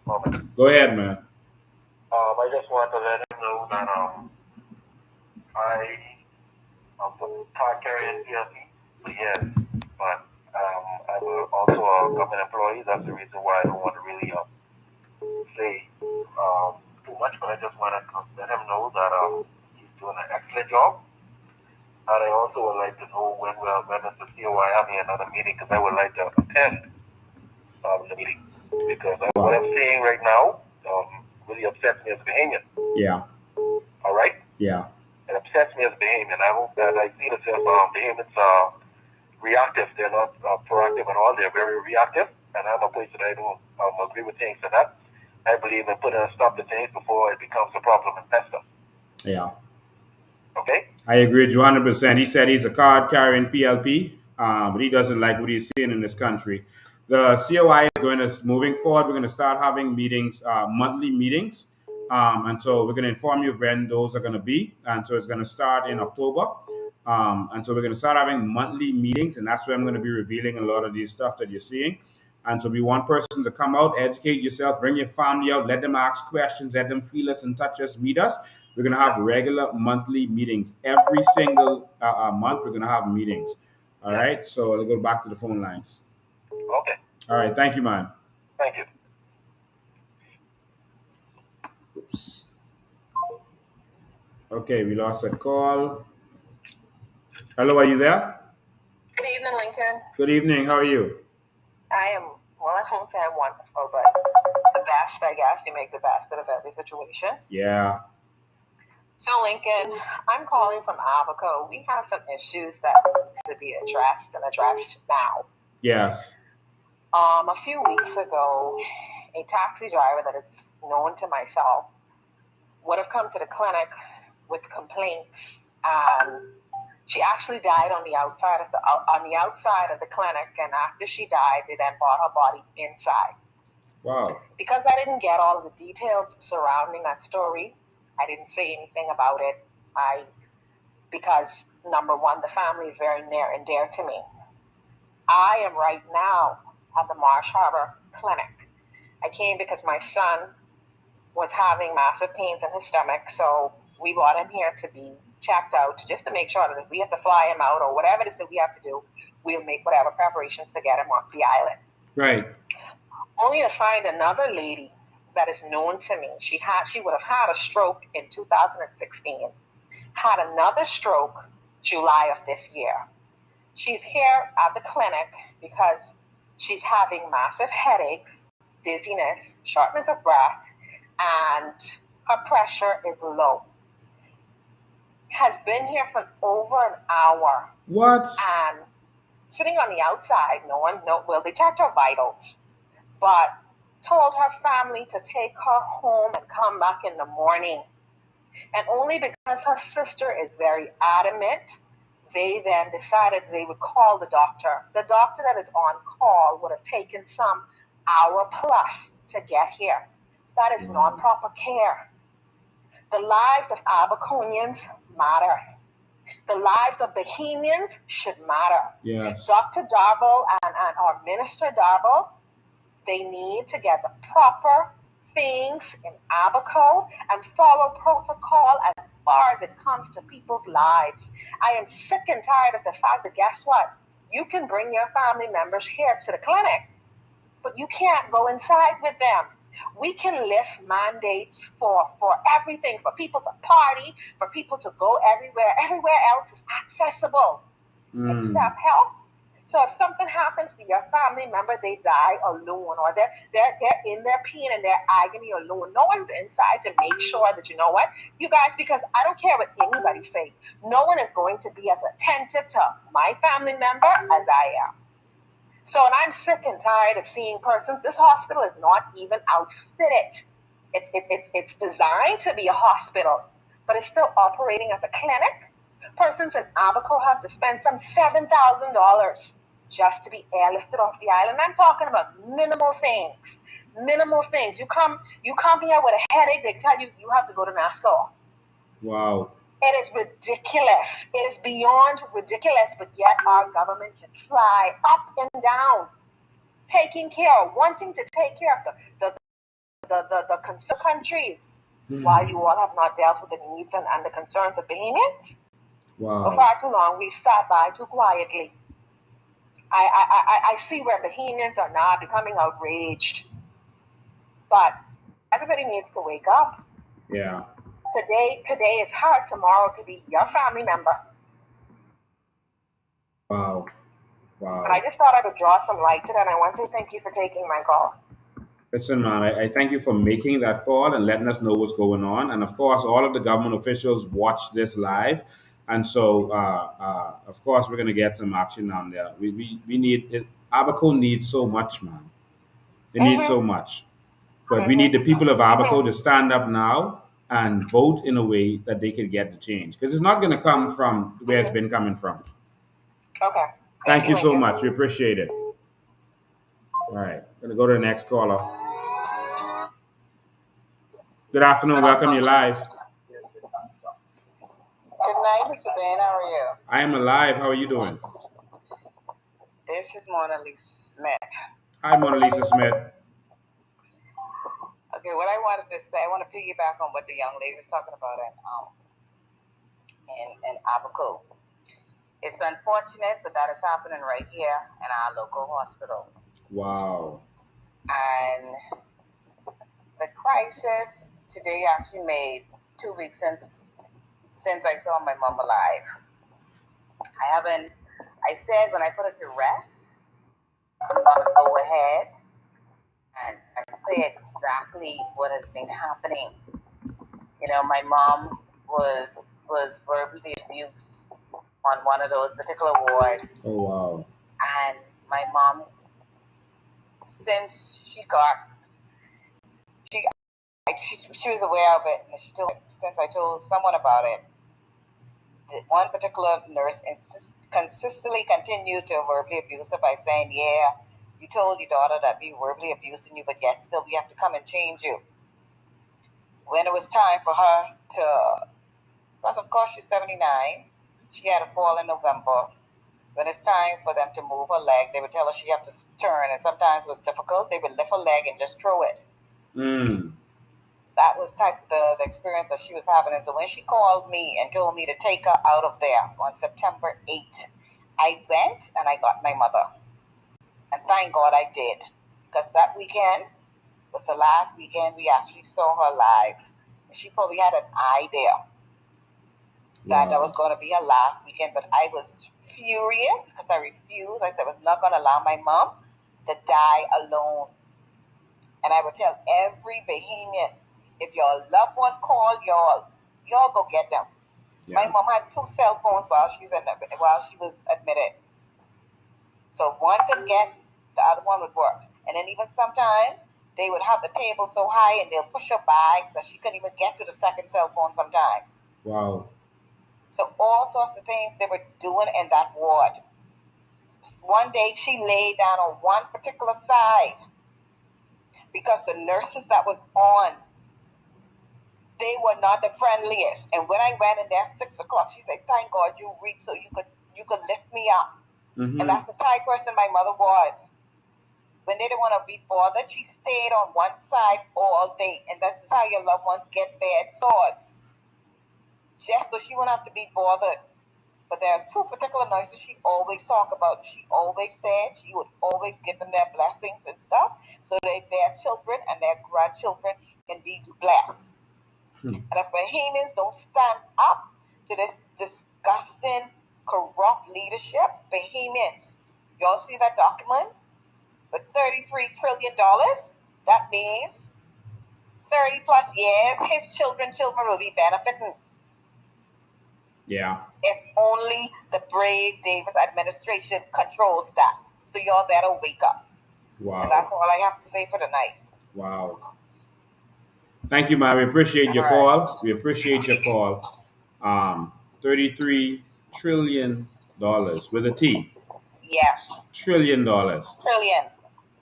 comment. Go ahead, man. I just want to let him know that I am the card carrying PLC. Yes, but I'm also a government employee. That's the reason why I don't want to really say too much. But I just want to let him know that he's doing an excellent job. And I also would like to know when is the COI having another meeting, because I would like to attend the meeting. Because what I'm seeing right now really upsets me as a Bahamian. Yeah. All right? Yeah. It upsets me as a Bahamian. I hope that I see that Bahamians are reactive. They're not proactive at all. They're very reactive. And I'm a person that I don't agree with things like that. I believe in putting a stop to things before it becomes a problem and fester. Yeah. Okay? I agree with you 100%. He said he's a card carrying PLP, but he doesn't like what he's seeing in this country. The COI is going to, moving forward, we're going to start having meetings, monthly meetings. And so we're going to inform you when those are going to be. And so it's going to start in October. And so we're going to start having monthly meetings. And that's where I'm going to be revealing a lot of these stuff that you're seeing. And so we want persons to come out, educate yourself, bring your family out, let them ask questions, let them feel us and touch us, meet us. We're going to have regular monthly meetings. Every single month, we're going to have meetings. All right? So let's go back to the phone lines. Okay. All right. Thank you, man. Thank you. Oops. Okay, we lost a call. Hello, are you there? Good evening, Lincoln. Good evening. How are you? I am, well, I won't say I'm wonderful, but the best, I guess. You make the best out of every situation. Yeah. So, Lincoln, I'm calling from Abaco. We have some issues that need to be addressed and addressed now. Yes. A few weeks ago, a taxi driver that is known to myself would have come to the clinic with complaints, and she actually died on the outside of the clinic. And after she died, they then brought her body inside. Wow. Because I didn't get all of the details surrounding that story, I didn't say anything about it. Because number one, the family is very near and dear to me. I am right now at the Marsh Harbor Clinic. I came because my son was having massive pains in his stomach, so we brought him here to be checked out, just to make sure that if we have to fly him out or whatever it is that we have to do, we'll make whatever preparations to get him off the island. Right. Only to find another lady that is known to me. She would have had a stroke in 2016, had another stroke July of this year. She's here at the clinic because she's having massive headaches, dizziness, shortness of breath, and her pressure is low. Has been here for over an hour. What? And sitting on the outside, they checked her vitals, but told her family to take her home and come back in the morning. And only because her sister is very adamant, they then decided they would call the doctor. The doctor that is on call would have taken some hour plus to get here. That is not proper care. The lives of Abaconians matter. The lives of Bahamians should matter. Yes. Dr. Darble and our Minister Darble, they need to get the proper things in Abaco and follow protocol as far as it comes to people's lives. I am sick and tired of the fact that, guess what? You can bring your family members here to the clinic, but you can't go inside with them. We can lift mandates for everything, for people to party, for people to go everywhere. Everywhere else is accessible except health. So if something happens to your family member, they die alone, or they're in their pain and their agony alone. No one's inside to make sure that, you know what, you guys, because I don't care what anybody say, no one is going to be as attentive to my family member as I am. So, and I'm sick and tired of seeing persons. This hospital is not even outfitted. It's designed to be a hospital, but it's still operating as a clinic. Persons in Abaco have to spend some $7,000 just to be airlifted off the island. I'm talking about minimal things. Minimal things. You come here with a headache, they tell you you have to go to Nassau. Wow. It is ridiculous. It is beyond ridiculous, but yet our government can fly up and down, taking care, wanting to take care of the concerned countries, while you all have not dealt with the needs and the concerns of Bahamians. Wow. For far too long, we've sat by too quietly. I see where Bahamians are now becoming outraged, but everybody needs to wake up. Yeah. Today is hard. Tomorrow could be your family member. Wow. Wow. And I just thought I would draw some light to that. And I want to thank you for taking my call. Listen, man, I thank you for making that call and letting us know what's going on. And of course, all of the government officials watch this live. And so, of course, we're going to get some action down there. We need it. Abaco needs so much, man. It needs so much. But we need the people of Abaco to stand up now and vote in a way that they can get the change. Because it's not going to come from where it's been coming from. Okay. Thank you so much. We appreciate it. All right. Going to go to the next caller. Good afternoon. Welcome. You're live. Good night, Mr. Ben. How are you? I am alive. How are you doing? This is Mona Lisa Smith. Hi, Mona Lisa Smith. Okay, what I wanted to say, I want to piggyback on what the young lady was talking about in Abaco. It's unfortunate, but that is happening right here in our local hospital. Wow. And the crisis today actually made 2 weeks since I saw my mom alive. I said when I put it to rest, I'm going to go ahead and say exactly what has been happening. You know, my mom was verbally abused on one of those particular wards. Oh, wow. And my mom, since she was aware of it, and since I told someone about it, one particular nurse consistently continued to verbally abuse her by saying, yeah, you told your daughter that we verbally abusing you, but yet still we have to come and change you. When it was time for her to, because of course she's 79, she had a fall in November. When it's time for them to move her leg, they would tell her she have to turn, and sometimes it was difficult. They would lift her leg and just throw it. That was the experience that she was having. And so when she called me and told me to take her out of there on September 8th, I went and I got my mother. And thank God I did. Because that weekend was the last weekend we actually saw her live. She probably had an idea that was going to be her last weekend. But I was furious because I refused. I said I was not going to allow my mom to die alone. And I would tell every Bahamian, if your loved one called y'all go get them. Yeah. My mom had 2 cell phones while she was admitted. So one could get, the other one would work. And then even sometimes they would have the table so high and they'll push her by so she couldn't even get to the second cell phone sometimes. Wow. So all sorts of things they were doing in that ward. One day she lay down on one particular side because the nurses that was on, they were not the friendliest. And when I went in there at 6 o'clock, she said, thank God you reached so you could lift me up. Mm-hmm. And that's the type of person my mother was. when they didn't want to be bothered, she stayed on one side all day. And this is how your loved ones get bad sores. Just so she wouldn't have to be bothered. But there's two particular nurses she always talk about. She always said she would always give them their blessings and stuff so that their children and their grandchildren can be blessed. And if Bahamians don't stand up to this disgusting, corrupt leadership, Bahamians, y'all see that document? With $33 trillion, that means 30 plus years, his children will be benefiting. Yeah. If only the brave Davis administration controls that. So y'all better wake up. Wow. And that's all I have to say for tonight. Wow. Thank you, man. We appreciate your call. We appreciate your call. $33 trillion with a T. Yes. $1 trillion. Trillion.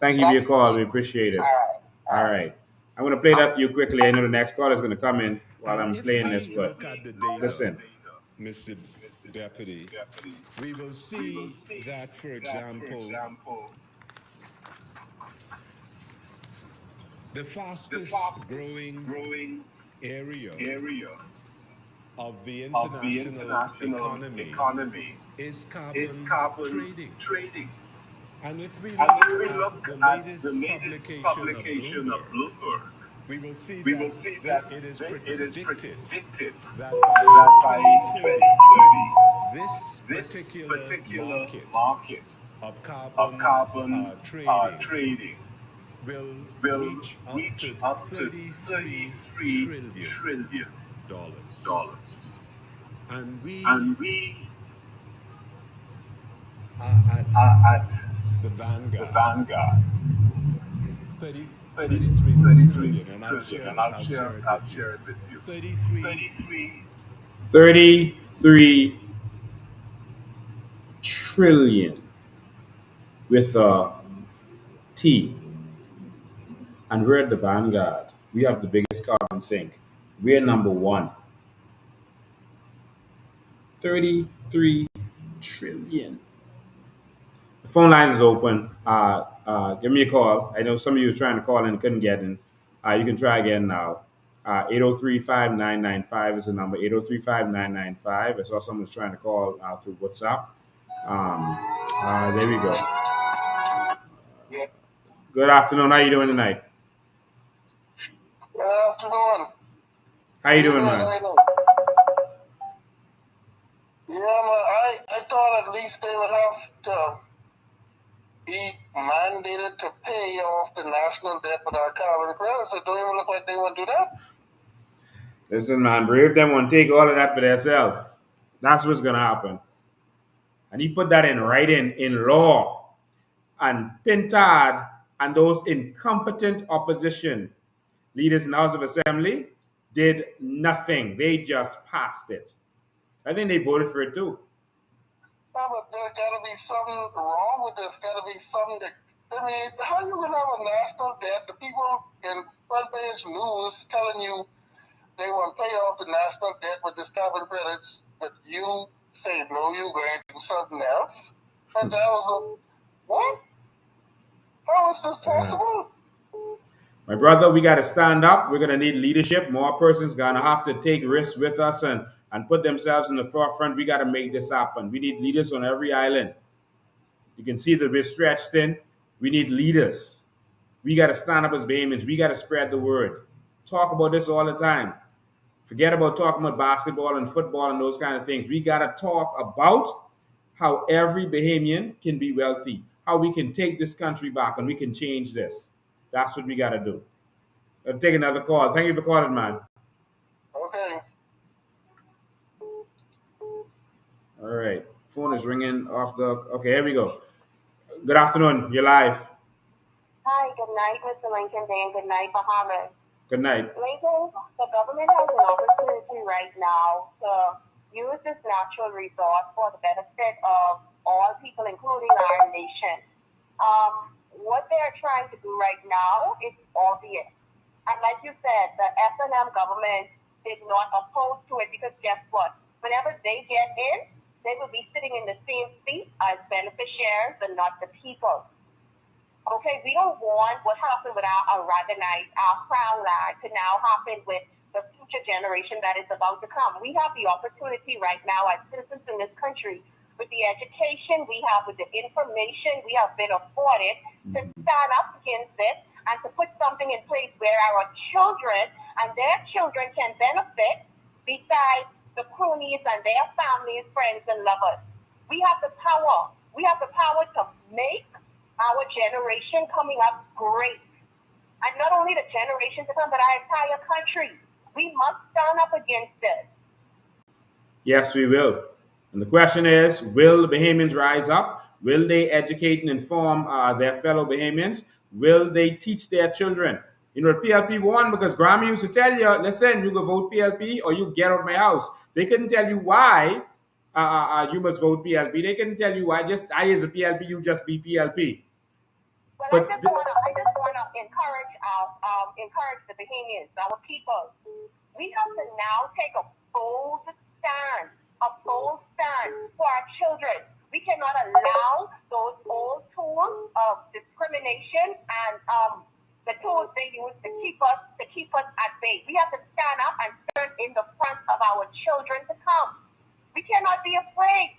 Thank you for your call. We appreciate it. All right. I'm going to play that for you quickly. I know the next call is going to come in while I'm playing this, but listen. Mr. Deputy, we will see that, for example, the fastest growing area of the international economy is carbon trading. And if we look at the latest publication of Bloomberg, we will see that it is predicted that by 2030, this particular market of carbon trading will reach up to $33 trillion. And we are at the vanguard. 33 trillion, and I'll share it with you. 33 trillion with a T. And we're at the vanguard. We have the biggest carbon sink. We're number one. 33 trillion. The phone lines is open. Give me a call. I know some of you was trying to call and couldn't get in. You can try again now. 803-5995 is the number. 803-5995. I saw someone was trying to call through WhatsApp. There we go. Good afternoon. How you doing tonight? Good afternoon. How you doing, man? Yeah, man, I thought at least they would have to be mandated to pay off the national debt with our carbon credits. It don't even look like they want to do that. Listen, man, brave them want to take all of that for themselves. That's what's going to happen. And he put that in writing, in law. And Tintad and those incompetent opposition leaders in the House of Assembly did nothing. They just passed it. I think they voted for it too. No, but there's got to be something wrong with this. Got to be something that, I mean, how are you going to have a national debt? The people in front page news telling you they want to pay off the national debt with this carbon credits, but you say no, you're going to do something else? And that was what? How is this possible? My brother, we got to stand up. We're going to need leadership. More persons going to have to take risks with us and put themselves in the forefront. We got to make this happen. We need leaders on every island. You can see that we're stretched thin. We need leaders. We got to stand up as Bahamians. We got to spread the word. Talk about this all the time. Forget about talking about basketball and football and those kind of things. We got to talk about how every Bahamian can be wealthy, how we can take this country back and we can change this. That's what we got to do. I'll take another call. Thank you for calling, man. Okay. All right. Phone is ringing off the... Okay, here we go. Good afternoon. You're live. Hi, good night, Mr. Lincoln Day, and good night, Bahamas. Good night. Lincoln, the government has an opportunity right now to use this natural resource for the benefit of all people, including our nation. What they're trying to do right now is obvious. And like you said, the S&M government is not opposed to it because guess what? Whenever they get in, they will be sitting in the same seat as beneficiaries and not the people. Okay, we don't want what happened with our Aragonite, our crown land, to now happen with the future generation that is about to come. We have the opportunity right now as citizens in this country, with the education we have, with the information we have been afforded, to stand up against this and to put something in place where our children and their children can benefit besides the cronies and their families, friends, and lovers. We have the power. We have the power to make our generation coming up great. And not only the generation to come, but our entire country. We must stand up against this. Yes, we will. And the question is, will Bahamians rise up? Will they educate and inform their fellow Bahamians? Will they teach their children? You know, PLP won because Grammy used to tell you, listen, you go vote PLP or you get out of my house. They couldn't tell you why you must vote PLP. They couldn't tell you why. Just I as a PLP, you just be PLP. Well, I just want to encourage the Bahamians, our people. We have to now take a bold stand for our children. We cannot allow those old tools of discrimination and the tools they use to keep us at bay. We have to stand up and stand in the front of our children to come. We cannot be afraid.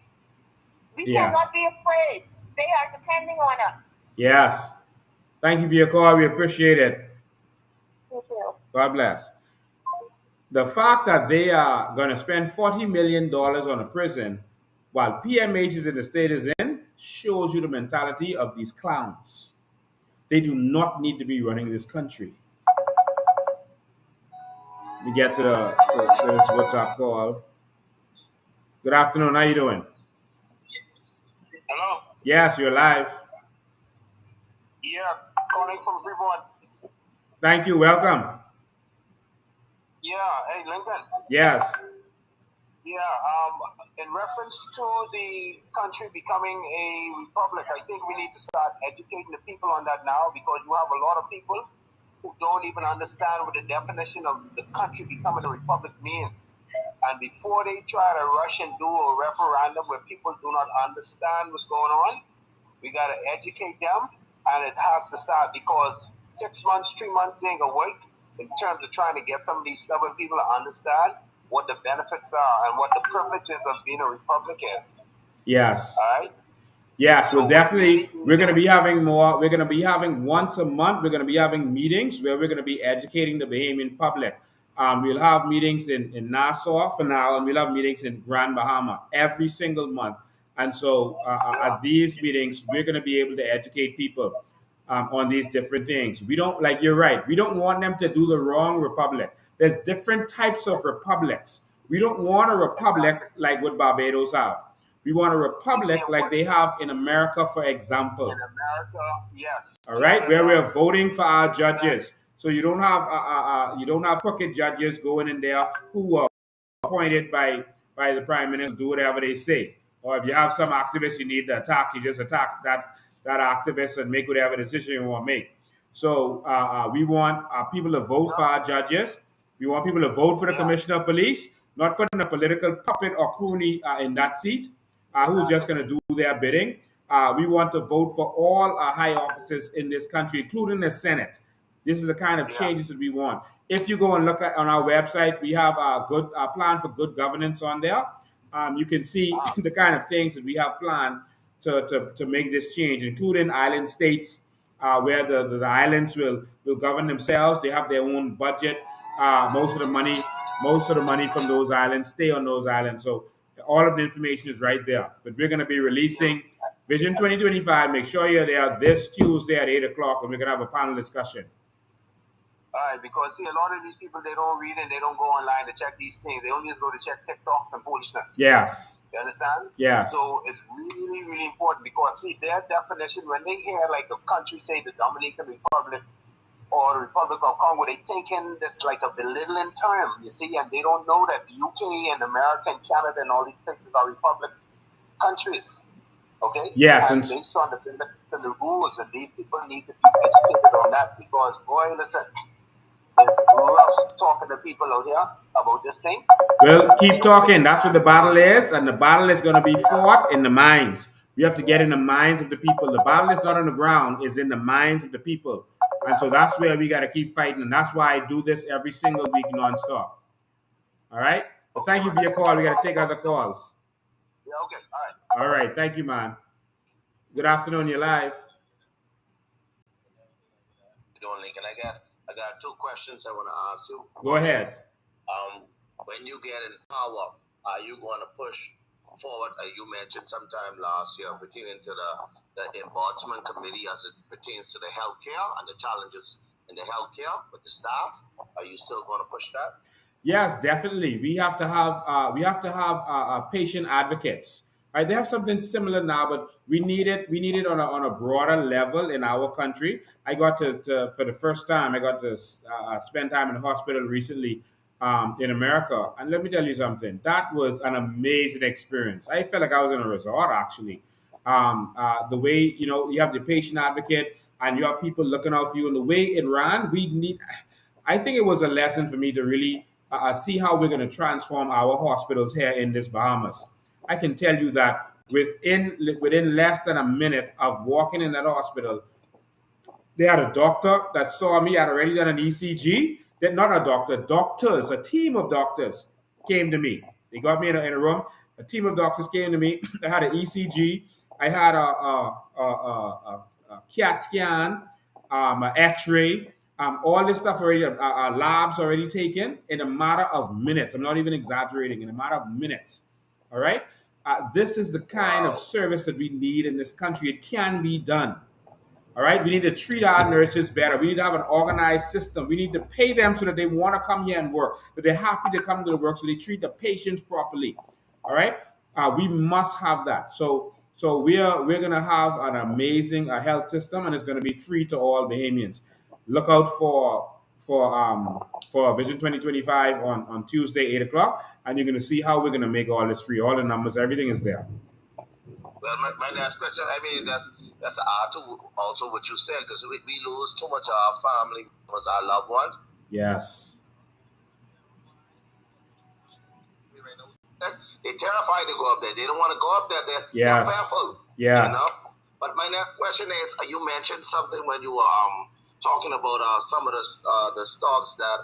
We cannot be afraid. They are depending on us. Yes. Thank you for your call. We appreciate it. Thank you. God bless. The fact that they are going to spend $40 million on a prison while PMH is in the state is in shows you the mentality of these clowns. They do not need to be running this country. We get to this WhatsApp call. Good afternoon. How you doing? Hello? Yes, you're live. Yeah, calling from Freeport. Thank you. Welcome. Yeah, hey, Lincoln. Yes. Yeah, in reference to the country becoming a republic, I think we need to start educating the people on that now, because you have a lot of people who don't even understand what the definition of the country becoming a republic means. And before they try to rush and do a referendum where people do not understand what's going on, we got to educate them, and it has to start, because 6 months, 3 months ain't gonna work in terms of trying to get some of these stubborn people to understand what the benefits are and what the privileges of being a republic is. Yes. All right? Yes, well, definitely. We're going to be having more. We're going to be having once a month. We're going to be having meetings where we're going to be educating the Bahamian public. We'll have meetings in Nassau for now, and we'll have meetings in Grand Bahama every single month. And so at these meetings, we're going to be able to educate people on these different things. We don't, like you're right, we don't want them to do the wrong republic. There's different types of republics. We don't want a republic like what Barbados have. We want a republic like they have in America, for example. In America, yes. All right, where we're voting for our judges. So you don't have crooked judges going in there who are appointed by the prime minister to do whatever they say. Or if you have some activists you need to attack, you just attack that activist and make whatever decision you want to make. So we want people to vote for our judges. We want people to vote for the commissioner of police, not putting a political puppet or crony in that seat who's just going to do their bidding. We want to vote for all high offices in this country, including the Senate. This is the kind of changes that we want. If you go and look at on our website, we have a good plan for good governance on there. You can see the kind of things that we have planned to make this change, including island states where the islands will govern themselves. They have their own budget. Most of the money from those islands stay on those islands. So all of the information is right there. But we're going to be releasing Vision 2025. Make sure you're there this Tuesday at 8 o'clock, and we're going to have a panel discussion. All right, because see, a lot of these people, they don't read and they don't go online to check these things. They only just go to check TikTok and foolishness. Yes. You understand? Yes. So it's really, really important, because see, their definition, when they hear like a country say the Dominican Republic or the Republic of Congo, they taking this like a belittling term, you see, and they don't know that the UK and America and Canada and all these places are republic countries. Okay? Yes. And based on the rules, and these people need to be educated on that, because boy, listen, it's rough talking to people out here about this thing. Well, keep talking. That's what the battle is, and the battle is going to be fought in the minds. We have to get in the minds of the people. The battle is not on the ground, it's in the minds of the people. And so that's where we got to keep fighting. And that's why I do this every single week nonstop. All right? Well, thank you for your call. We got to take other calls. Yeah, okay. All right. All right. Thank you, man. Good afternoon. You're live. Lincoln, I got two questions I want to ask you. Go ahead. When you get in power, are you going to push forward? You mentioned sometime last year pertaining to the ombudsman committee as it pertains to the healthcare and the challenges in the healthcare with the staff. Are you still going to push that? Yes, definitely. We have to have patient advocates. Right? They have something similar now, but we need it. We need it on a broader level in our country. I got to for the first time. I got to spend time in the hospital recently in America, and let me tell you something. That was an amazing experience. I felt like I was in a resort actually. The way you have the patient advocate and you have people looking out for you, and the way it ran, we need. I think it was a lesson for me to really see how we're going to transform our hospitals here in this Bahamas. I can tell you that within less than a minute of walking in that hospital, they had a doctor that saw me, had already done an ECG. That not a doctor, doctors, a team of doctors came to me. They got me in a room. A team of doctors came to me. I had an ECG. I had a CAT scan, an X-ray, all this stuff already, labs already taken in a matter of minutes. I'm not even exaggerating. In a matter of minutes. All right. This is the kind of service that we need in this country. It can be done. All right, we need to treat our nurses better. We need to have an organized system. We need to pay them so that they want to come here and work, that they're happy to come to the work, so they treat the patients properly. All right, we must have that. So we're gonna have an amazing health system, and it's gonna be free to all Bahamians. Look out for Vision 2025 on Tuesday 8 o'clock, and you're gonna see how we're gonna make all this free. All the numbers, everything is there. Well, my next question, I mean, that's also what you said, because we lose too much of our family members, our loved ones. Yes. They're terrified to go up there. They don't want to go up there. They're fearful. Yes. But my next question is, you mentioned something when you were talking about some of the stocks that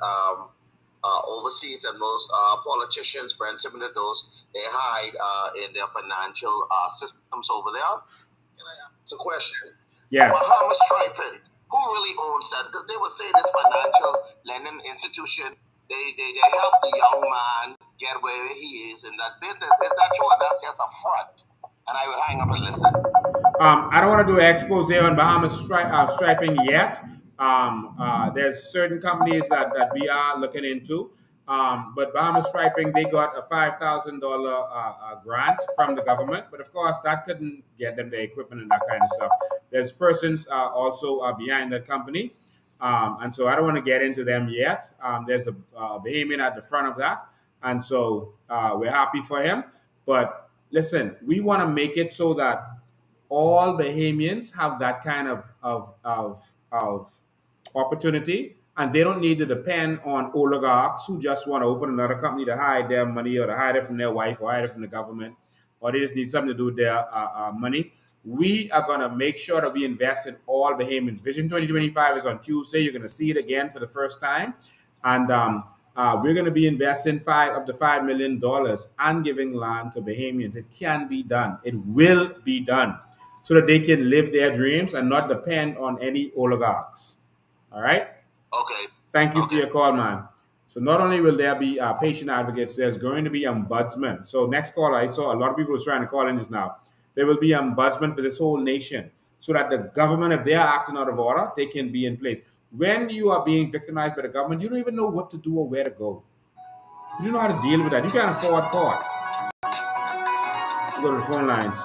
overseas that most politicians, Brent similar to those, they hide in their financial systems over there. It's a question. Yes. Bahamas Striping, who really owns that? Because they were saying this financial lending institution, they help the young man get where he is in that business. Is that true, or that's just a front? And I will hang up and listen. I don't want to do an expose on Bahamas striping yet. There's certain companies that we are looking into. But Bahamas Striping, they got a $5,000 grant from the government. But of course, that couldn't get them the equipment and that kind of stuff. There's persons also behind that company. And so I don't want to get into them yet. There's a Bahamian at the front of that. And so we're happy for him. But listen, we want to make it so that all Bahamians have that kind of opportunity, and they don't need to depend on oligarchs who just want to open another company to hide their money, or to hide it from their wife, or hide it from the government, or they just need something to do with their money. We are going to make sure that we invest in all Bahamians. Vision 2025 is on Tuesday. You're going to see it again for the first time. And we're going to be investing up to $5 million and giving land to Bahamians. It can be done. It will be done, so that they can live their dreams and not depend on any oligarchs. All right? Okay. Thank you for your call, man. So not only will there be patient advocates, there's going to be ombudsman. So next caller, I saw a lot of people was trying to call in just now. There will be ombudsman for this whole nation, so that the government, if they are acting out of order, they can be in place. When you are being victimized by the government, you don't even know what to do or where to go. You don't know how to deal with that. You can't afford court. You go to the phone lines.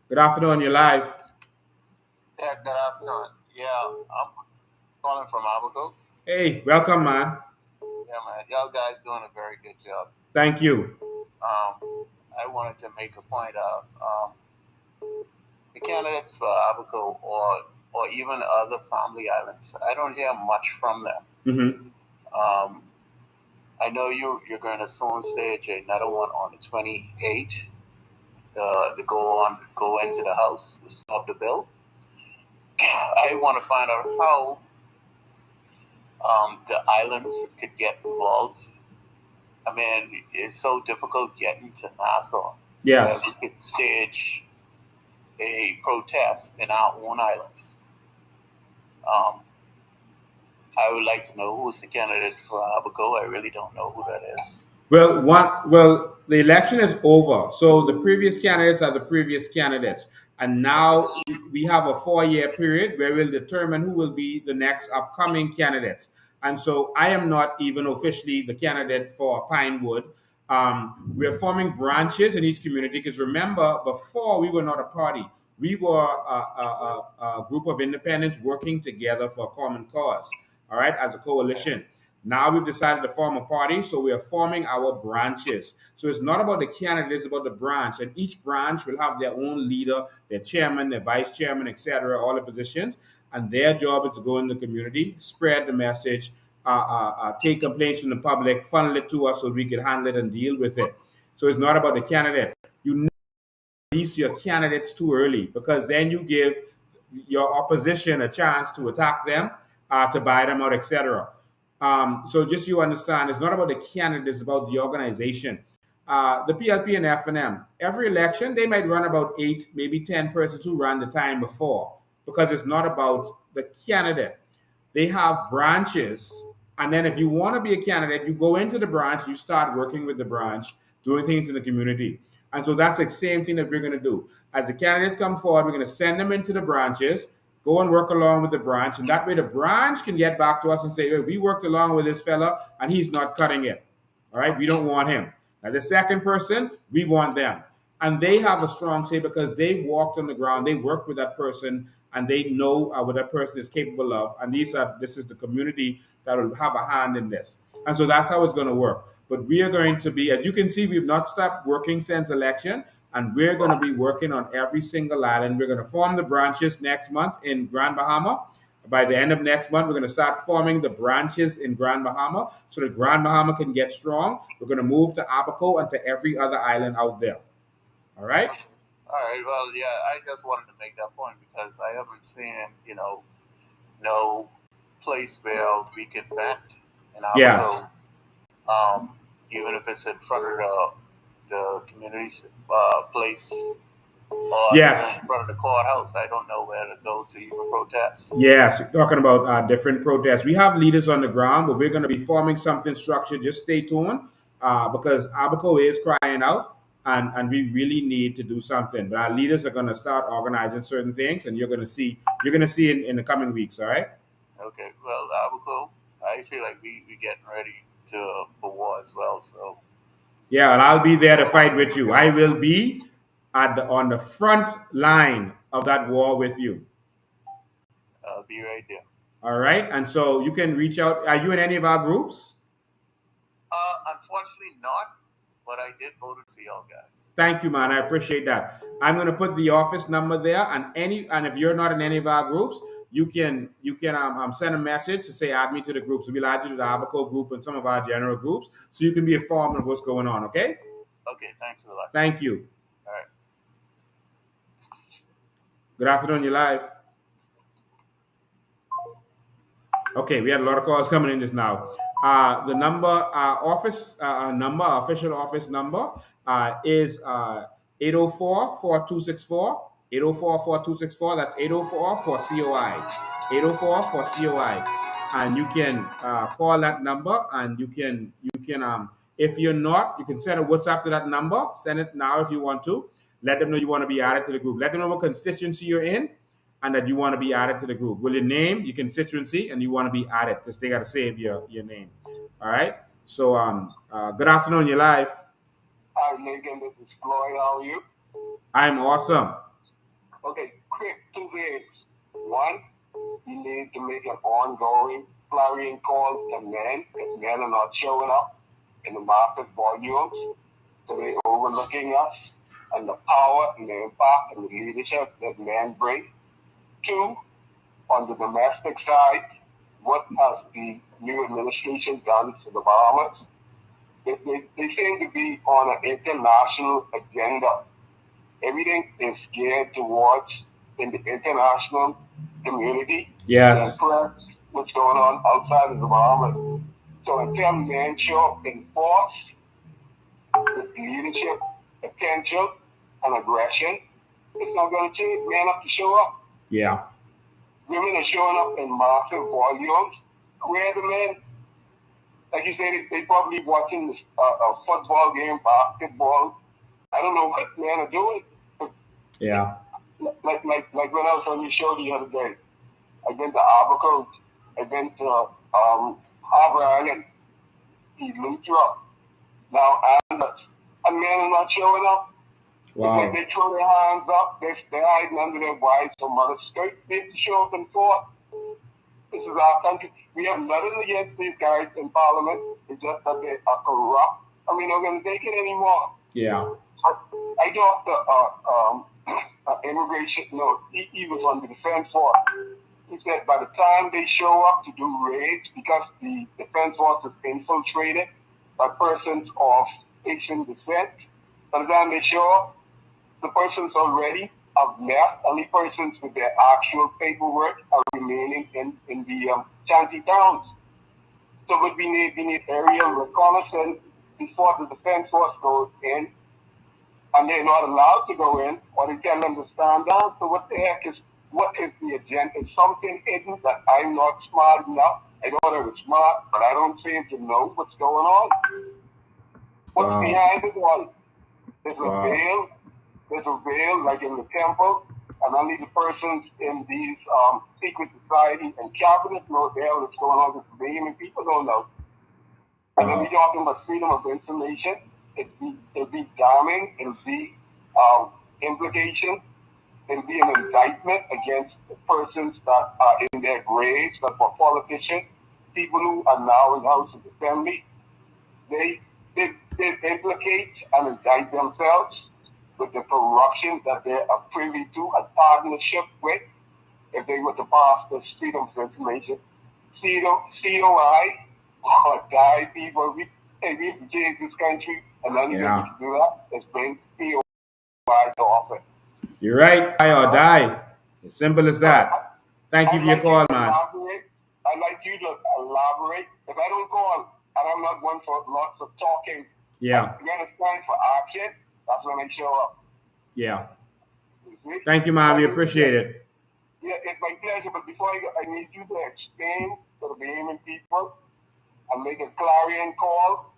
Good afternoon, you're live. Yeah, good afternoon. Yeah, I'm calling from Abaco. Hey, welcome, man. Yeah, man. Y'all guys doing a very good job. Thank you. I wanted to make a point of the candidates for Abaco or even other family islands. I don't hear much from them. Mm-hmm. I know you're going to soon stage another one on the 28th. to go into the House to stop the bill. I want to find out how the islands could get involved. I mean, it's so difficult getting to Nassau. Yes. That we could stage a protest in our own islands. I would like to know who's the candidate for Abaco. I really don't know who that is. Well, the election is over. So the previous candidates are the previous candidates. And now we have a 4-year period where we'll determine who will be the next upcoming candidates. And so I am not even officially the candidate for Pinewood. We're forming branches in each community because remember, before we were not a party. We were a group of independents working together for a common cause, all right, as a coalition. Now we've decided to form a party, so we are forming our branches. So it's not about the candidate, it's about the branch. And each branch will have their own leader, their chairman, their vice chairman, etc., all the positions. And their job is to go in the community, spread the message, take complaints from the public, funnel it to us so we can handle it and deal with it. So it's not about the candidate. You never release your candidates too early because then you give your opposition a chance to attack them, to buy them out, etc. So just so you understand, it's not about the candidate, it's about the organization. The PLP and FNM, every election, they might run about 8, maybe 10 persons who ran the time before because it's not about the candidate. They have branches. And then if you want to be a candidate, you go into the branch, you start working with the branch, doing things in the community. And so that's the same thing that we're going to do. As the candidates come forward, we're going to send them into the branches, go and work along with the branch. And that way the branch can get back to us and say, hey, we worked along with this fella and he's not cutting it. All right, we don't want him. Now, the second person, we want them. And they have a strong say because they walked on the ground, they worked with that person, and they know what that person is capable of. And this is the community that will have a hand in this. And so that's how it's going to work. But we are going to be, as you can see, we've not stopped working since election, and we're going to be working on every single island. We're going to form the branches next month in Grand Bahama. By the end of next month, we're going to start forming the branches in Grand Bahama so that Grand Bahama can get strong. We're going to move to Abaco and to every other island out there. All right? All right. Well, yeah, I just wanted to make that point because I haven't seen, no place where we can vent in Abaco. Yes. Even if it's in front of the community place. Or Yes. in front of the courthouse, I don't know where to go to even protest. Yes, you're talking about different protests. We have leaders on the ground, but we're going to be forming something structured. Just stay tuned because Abaco is crying out, and we really need to do something. But our leaders are going to start organizing certain things, and you're going to see in the coming weeks. All right. Okay. Well, Abaco, I feel like we're getting ready for war as well. So. Yeah, and I'll be there to fight with you. I will be on the front line of that war with you. I'll be right there. All right, and so you can reach out. Are you in any of our groups? Unfortunately not, but I did vote for y'all guys. Thank you, man. I appreciate that. I'm going to put the office number there, and if you're not in any of our groups, you can send a message to say add me to the groups. So we'll add you to the Abaco group and some of our general groups, so you can be informed of what's going on. Okay? Okay. Thanks a lot. Thank you. All right. Good afternoon. You're live. Okay, we had a lot of calls coming in just now. The number, official office number is 804-4264. 804-4264. That's 804-4COI. 804-4COI. And you can call that number, and you can if you're not, you can send a WhatsApp to that number. Send it now if you want to. Let them know you want to be added to the group. Let them know what constituency you're in, and that you want to be added to the group. Will your name, your constituency, and you want to be added because they got to save your name. All right. So good afternoon. You're live. Hi, Megan. This is Floyd. How are you? I'm awesome. Okay, quick 2 things. One, you need to make an ongoing clarion call to men because men are not showing up in the market volumes. So they're overlooking us and the power and the impact and the leadership that men bring. 2, on the domestic side, what has the new administration done to the Bahamas? They seem to be on an international agenda. everything is geared towards in the international community. Yes. And press what's going on outside of the Bahamas. So until men show up in force with leadership, potential, and aggression, it's not going to change. Men have to show up. Yeah. Women are showing up in massive volumes. Where the men, like you said, they probably watching a football game, basketball. I don't know what men are doing. Yeah. Like when I was on your show the other day, I went to Abaco, I went to Harbour Island, Lutra. Now, and men are not showing up. Wow. It's like they throw their hands up, they're hiding under their wives or mother's skirt. They have to show up in court. This is our country. We have nothing against these guys in Parliament. It's just that they are corrupt. I mean, they're going to take it anymore. Yeah. I talked to immigration. No, he was on the defense force. He said by the time they show up to do raids, because the defense force is infiltrated by persons of Haitian descent, by the time they show up, the persons already have left. Only persons with their actual paperwork are remaining in the shanty towns. So what we need aerial reconnaissance before the defense force goes in, and they're not allowed to go in, or they tell them to stand down. So what is the agenda? It's something hidden that I'm not smart enough. I know that it's smart, but I don't seem to know what's going on. What's behind it all? There's a veil like in the temple, and only the persons in these secret society and cabinet know the hell that's going on with the Bahamian people don't know. And then we're talking about freedom of information. It'll be damning, it'll be implication, it'll be an indictment against the persons that are in their graves, that were politicians, people who are now in the House of Assembly. They implicate and indict themselves with the corruption that they are privy to, a partnership with, if they were to pass this freedom of information. COI or die people. We can change this country, and the only way we can do that is bring COI to office. You're right. Die or die. As simple as that. Thank you for your call, man. I'd like you to elaborate. If I don't call, and I'm not one for lots of talking, yeah. When it's time for action, that's when I show up. Yeah. Thank you, man. We appreciate it. Yeah, it's my pleasure. But before I go, I need you to explain to the Bahamian people and make a clarion call.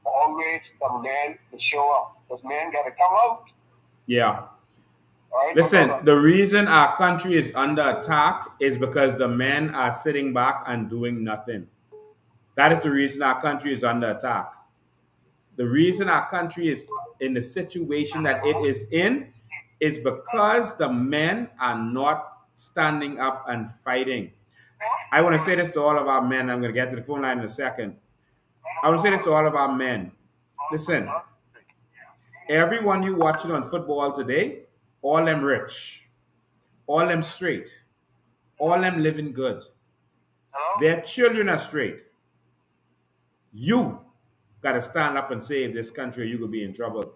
Always the men to show up. Because men got to come out. Yeah. Right, listen, the reason our country is under attack is because the men are sitting back and doing nothing. That is the reason our country is under attack. The reason our country is in the situation that it is in is because the men are not standing up and fighting. I want to say this to all of our men. I'm going to get to the phone line in a second. I want to say this to all of our men. Listen, everyone you watching on football today, all them rich, all them straight, all them living good. Their children are straight. You got to stand up and save this country or you could be in trouble.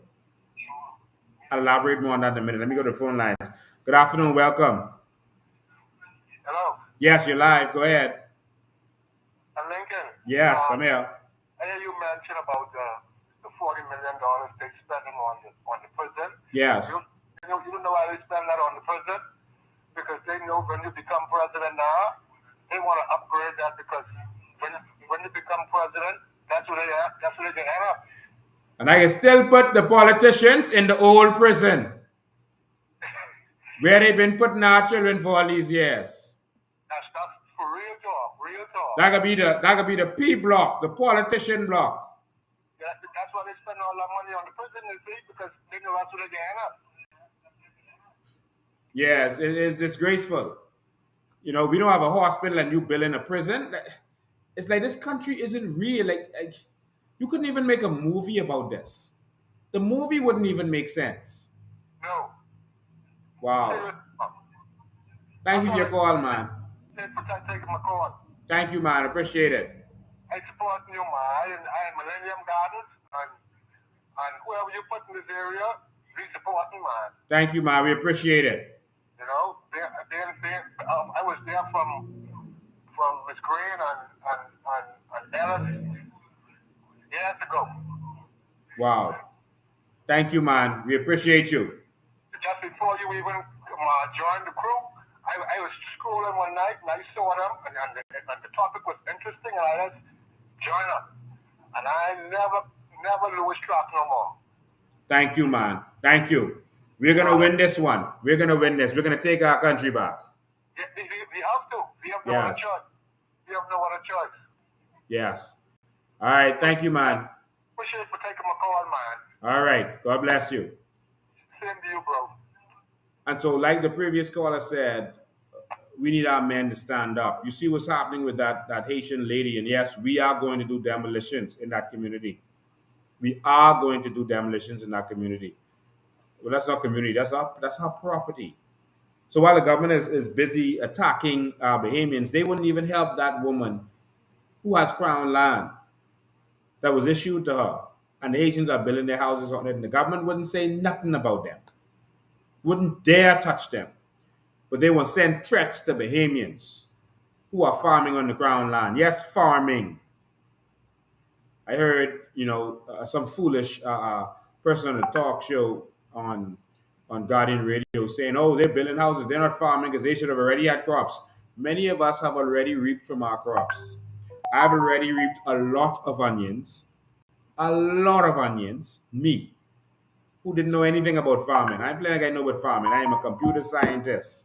I'll elaborate more on that in a minute. Let me go to the phone lines. Good afternoon. Welcome. Hello. Yes, you're live. Go ahead. I'm Lincoln. Yes, I'm here. I hear you mention about the $40 million they're spending on the prison. Yes. You know why they spend that on the prison? Because they know when you become president now, they want to upgrade that because when you become president, that's where they end up. And I can still put the politicians in the old prison where they've been putting our children for all these years. That's for real talk. That could be the P block, the politician block. That's why they spend all that money on the prison, you see, because they know that's where they end up. Yes, it is disgraceful. You know, we don't have a hospital and you building a prison. It's like this country isn't real. Like you couldn't even make a movie about this. The movie wouldn't even make sense. No. Wow. Thank you for your call, man. Thank you, man. Appreciate it. I support you, man. I am Millennium Gardens, and whoever you put in this area, supporting, man. Thank you, man. We appreciate it. You know, I was there from Miss Green and Ellis years ago. Wow. Thank you, man. We appreciate you. Just before you even joined the crew, I was scrolling one night and I saw them and the topic was interesting and I just joined them. And I never lose track no more. Thank you, man. Thank you. We're going to win this one. We're going to win this. We're going to take our country back. We have to. We have no other choice. We have no other choice. Yes. All right. Thank you, man. Appreciate for taking my call, man. All right. God bless you. Same to you, bro. And so, like the previous caller said, we need our men to stand up. You see what's happening with that Haitian lady. And yes, we are going to do demolitions in that community. We are going to do demolitions in that community. Well, that's not community. That's our property. So while the government is busy attacking Bahamians, they wouldn't even help that woman who has crown land that was issued to her. And the Haitians are building their houses on it. And the government wouldn't say nothing about them. Wouldn't dare touch them. But they will send threats to Bahamians who are farming on the ground land. Yes, farming. I heard, some foolish person on the talk show on Guardian Radio saying, "Oh, they're building houses. They're not farming because they should have already had crops." Many of us have already reaped from our crops. I've already reaped a lot of onions. A lot of onions. Me, who didn't know anything about farming. I'm playing like I know about farming. I am a computer scientist.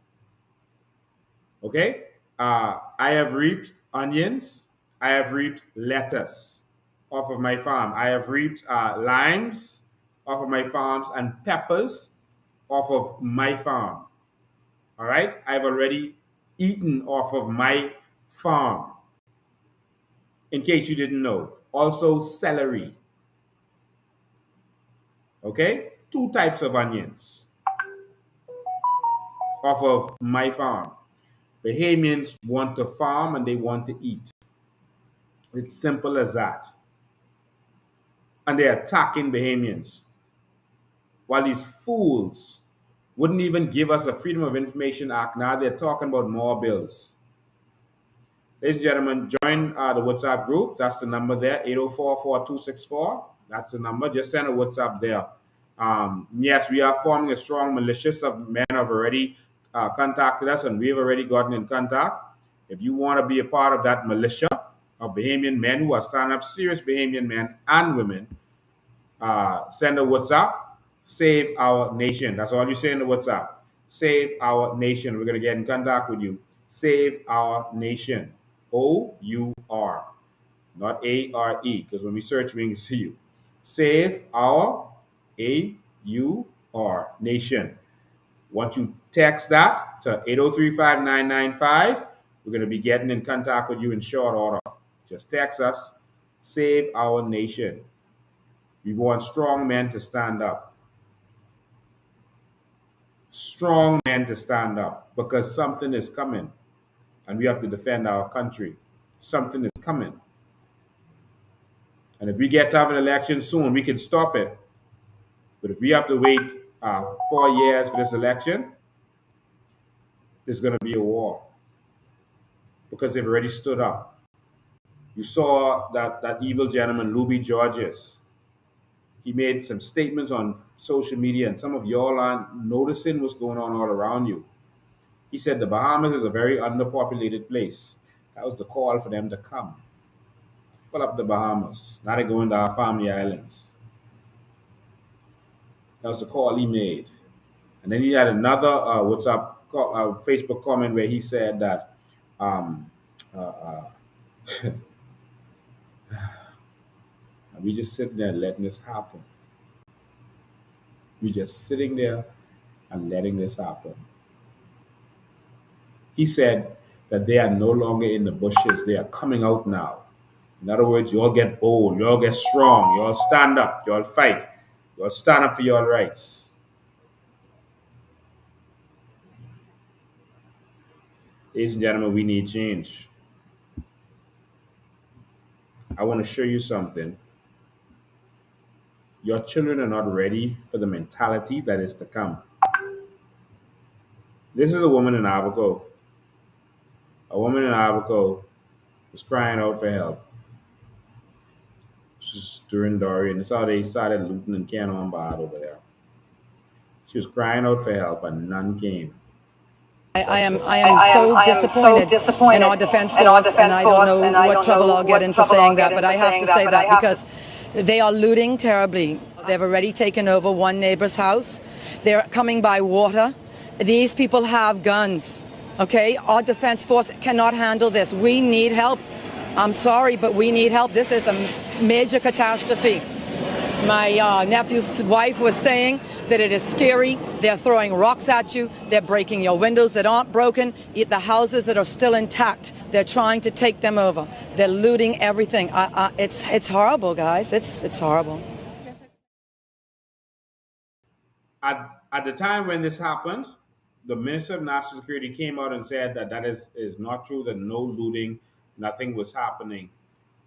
Okay? I have reaped onions. I have reaped lettuce off of my farm. I have reaped limes off of my farms and peppers off of my farm. All right? I've already eaten off of my farm. In case you didn't know. Also celery. Okay? 2 types of onions off of my farm. Bahamians want to farm and they want to eat. It's simple as that. And they're attacking Bahamians. While these fools wouldn't even give us a Freedom of Information Act, now they're talking about more bills. Ladies and gentlemen, join the WhatsApp group. That's the number there, 804-4264. That's the number. Just send a WhatsApp there. Yes, we are forming a strong militia. Some men have already contacted us, and we've already gotten in contact. If you want to be a part of that militia of Bahamian men who are standing up, serious Bahamian men and women, send a WhatsApp. Save our nation. That's all you say in the WhatsApp. Save our nation. We're going to get in contact with you. Save our nation. O-U-R. Not A-R-E. Because when we search, we can see you. Save our A-U-R. Nation. Once you text that to 803-5995, we're going to be getting in contact with you in short order. Just text us. Save our nation. We want strong men to stand up. Strong men to stand up because something is coming and we have to defend our country. Something is coming. And if we get to have an election soon, we can stop it. But if we have to wait 4 years for this election, there's going to be a war because they've already stood up. You saw that evil gentleman, Louis Georges. He made some statements on social media, and some of y'all aren't noticing what's going on all around you. He said the Bahamas is a very underpopulated place. That was the call for them to come. Fill up the Bahamas. Now they're going to our family islands. That was the call he made. And then he had another Facebook comment where he said that we just sitting there letting this happen. We just sitting there and letting this happen. He said that they are no longer in the bushes. They are coming out now. In other words, you all get bold. You all get strong. You all stand up. You all fight. You all stand up for your rights. Ladies and gentlemen, we need change. I want to show you something. your children are not ready for the mentality that is to come. This is a woman in Abaco. A woman in Abaco was crying out for help. This is during Dorian. That's how they started looting and carrying on bad over there. She was crying out for help and none came. I am so disappointed in our defense force, and I don't know what trouble I'll get in for saying that, but I have to say that because they are looting terribly. They've already taken over one neighbor's house. They're coming by water. These people have guns. Okay, our defense force cannot handle this. We need help. I'm sorry, but we need help. This is a major catastrophe. My nephew's wife was saying that it is scary. They're throwing rocks at you. They're breaking your windows that aren't broken. The houses that are still intact, they're trying to take them over. They're looting everything. It's horrible, guys. It's horrible. At the time when this happened, the Minister of National Security came out and said that that is not true, that no looting, nothing was happening.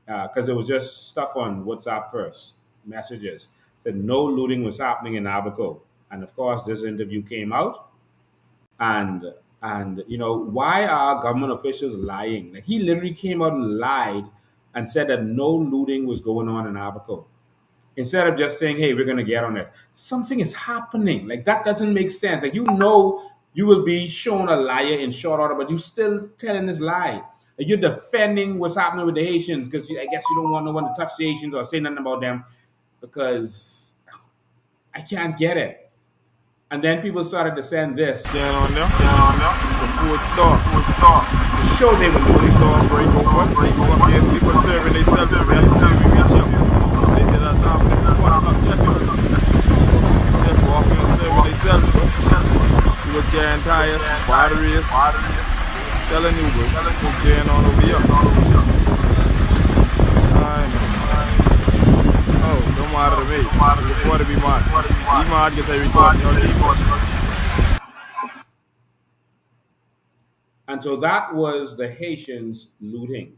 Because it was just stuff on WhatsApp first, messages. Said no looting was happening in Abaco. And of course, this interview came out. And why are government officials lying? Like, he literally came out and lied and said that no looting was going on in Abaco. Instead of just saying, hey, we're going to get on it. Something is happening. Like, that doesn't make sense. Like, you will be shown a liar in short order, but you still telling this lie. Like, you're defending what's happening with the Haitians because I guess you don't want no one to touch the Haitians or say nothing about them because I can't get it. And then people started to send this. Down on there. The food store. To show they were looting. Break open. People serving themselves. They said that's happening. Just walking and serving themselves. People carrying tires, batteries. Telling you, bro, what's going on over here. I know. Oh, don't matter to me. Report to be mad. Be mad, get a report. And so that was the Haitians looting.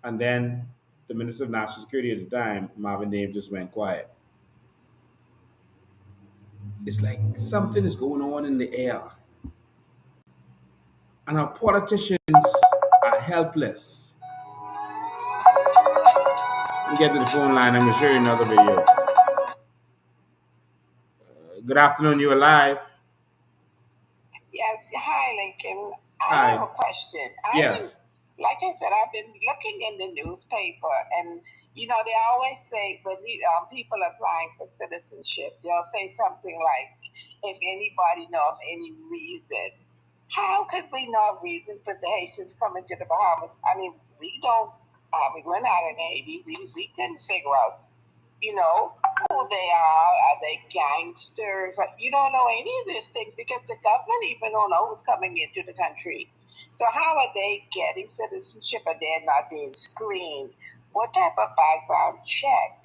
And then the Minister of National Security at the time, Marvin Dames, just went quiet. It's like something is going on in the air. And our politicians are helpless. Let me get to the phone line. I'm going to show you another video. Good afternoon. You're live. Yes. Hi, Lincoln. Hi. I have a question. Like I said, I've been looking in the newspaper, and they always say when people applying for citizenship, they'll say something like, if anybody know of any reason. How could we know of reason for the Haitians coming to the Bahamas? I mean, we don't, we're not in Haiti. We couldn't figure out, who they are. Are they gangsters? You don't know any of this thing because the government even don't know who's coming into the country. So how are they getting citizenship and they're not being screened? What type of background check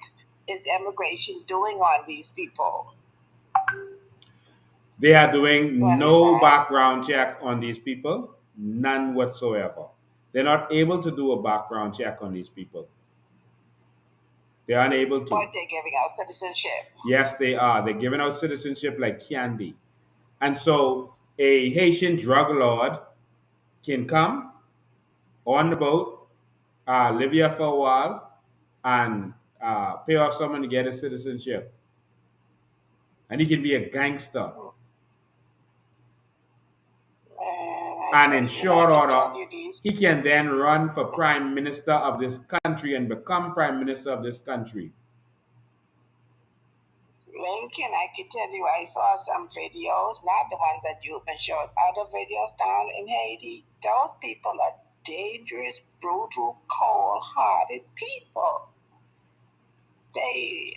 is immigration doing on these people? They are doing no background check on these people, none whatsoever. They're not able to do a background check on these people. They're unable to. But they're giving out citizenship. Yes, they are. They're giving out citizenship like candy. And so a Haitian drug lord can come on the boat, live here for a while, and pay off someone to get a citizenship. And he can be a gangster. And in short order, he can then run for prime minister of this country and become prime minister of this country. Lincoln, I can tell you, I saw some videos, not the ones that you've been showing, other videos down in Haiti. Those people are dangerous, brutal, cold-hearted people. They'll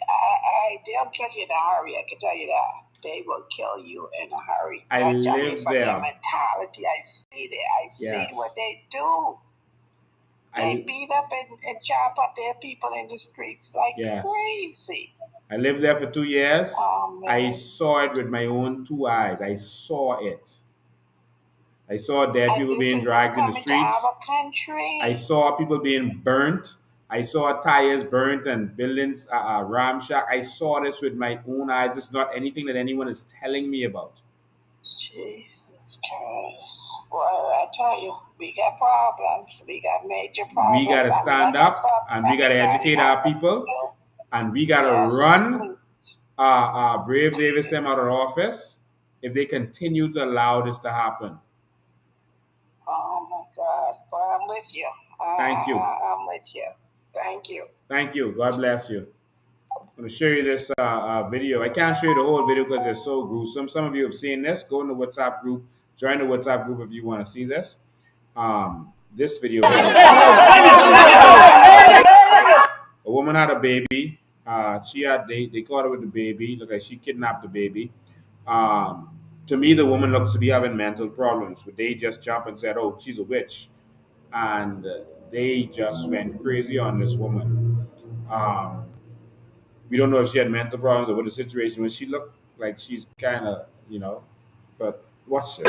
kill you in a hurry, I can tell you that. They will kill you in a hurry. I live from there. their mentality, I see it. I see what they do. They beat up and chop up their people in the streets like crazy. I lived there for 2 years. I saw it with my own 2 eyes. I saw it. I saw dead people being dragged in the streets. I saw people being burnt I saw tires burnt and buildings ramshacked. I saw this with my own eyes. It's not anything that anyone is telling me about. Jesus Christ. Well, I tell you, we got problems. We got major problems. We got to stand up and we got to educate our people. And we got to run Brave Davis them out of office if they continue to allow this to happen. Oh, my God. Well, I'm with you. Thank you. I'm with you. Thank you. Thank you. God bless you. I'm going to show you this video. I can't show you the whole video because it's so gruesome. Some of you have seen this. Go in the WhatsApp group. Join the WhatsApp group if you want to see this. This video. A woman had a baby. They caught her with the baby. Look like she kidnapped the baby. To me, the woman looks to be having mental problems, but they just jumped and said, "Oh, she's a witch," and they just went crazy on this woman. We don't know if she had mental problems or what the situation was. She looked like she's kind of, but watch this.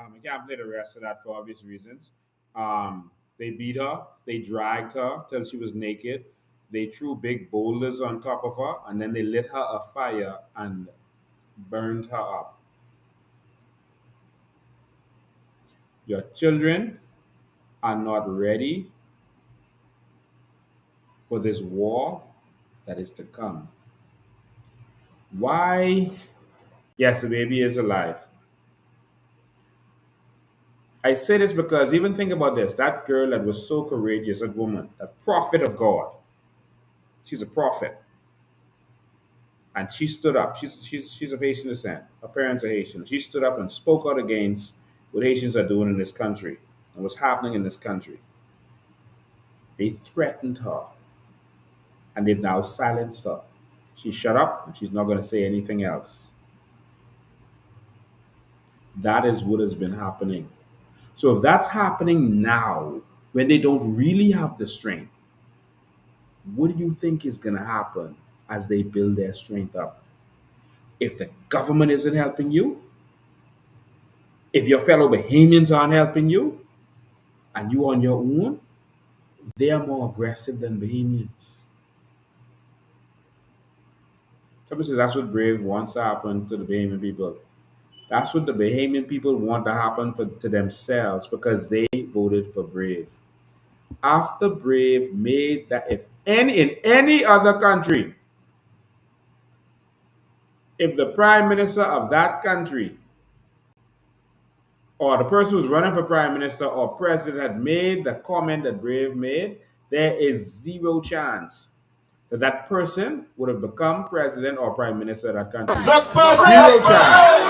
I can't play the rest of that for obvious reasons. They beat her, they dragged her till she was naked. They threw big boulders on top of her, and then they lit her a fire and burned her up. Your children are not ready for this war that is to come. Why? Yes, the baby is alive. I say this because even think about this. That girl that was so courageous, that woman, that prophet of God. She's a prophet. And she stood up. She's of Haitian descent. Her parents are Haitian. She stood up and spoke out against what Haitians are doing in this country and what's happening in this country. They threatened her. And they've now silenced her. She shut up and she's not going to say anything else. That is what has been happening. So if that's happening now, when they don't really have the strength, what do you think is going to happen as they build their strength up? If the government isn't helping you, if your fellow Bahamians aren't helping you, and you on your own, they are more aggressive than Bahamians. Somebody says that's what Brave wants to happen to the Bahamian people. That's what the Bahamian people want to happen to themselves because they voted for Brave. After Brave made that, in any other country, if the prime minister of that country or the person who's running for prime minister or president had made the comment that Brave made, there is zero chance that person would have become president or prime minister of that country. Zero chance.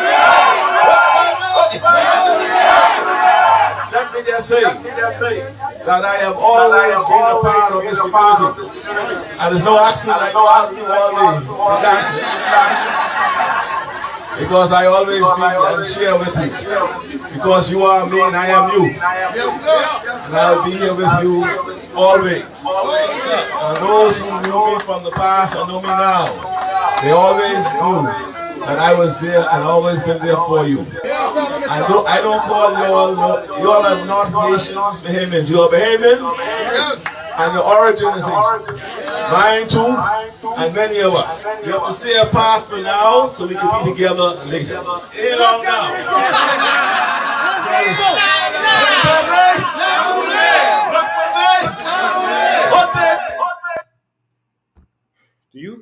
Let me just say that I have always been a part of this community. And there's no accident I go asking all the because I always be and share with you. Because you are me and I am you. And I'll be here with you always. And those who knew me from the past and know me now, they always knew that I was there and always been there for you. I don't call you all are not Haitians, Bahamians. You are Bahamian and your origin is Haitian. Mine too, and many of us. You have to stay apart for now so we can be together later. Hey, long now. What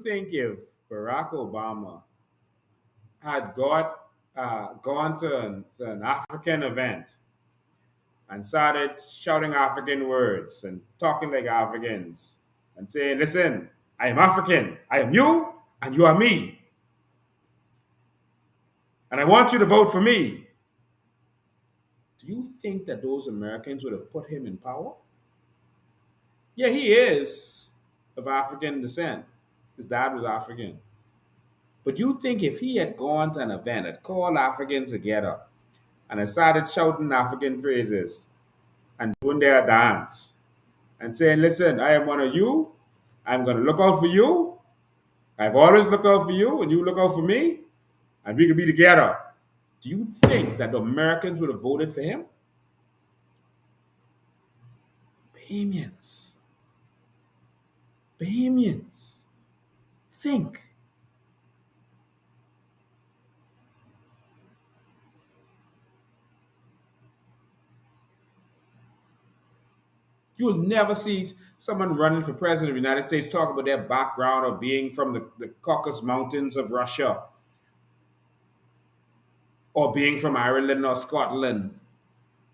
think if Barack Obama had gone to an African event and started shouting African words and talking like Africans and saying, listen, I am African, I am you, and you are me. And I want you to vote for me. Do you think that those Americans would have put him in power? Yeah, he is of African descent. His dad was African. But you think if he had gone to an event, had called Africans together, and had started shouting African phrases and doing their dance and saying, listen, I am one of you. I'm going to look out for you. I've always looked out for you, and you look out for me, and we could be together. Do you think that the Americans would have voted for him? Bahamians. Bahamians. Think. You will never see someone running for president of the United States talk about their background of being from the Caucasus Mountains of Russia or being from Ireland or Scotland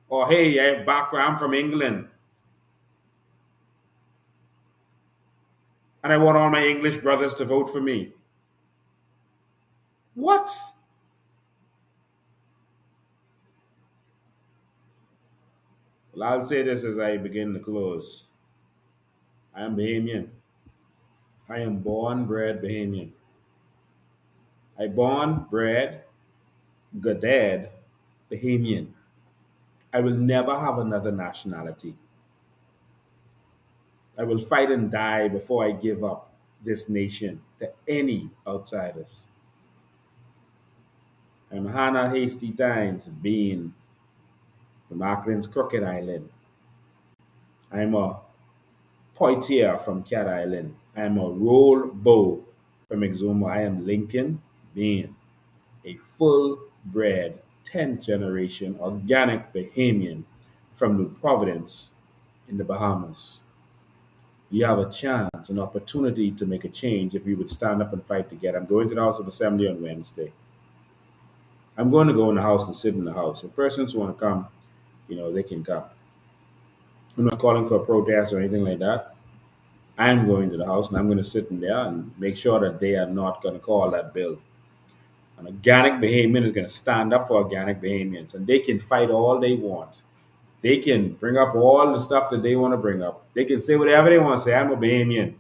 or, hey, I have background from England and I want all my English brothers to vote for me. What? Well, I'll say this as I begin to close. I am Bahamian. I am born, bred Bahamian. I born, bred, gadad Bahamian. I will never have another nationality. I will fight and die before I give up this nation to any outsiders. I'm Hannah Hasty Tynes, being from Auckland's Crooked Island. I'm a Poitier from Cat Island. I'm a Roll Bow from Exuma. I am Lincoln, being a full-bred 10th generation organic Bahamian from New Providence in the Bahamas. You have a chance, an opportunity to make a change if you would stand up and fight together. I'm going to the House of Assembly on Wednesday. I'm going to go in the House and sit in the House. If persons want to come, they can come. I'm not calling for a protest or anything like that. I'm going to the House and I'm going to sit in there and make sure that they are not going to call that bill. An organic Bahamian is going to stand up for organic Bahamians, and they can fight all they want. They can bring up all the stuff that they want to bring up. They can say whatever they want to say. I'm a Bahamian.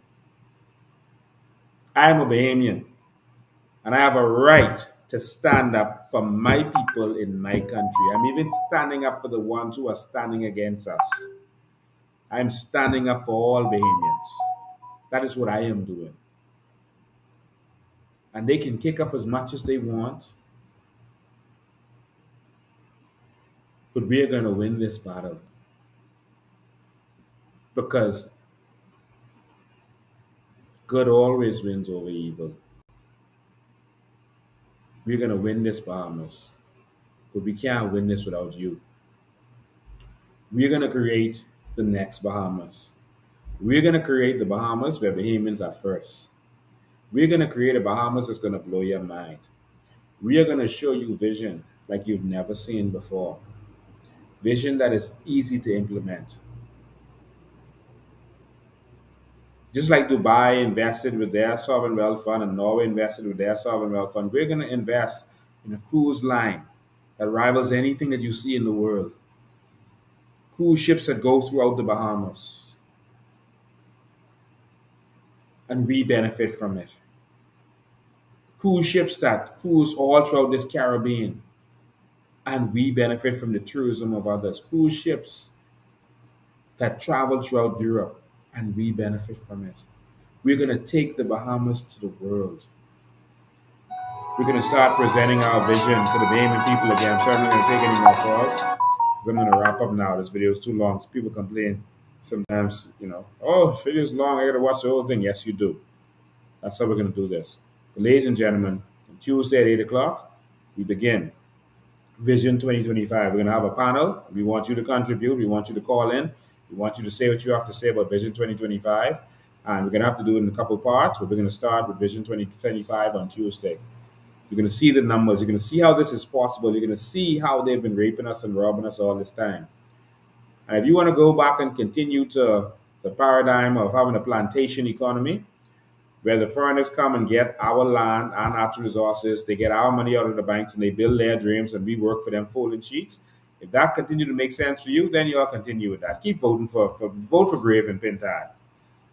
I'm a Bahamian. And I have a right to stand up for my people in my country. I'm even standing up for the ones who are standing against us. I'm standing up for all Bahamians. That is what I am doing. And they can kick up as much as they want. But we're going to win this battle. Because good always wins over evil. We're going to win this, Bahamas. But we can't win this without you. We're going to create the next Bahamas. We're going to create the Bahamas where Bahamians are first. We're going to create a Bahamas that's going to blow your mind. We are going to show you vision like you've never seen before. Vision that is easy to implement. Just like Dubai invested with their sovereign wealth fund and Norway invested with their sovereign wealth fund, we're going to invest in a cruise line that rivals anything that you see in the world. Cruise ships that go throughout the Bahamas. And we benefit from it. Cruise ships that cruise all throughout this Caribbean. And we benefit from the tourism of others. Cruise ships that travel throughout Europe. And we benefit from it. We're going to take the Bahamas to the world. We're going to start presenting our vision to the Bahamian people again. I'm certainly going to take any more calls because I'm going to wrap up now. This video is too long. So people complain sometimes, oh, this video is long. I got to watch the whole thing. Yes, you do. That's how we're going to do this. But ladies and gentlemen, on Tuesday at 8 o'clock, we begin Vision 2025. We're going to have a panel. We want you to contribute. We want you to call in. We want you to say what you have to say about Vision 2025. And we're going to have to do it in a couple parts, but we're going to start with Vision 2025 on Tuesday. You're going to see the numbers. You're going to see how this is possible. You're going to see how they've been raping us and robbing us all this time. And if you want to go back and continue to the paradigm of having a plantation economy, where the foreigners come and get our land and natural resources, they get our money out of the banks and they build their dreams and we work for them folding sheets. If that continue to make sense for you, then you'll continue with that. Keep voting for vote for Brave and Pintad.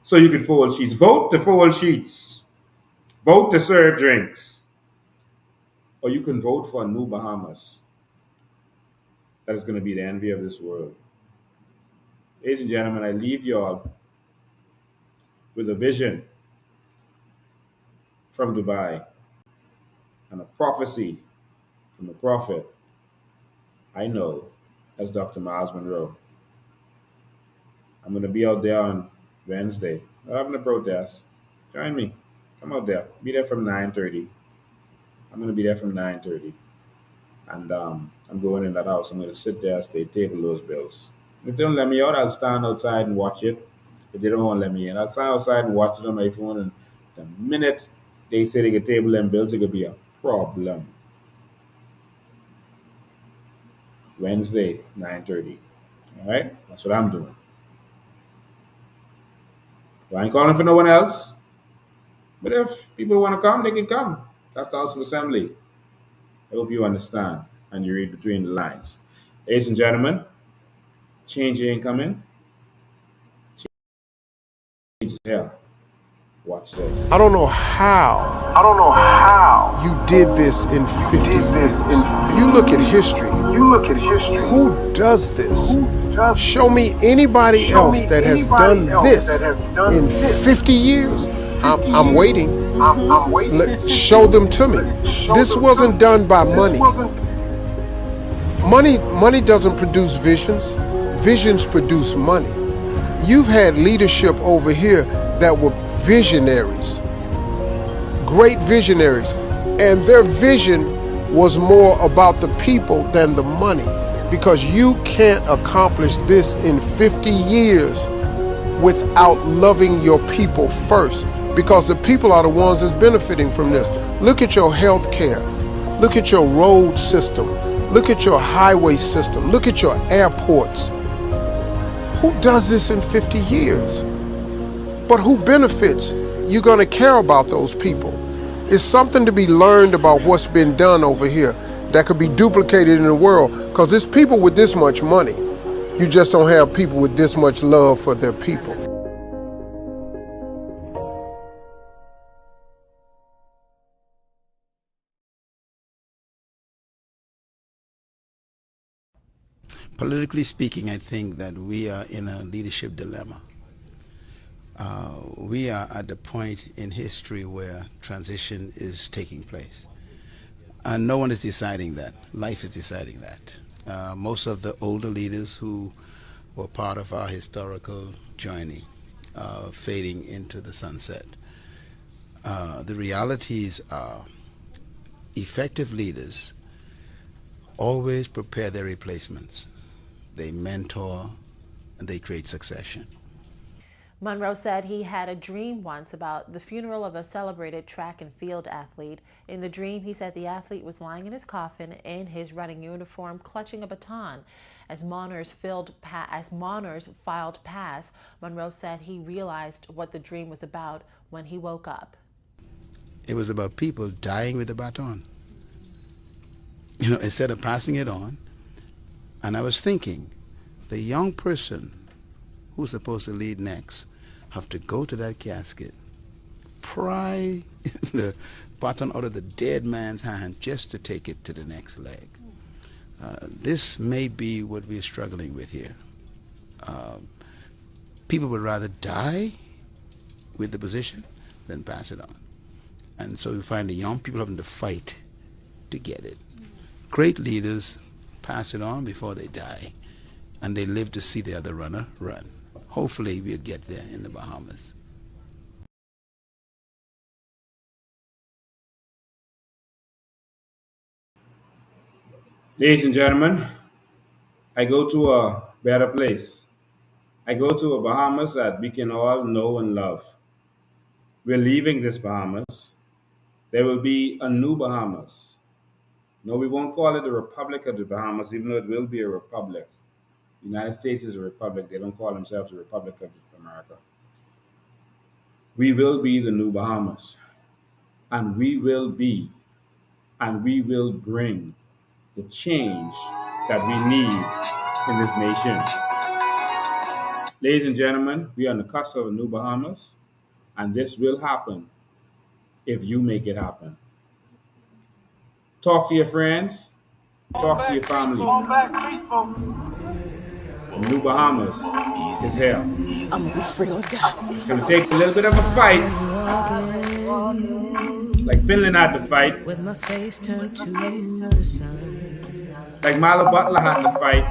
So you can fold sheets. Vote to fold sheets. Vote to serve drinks. Or you can vote for a new Bahamas that is going to be the envy of this world. Ladies and gentlemen, I leave you all with a vision from Dubai and a prophecy from the prophet I know as Dr. Miles Monroe. I'm going to be out there on Wednesday. We're having a protest. Join me. Come out there. Be there from 9:30. I'm going to be there from 9:30. And I'm going in that house. I'm going to sit there, stay, table those bills. If they don't let me out, I'll stand outside and watch it. If they don't want to let me in, I'll stand outside and watch it on my phone. And the minute they say they can table them bills, it could be a problem. Wednesday, 9:30. All right? That's what I'm doing. So I ain't calling for no one else. But if people want to come, they can come. That's the House of Assembly. I hope you understand and you read between the lines. Ladies and gentlemen, change ain't coming. Change is here. Watch this. I don't know how you did this in 50 years. You look at history. Who does this? Show me anybody else that has done this in 50 years. I'm waiting. Show them to me. This wasn't done by money. Money doesn't produce visions. Visions produce money. You've had leadership over here that were visionaries, great visionaries, and their vision was more about the people than the money, because you can't accomplish this in 50 years without loving your people first, because the people are the ones that's benefiting from this. Look at your health care. Look at your road system. Look at your highway system. Look at your airports. Who does this in 50 years? But who benefits? You're going to care about those people. It's something to be learned about what's been done over here that could be duplicated in the world, because there's people with this much money. You just don't have people with this much love for their people. Politically speaking, I think that we are in a leadership dilemma. We are at the point in history where transition is taking place. And no one is deciding that. Life is deciding that. Most of the older leaders who were part of our historical journey are fading into the sunset. The realities are effective leaders always prepare their replacements. They mentor and they create succession. Monroe said he had a dream once about the funeral of a celebrated track and field athlete. In the dream, he said the athlete was lying in his coffin in his running uniform, clutching a baton. As mourners filed past, Monroe said he realized what the dream was about when he woke up. It was about people dying with the baton. You know, instead of passing it on. And I was thinking, the young person who's supposed to lead next have to go to that casket, pry the baton out of the dead man's hand just to take it to the next leg. This may be what we're struggling with here. People would rather die with the position than pass it on. And so we find the young people having to fight to get it. Great leaders pass it on before they die, and they live to see the other runner run. Hopefully we'll get there in the Bahamas. Ladies and gentlemen, I go to a better place. I go to a Bahamas that we can all know and love. We're leaving this Bahamas. There will be a new Bahamas. No, we won't call it the Republic of the Bahamas, even though it will be a republic. The United States is a republic. They don't call themselves the Republic of America. We will be the new Bahamas. And we will bring the change that we need in this nation. Ladies and gentlemen, we are on the cusp of a new Bahamas, and this will happen if you make it happen. Talk to your friends, talk to your family. The new Bahamas is here. I'm afraid, God. It's going to take a little bit of a fight, like Finland had to fight, with my face turned to the sun. like Milo Butler had to fight.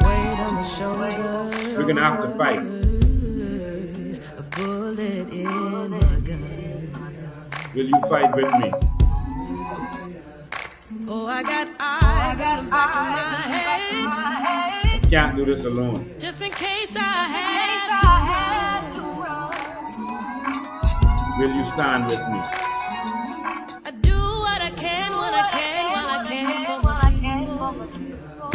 Weight on my shoulders. We're going to have to fight. A bullet in my gun. Will you fight with me? Oh, I got eyes in the back of my head. I can't do this alone. Just in case I had to run. Will you stand with me? I do what I can when I can, while I can for my people.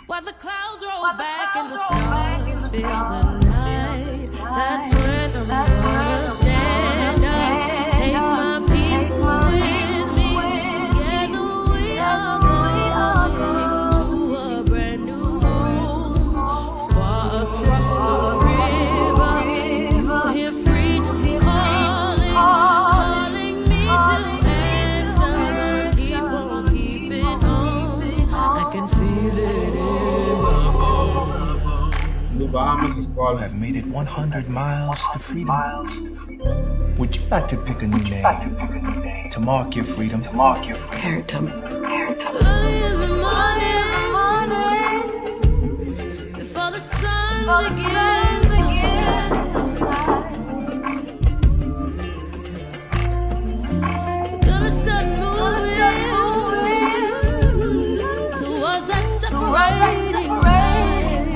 While the clouds roll back and the stars fill the night, that's when I'm gonna stand up, take my people with me. Together we are going to a brand new home, far across the river. You hear freedom calling me to answer. Keep on keeping on, I can feel it in my bones. New Bahamas is called. Have made it 100 miles to freedom. Would you like to pick a new name to mark your freedom? Carrot tummy. Early in the morning, before the sun begins to shine, we're gonna start moving towards that separating line.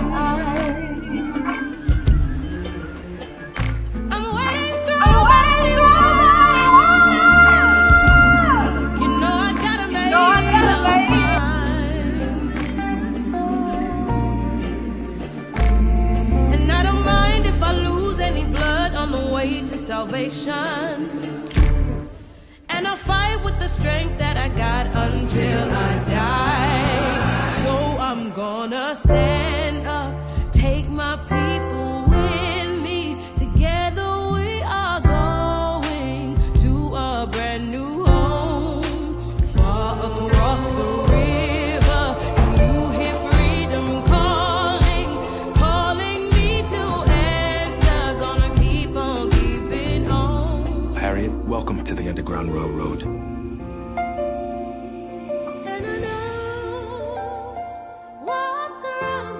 I'm waiting through. You know I gotta make up my mind. And I don't mind if I lose any blood on the way to salvation. And I'll fight with the strength that I got until I die. So I'm gonna stand up, take my people with me. Together we are going to a brand new home, far across the river. You hear freedom calling me to answer. Gonna keep on keeping on. Harriet, welcome to the Underground Railroad. And I know what's around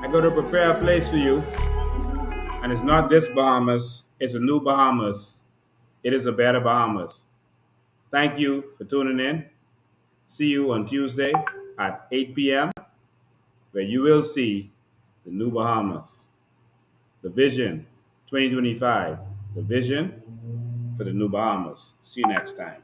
I go to prepare a place for you. And it's not this Bahamas, it's a new Bahamas. It is a better Bahamas. Thank you for tuning in. See you on Tuesday at 8 p.m., where you will see the new Bahamas. The Vision 2025. The Vision for the new Bahamas. See you next time.